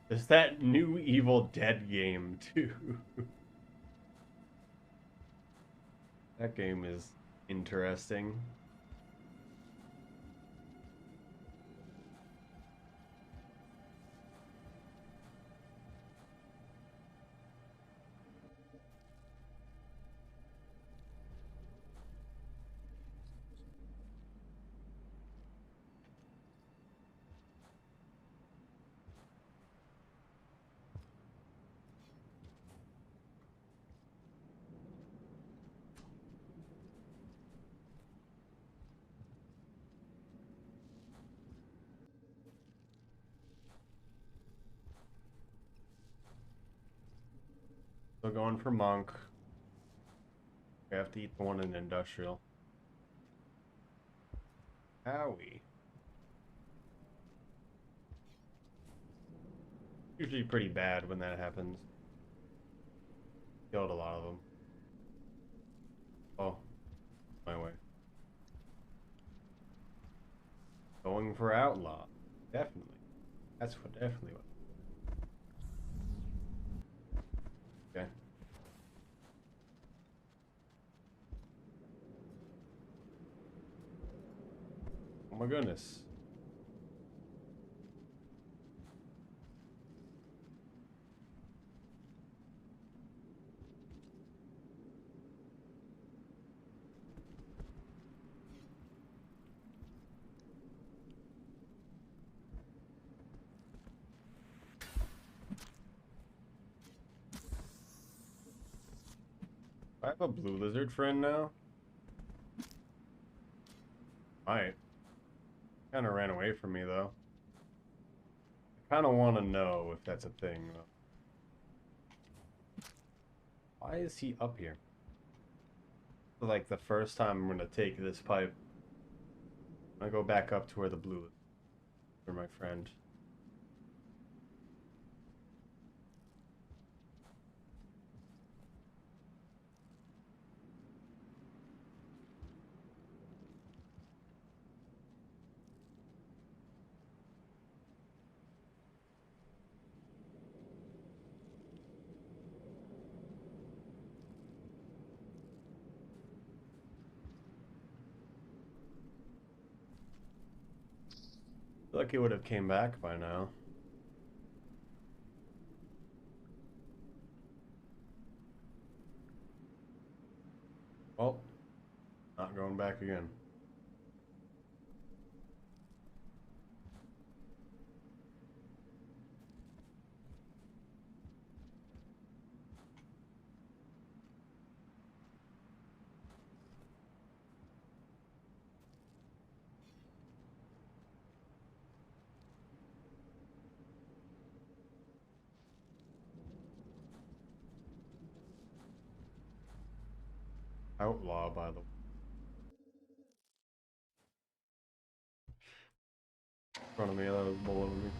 There's that new Evil Dead game, too. That game is interesting. So going for Monk. We have to eat the one in Industrial. Howie. Usually pretty bad when that happens. Killed a lot of them. Oh, my way. Going for Outlaw. Definitely. That's what definitely what. Okay. Oh my goodness. I have a blue lizard friend now. Might. Kind of ran away from me though. I kind of want to know if that's a thing though. Why is he up here? Like the first time I'm gonna take this pipe, I go back up to where the blue is for my friend. I feel like he would have came back by now. Well, not going back again. Outlaw, by the way. In front of me, that was below me.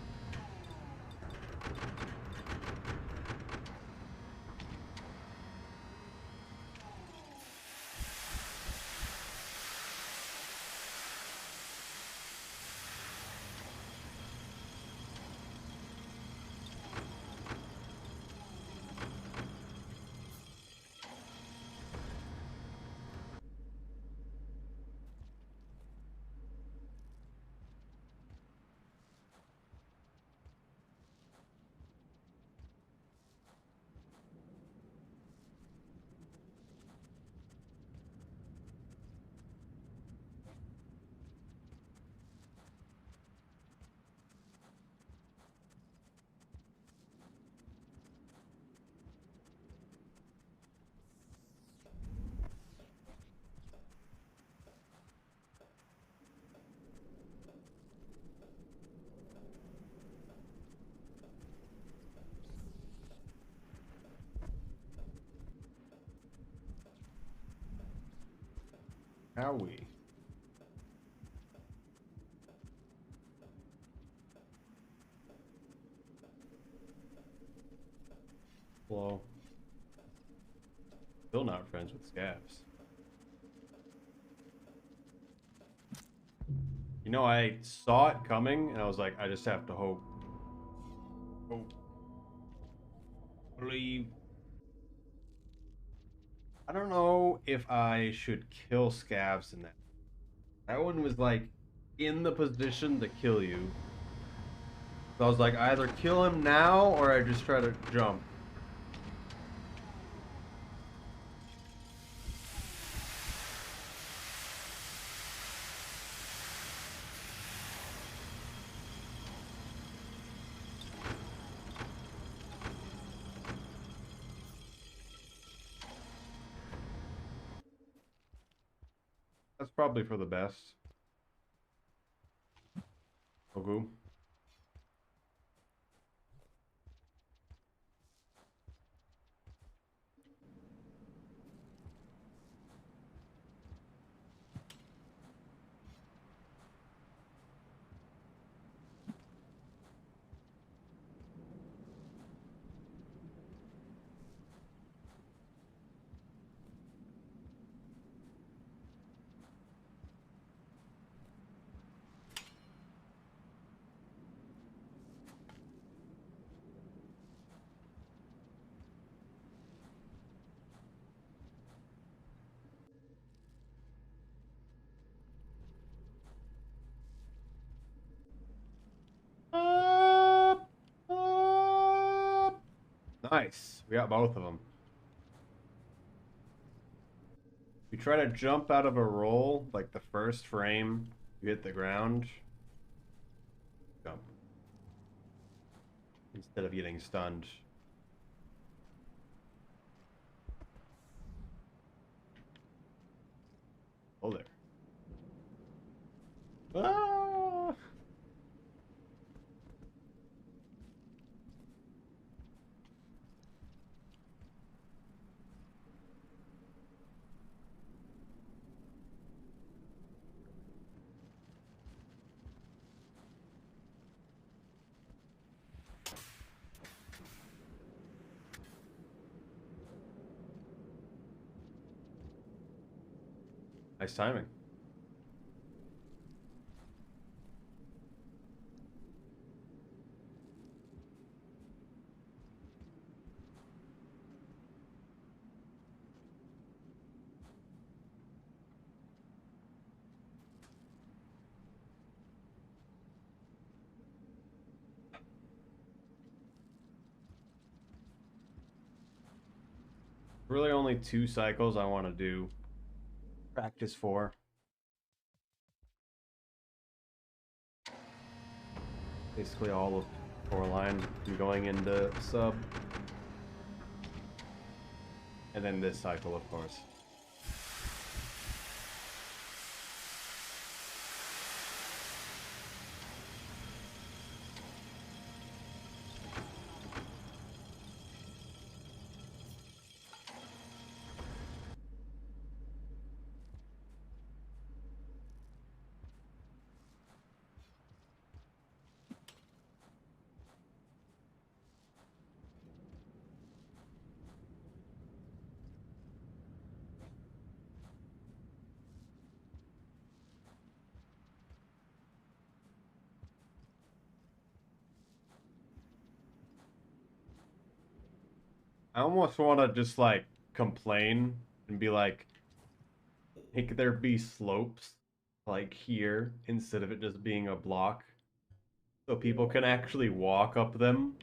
Howie. Hello. Still not friends with scabs. You know, I saw it coming, and I was like, I just have to hope. Hope. Believe. I don't know if I should kill scabs in that. That one was like in the position to kill you. So I was like, I either kill him now or I just try to jump. That's probably for the best. Okay. Nice. We got both of them. You try to jump out of a roll, like the first frame, you hit the ground, jump. Instead of getting stunned. Oh, there. Ah! Nice timing. Really only 2 cycles I want to do. Practice 4. Basically all of 4 line going into sub. And then this cycle, of course. I almost want to just like complain and be like, make there be slopes like here instead of it just being a block so people can actually walk up them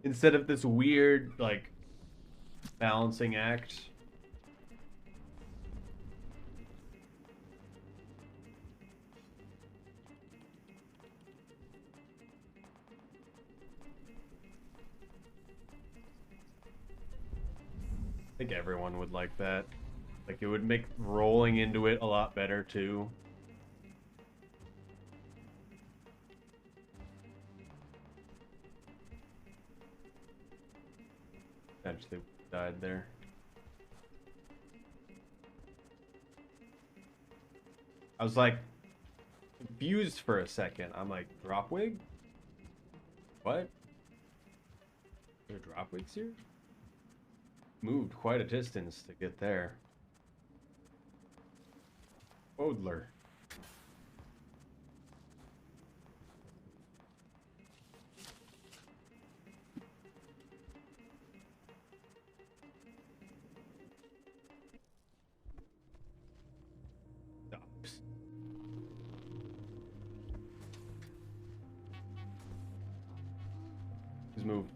instead of this weird like balancing act. I think everyone would like that. Like it would make rolling into it a lot better too. Actually died there. I was like confused for a second. I'm like, Dropwig? What? There are Dropwigs here? Moved quite a distance to get there. Odler. Stops. He's moved.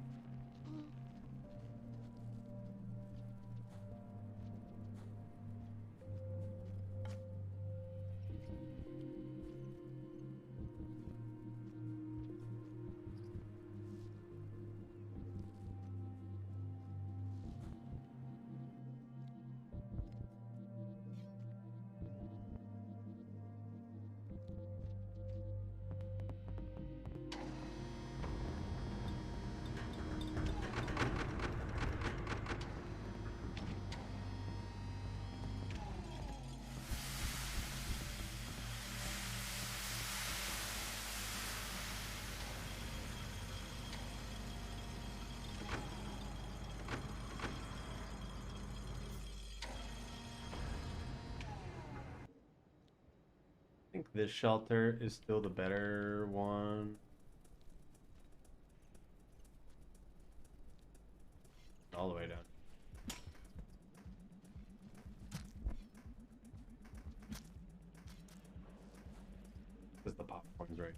I think this shelter is still the better one. All the way down. Because the popcorn's right.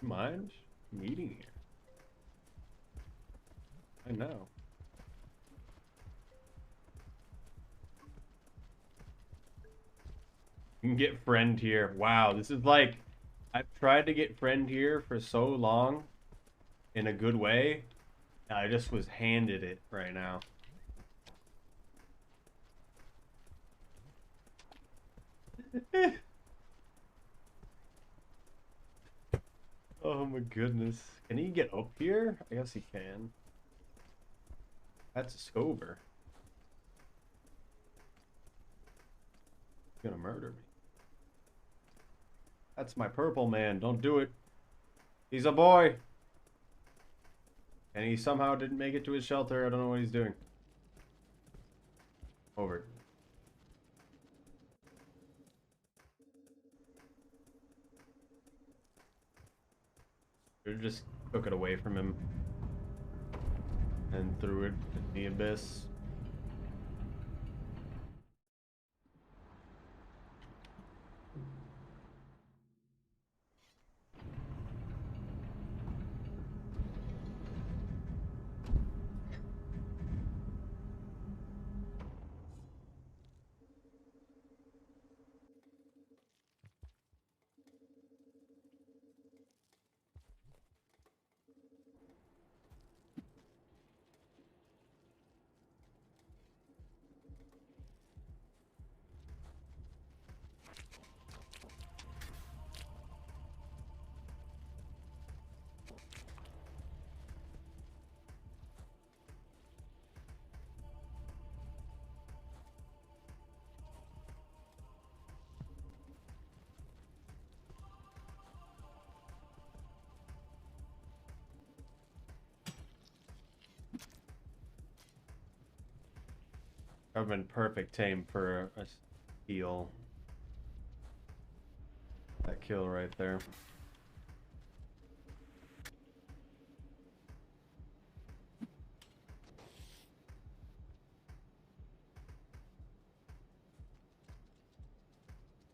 Mind meeting here? I know. You can get friend here. Wow, this is like I've tried to get friend here for so long in a good way. I just was handed it right now. Oh my goodness. Can he get up here? I guess he can. That's a Scover. He's gonna murder me. That's my purple man. Don't do it. He's a boy. And he somehow didn't make it to his shelter. I don't know what he's doing. Over. Just took it away from him and threw it in the abyss. I've been perfect tame for a steal. That kill right there.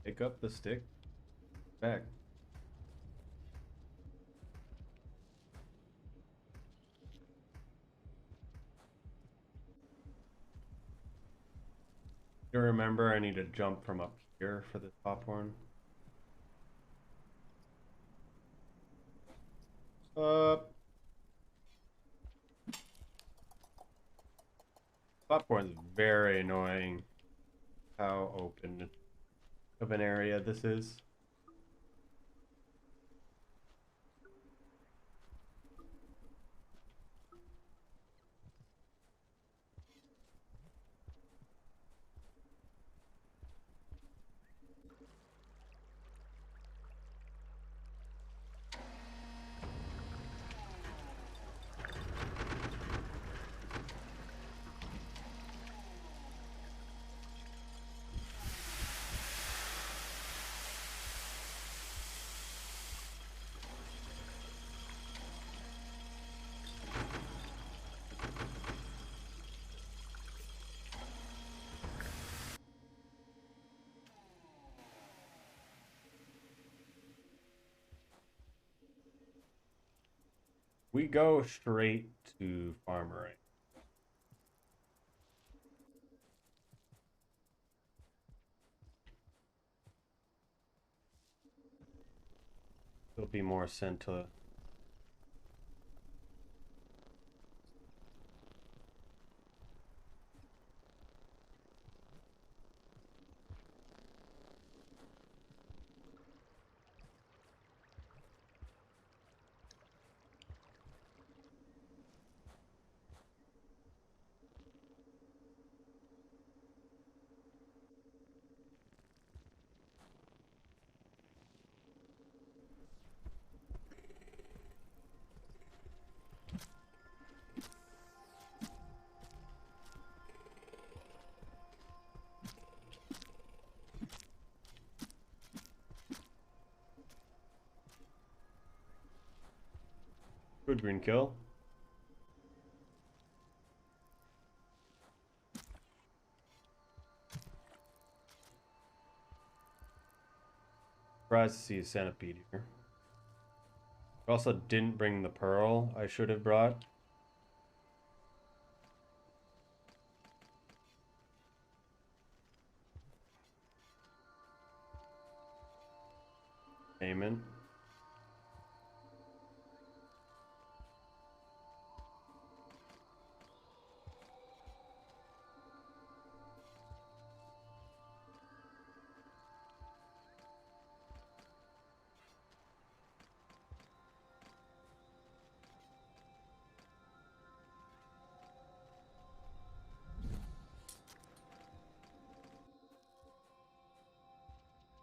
Pick up the stick. Back. You remember I need to jump from up here for the top one. Popcorn's very annoying. How open of an area this is. We go straight to farmering. There'll be more sent to. Good green kill. Surprised to see a centipede here. I also didn't bring the pearl I should have brought. Amen.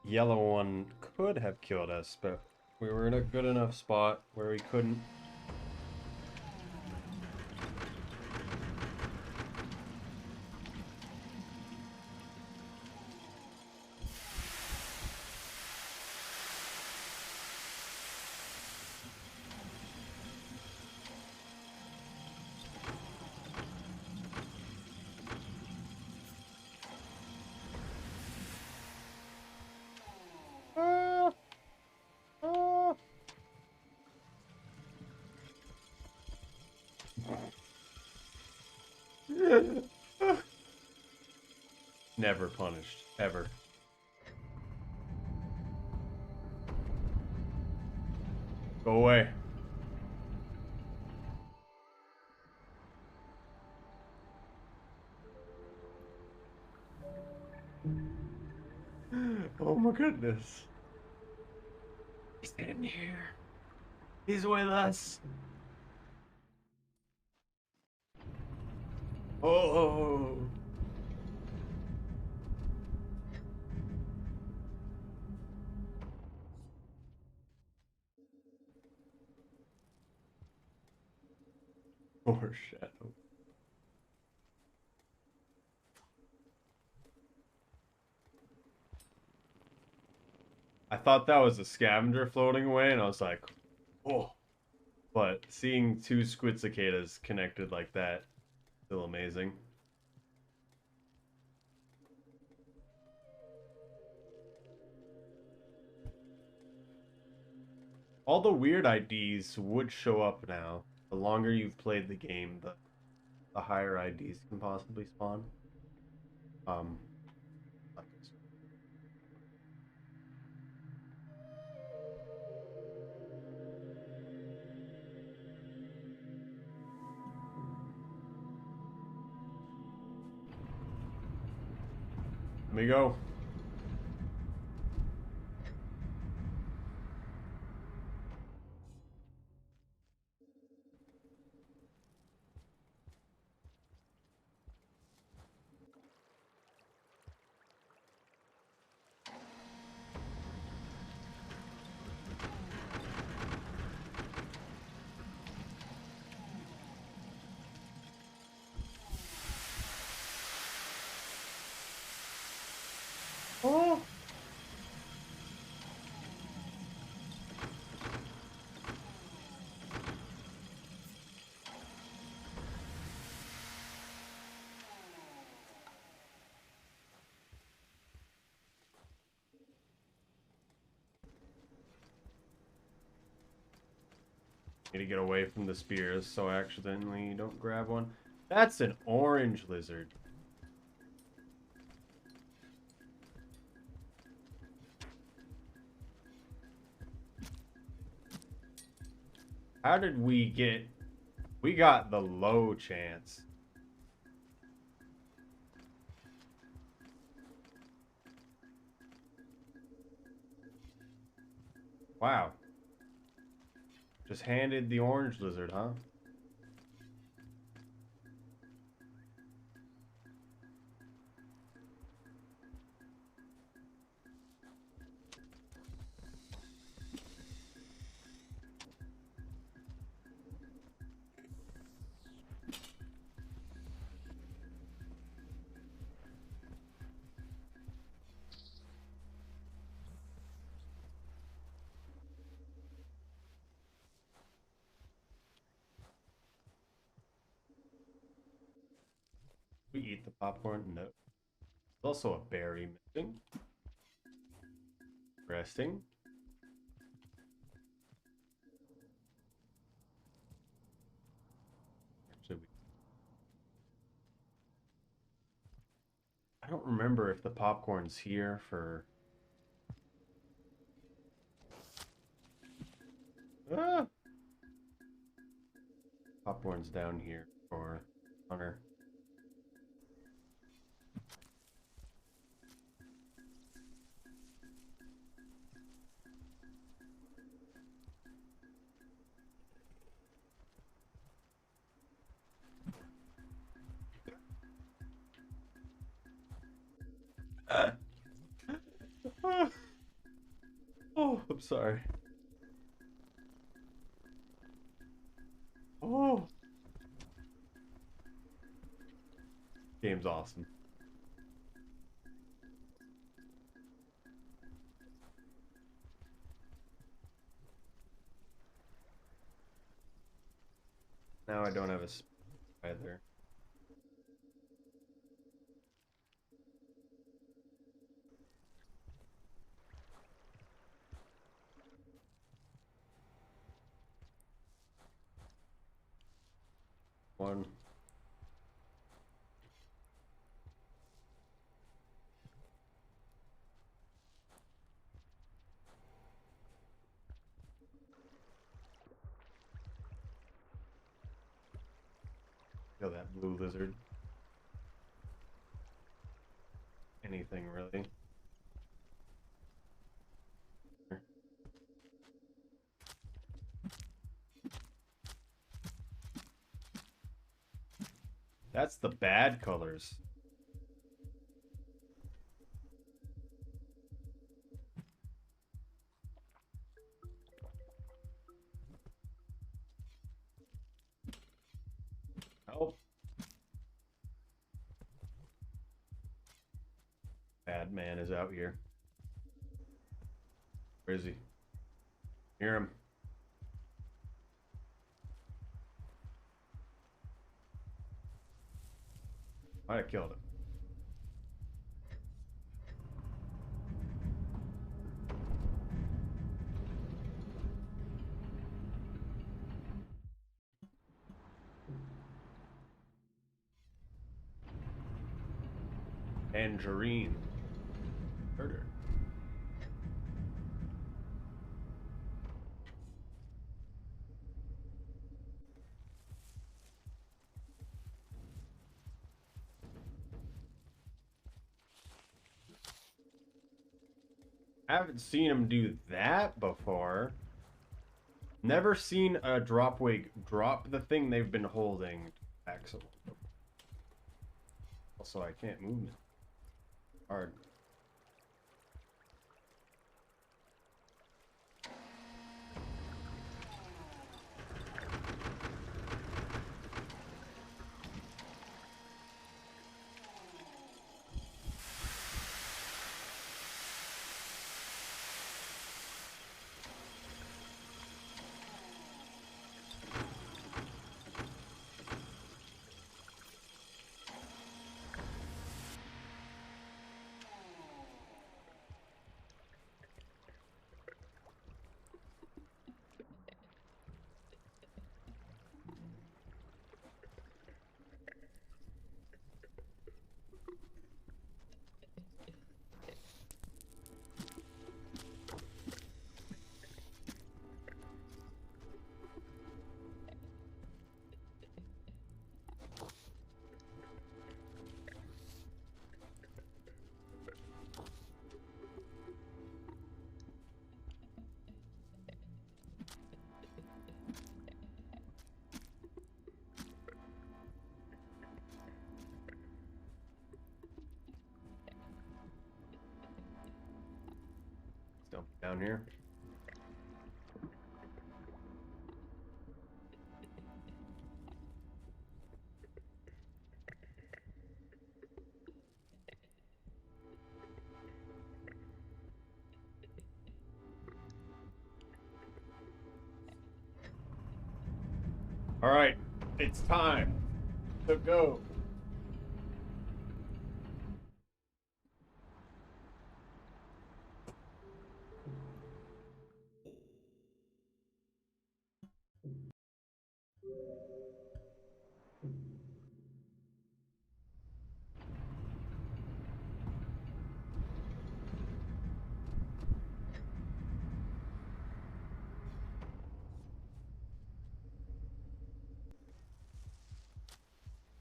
Yellow one could have killed us, but we were in a good enough spot where we couldn't. Never punished, ever. Go away. Oh my goodness. He's in here. He's with us. Oh. Poor Shadow. I thought that was a scavenger floating away, and I was like, oh. But seeing two squid cicadas connected like that, still amazing. All the weird IDs would show up now. The longer you've played the game, the higher IDs can possibly spawn. Let me go. Need to get away from the spears so I accidentally don't grab one. That's an orange lizard. How did we get... We got the low chance. Wow. Just handed the orange lizard, huh? We eat the popcorn? No. There's also a berry missing. Resting. Actually, I don't remember if the popcorn's here for... Ah! Popcorn's down here for Hunter. Oh, I'm sorry. Oh. Game's awesome. Now I don't have a either. One. Kill that blue lizard. Anything really. That's the bad colors. Oh. Bad man is out here. Where is he? Hear him. Might have killed him. Tangerine. Murder. I haven't seen him do that before. Never seen a Dropwig drop the thing they've been holding. Excellent. Also, I can't move it. Hard. jump down here. All right, it's time to go.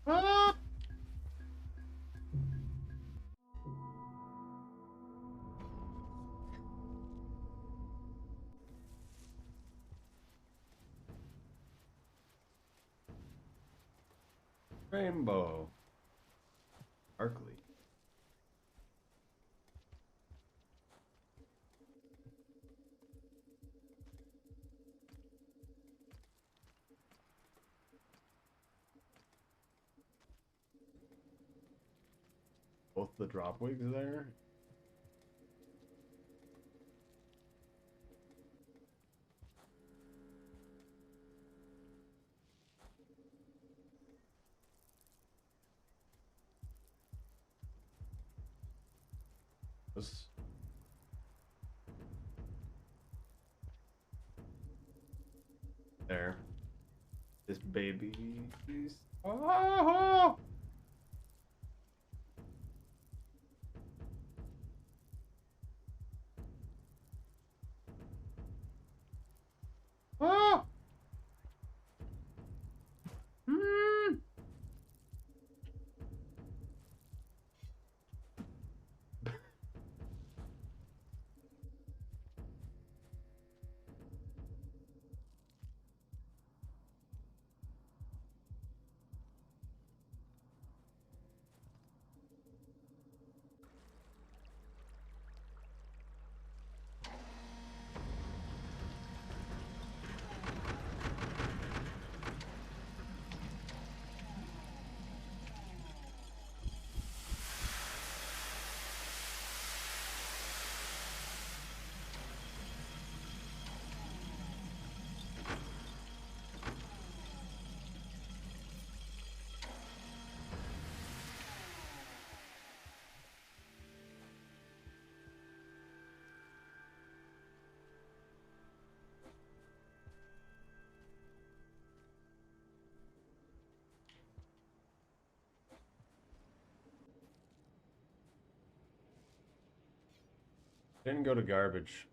Ah! Rainbow. Sparkly. Both the drop wigs there. There. This baby. Oh! Oh! Mm. Didn't go to garbage.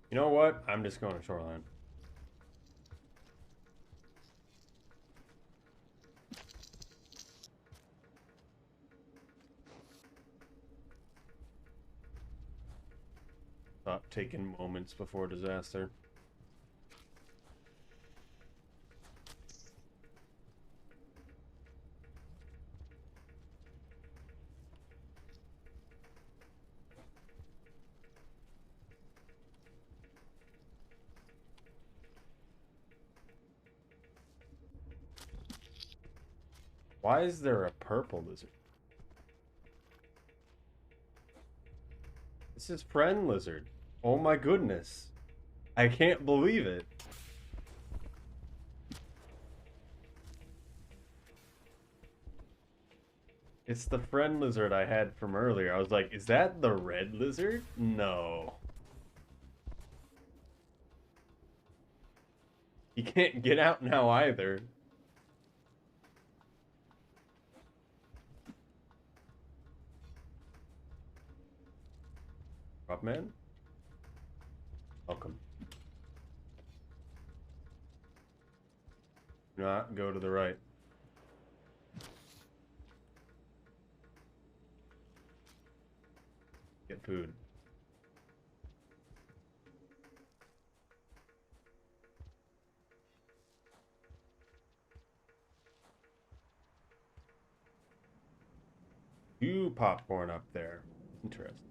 You know what? I'm just going to shoreline. Stop taking moments before disaster. Why is there a purple lizard? This is friend lizard. Oh my goodness. I can't believe it. It's the friend lizard I had from earlier. I was like, is that the red lizard? No. He can't get out now either. Drop man? Welcome. Do not go to the right. Get food. You popcorn up there. Interesting.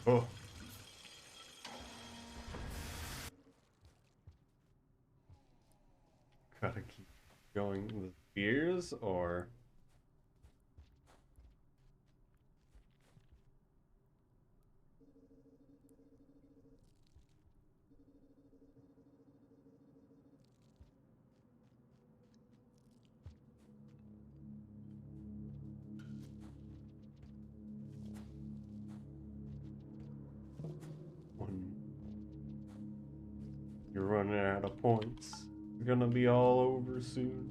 Oh. Gotta keep going with beers or... When you're running out of points, you're gonna be all over soon.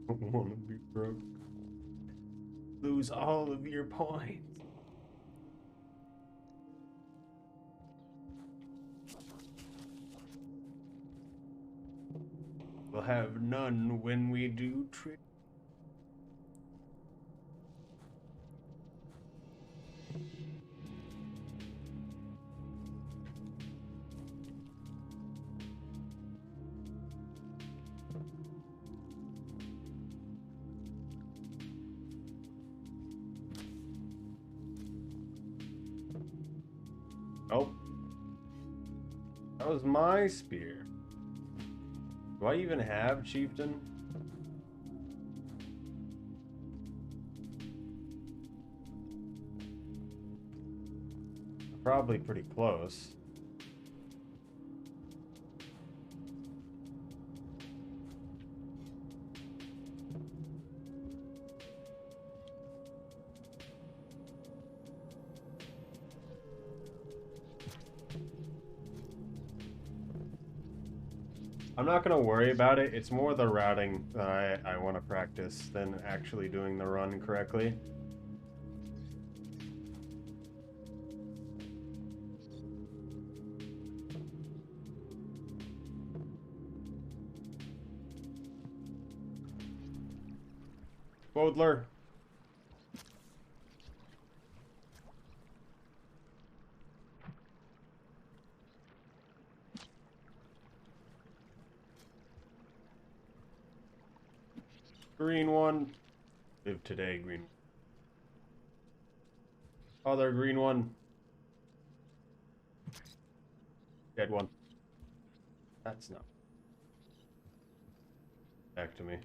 Wanna be broke. Lose all of your points. We'll have none when we do trick. Oh. That was my spear. Do I even have Chieftain? Probably pretty close. I'm not going to worry about it. It's more the routing that I want to practice than actually doing the run correctly. Bodler. Green one. Live today, green. Other green one. Dead one. That's not. Back to me.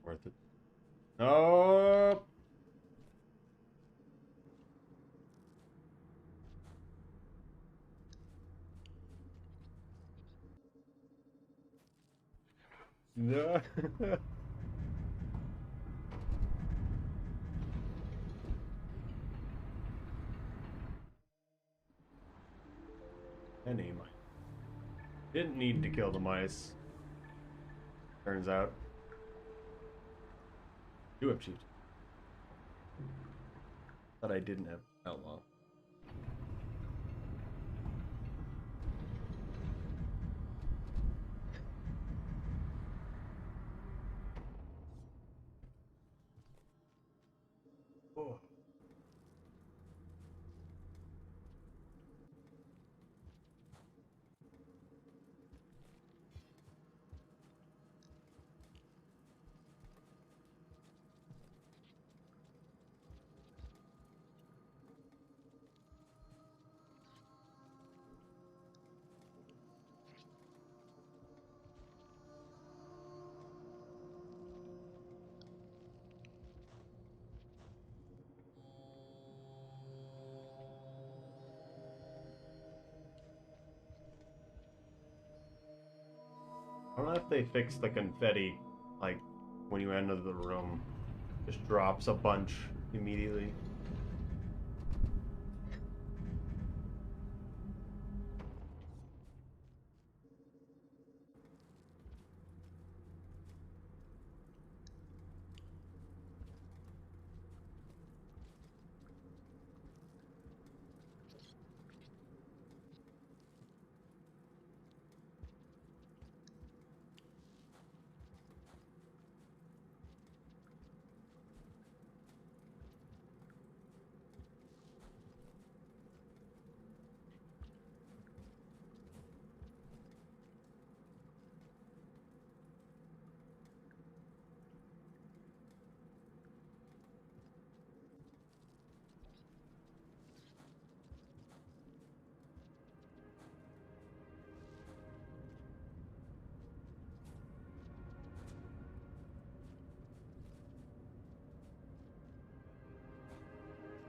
Worth it. Oh. No. Any mice. Didn't need to kill the mice. Turns out. Do have cheat. But I didn't have outlaw. I don't know if they fixed the confetti, like when you enter the room, just drops a bunch immediately.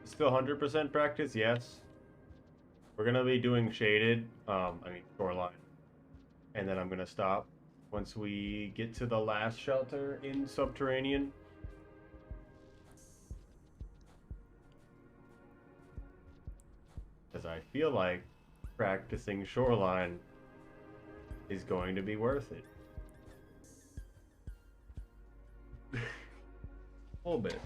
Still 100% practice, yes. We're gonna be doing shaded, shoreline, and then I'm gonna stop once we get to the last shelter in subterranean. Because I feel like practicing shoreline is going to be worth it. A little bit.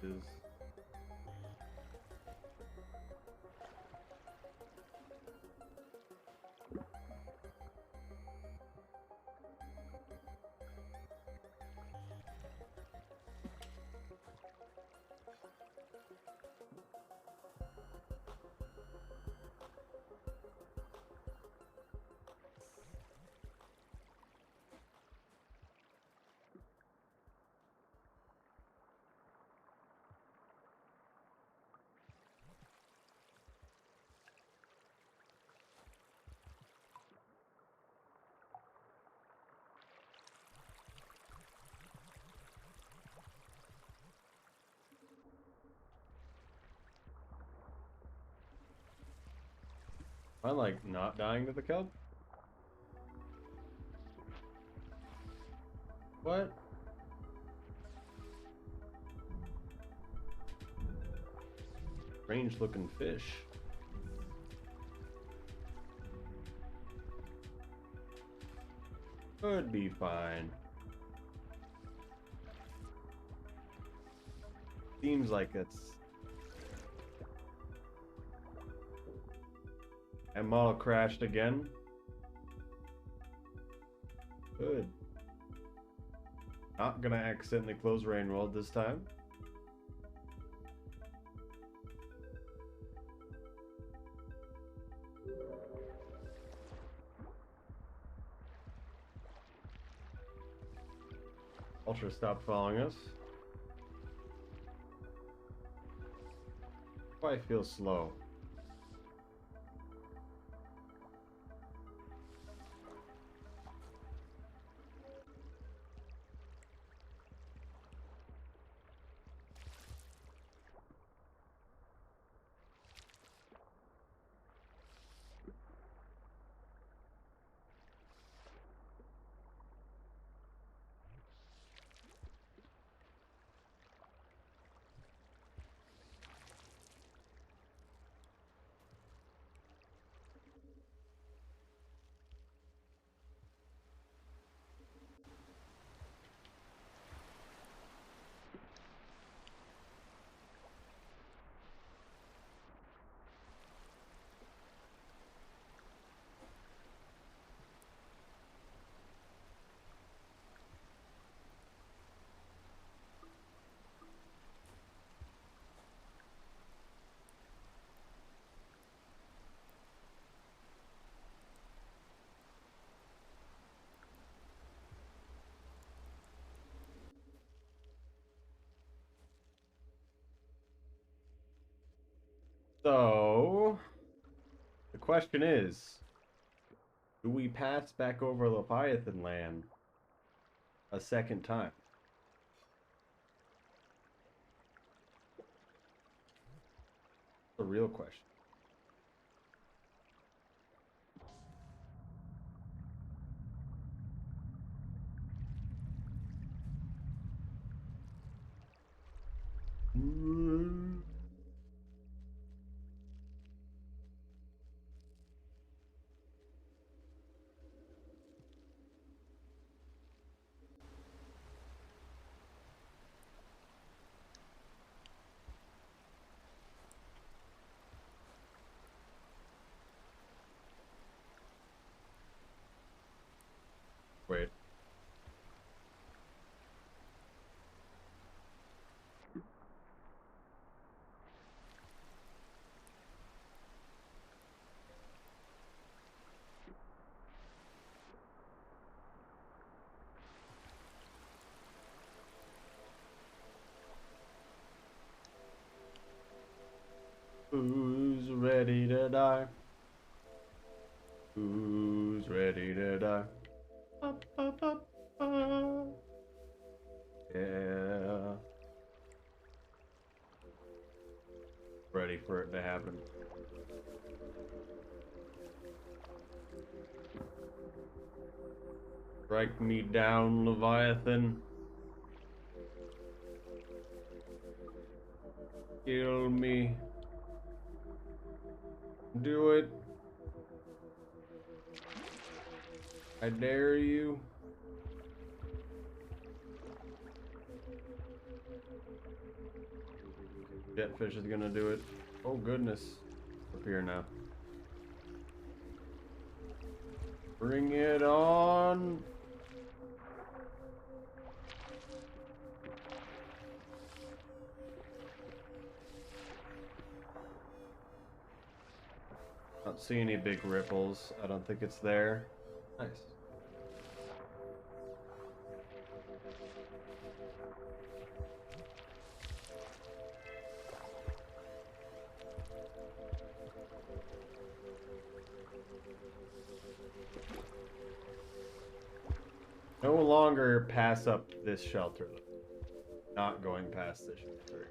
Is I like not dying to the cub? What? Strange looking fish. Could be fine. Seems like it's... And model crashed again. Good. Not gonna accidentally close rain world this time. Ultra stopped following us. Why I feel slow. So, the question is, do we pass back over Leviathan land a second time? The real question. Wait. Who's ready to die? Who's ready to die? Up, up, up, up. Yeah. Ready for it to happen. Strike me down, Leviathan. Kill me. Do it. I dare you. Jetfish is gonna do it. Oh goodness. Up here now. Bring it on. I don't see any big ripples. I don't think it's there. Nice. No longer pass up this shelter. Not going past this shelter.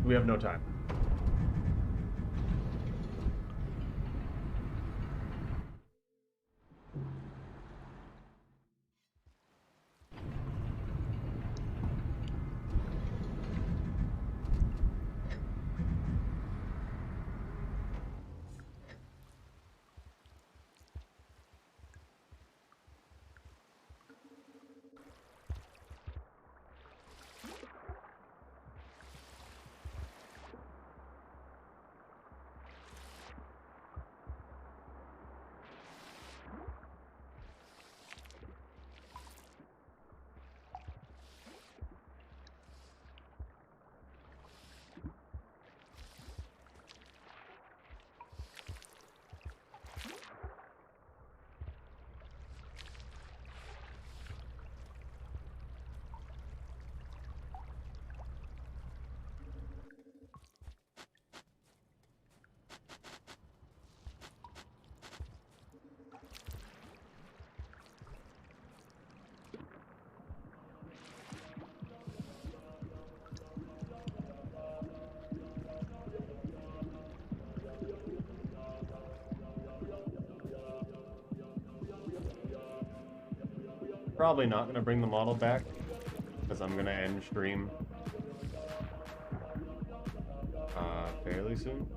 We have no time. Probably not going to bring the model back because I'm going to end stream fairly soon.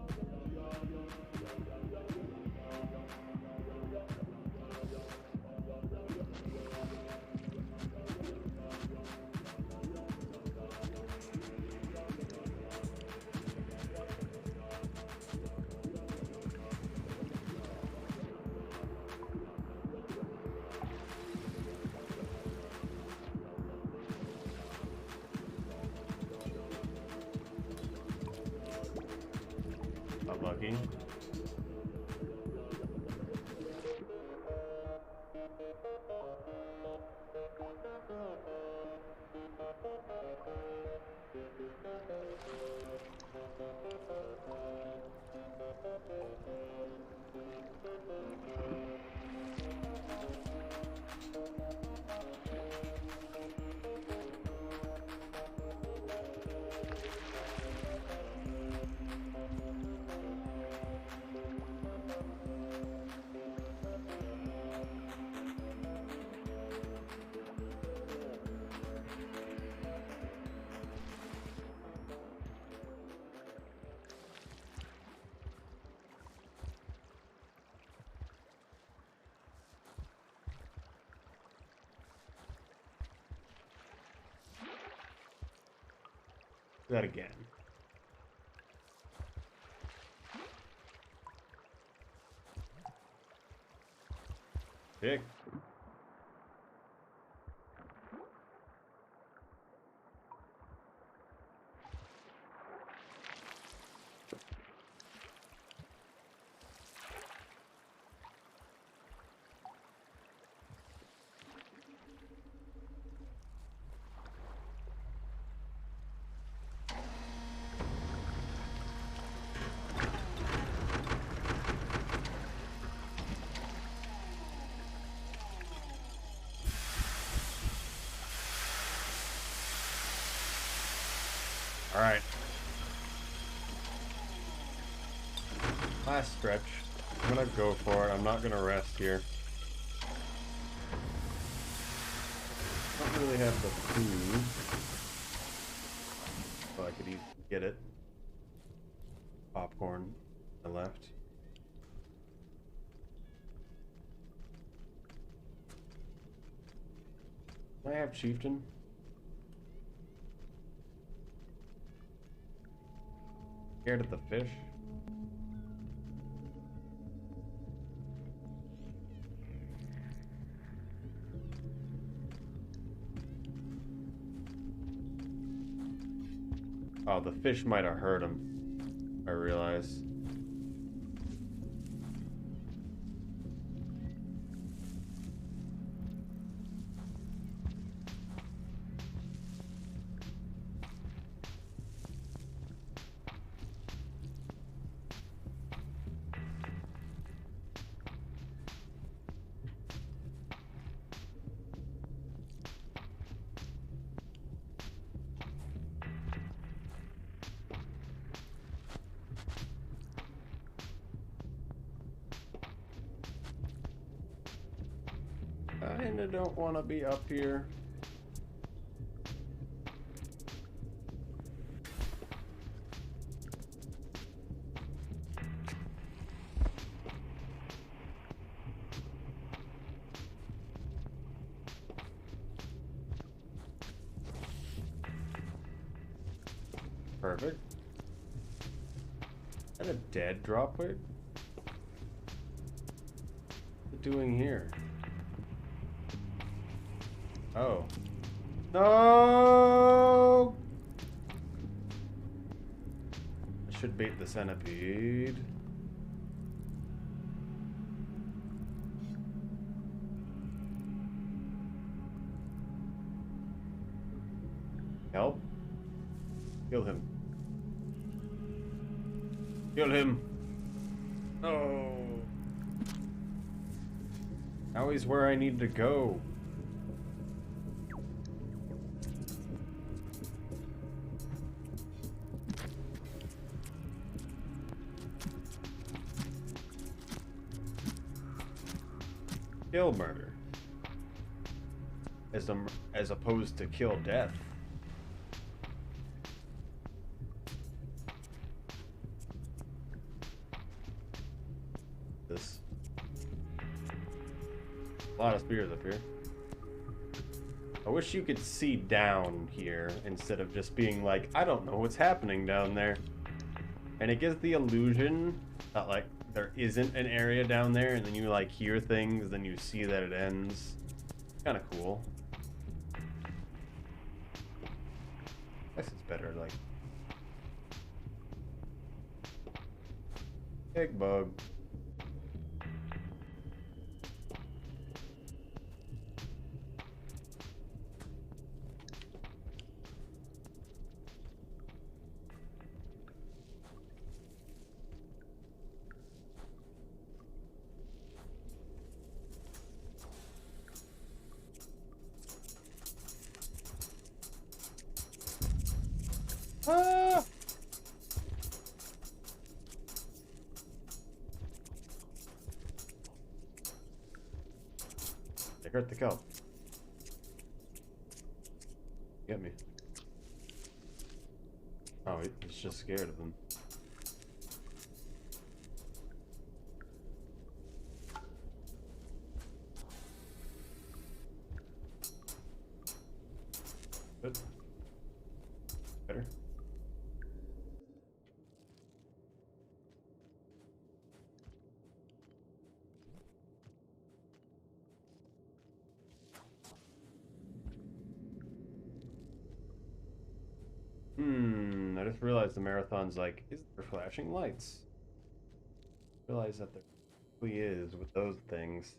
lucky. That again. Dick. All right. Last stretch. I'm gonna go for it. I'm not gonna rest here. Don't really have the food. Well, I could get it. Popcorn on the left. Can I have Chieftain? Scared of the fish? Oh, the fish might have hurt him, I realize. I kinda don't want to be up here. Perfect. Is that a dead droplet? What's it doing here? Oh. No! I should bait the centipede. Help. Kill him. Kill him. No. Now he's where I need to go. Kill murder. As opposed to kill death. This. A lot of spears up here. I wish you could see down here instead of just being like, I don't know what's happening down there. And it gives the illusion that like there isn't an area down there, and then you like hear things, then you see that it ends. Kind of cool. I guess it's better like Big bug. Ah! They hurt the cow. Get me. Oh, he's just scared of them. Good. Better. I just realized the marathon's like, is there flashing lights? Realize that there really is with those things.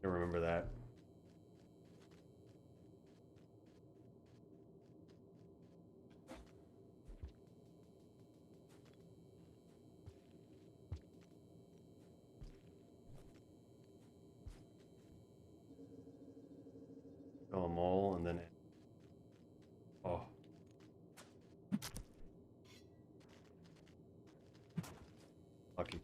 I remember that. Kill a mole and then oh. Lucky.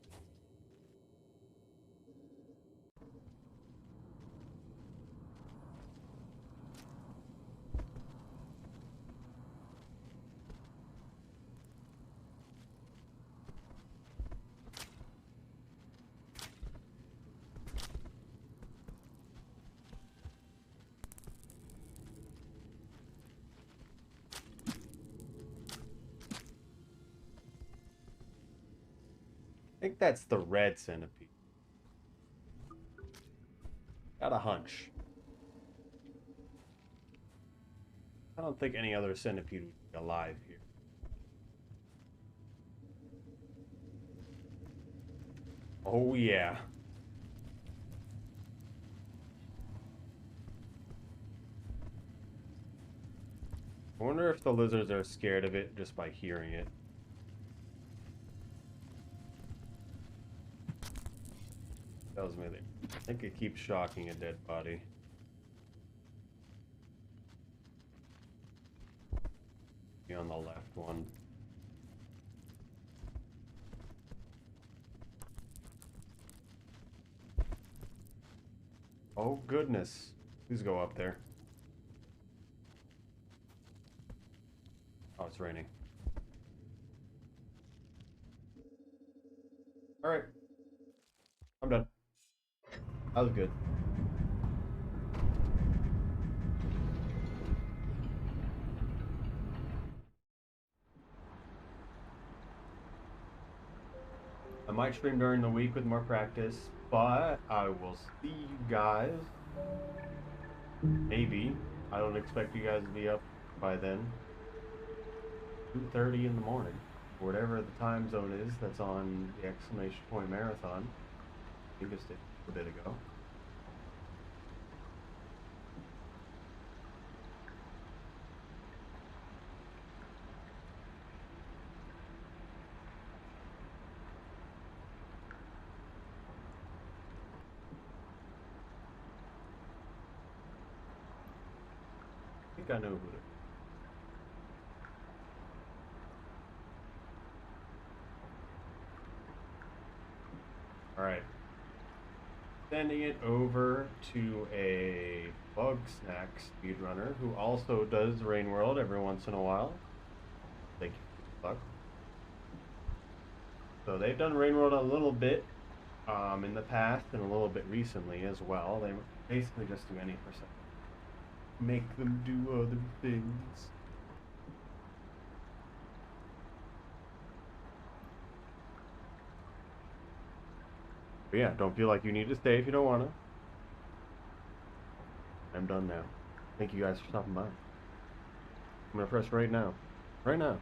I think that's the red centipede. Got a hunch. I don't think any other centipede would be alive here. Oh yeah. I wonder if the lizards are scared of it just by hearing it. Tells me that I think it keeps shocking a dead body. Be on the left one. Oh goodness. Please go up there. Oh, it's raining. Alright. I'm done. That was good. I might stream during the week with more practice, but I will see you guys. Maybe. I don't expect you guys to be up by then. 2:30 in the morning. Whatever the time zone is that's on the exclamation point marathon. I think it's a bit ago. I think I know who it is. Alright. Sending it over to a Bug Snack speedrunner who also does Rain World every once in a while. Thank you, Bug. So they've done Rain World a little bit in the past and a little bit recently as well. They basically just do any percent. Make them do other things. But yeah, don't feel like you need to stay if you don't want to. I'm done now. Thank you guys for stopping by. I'm gonna press right now. Right now.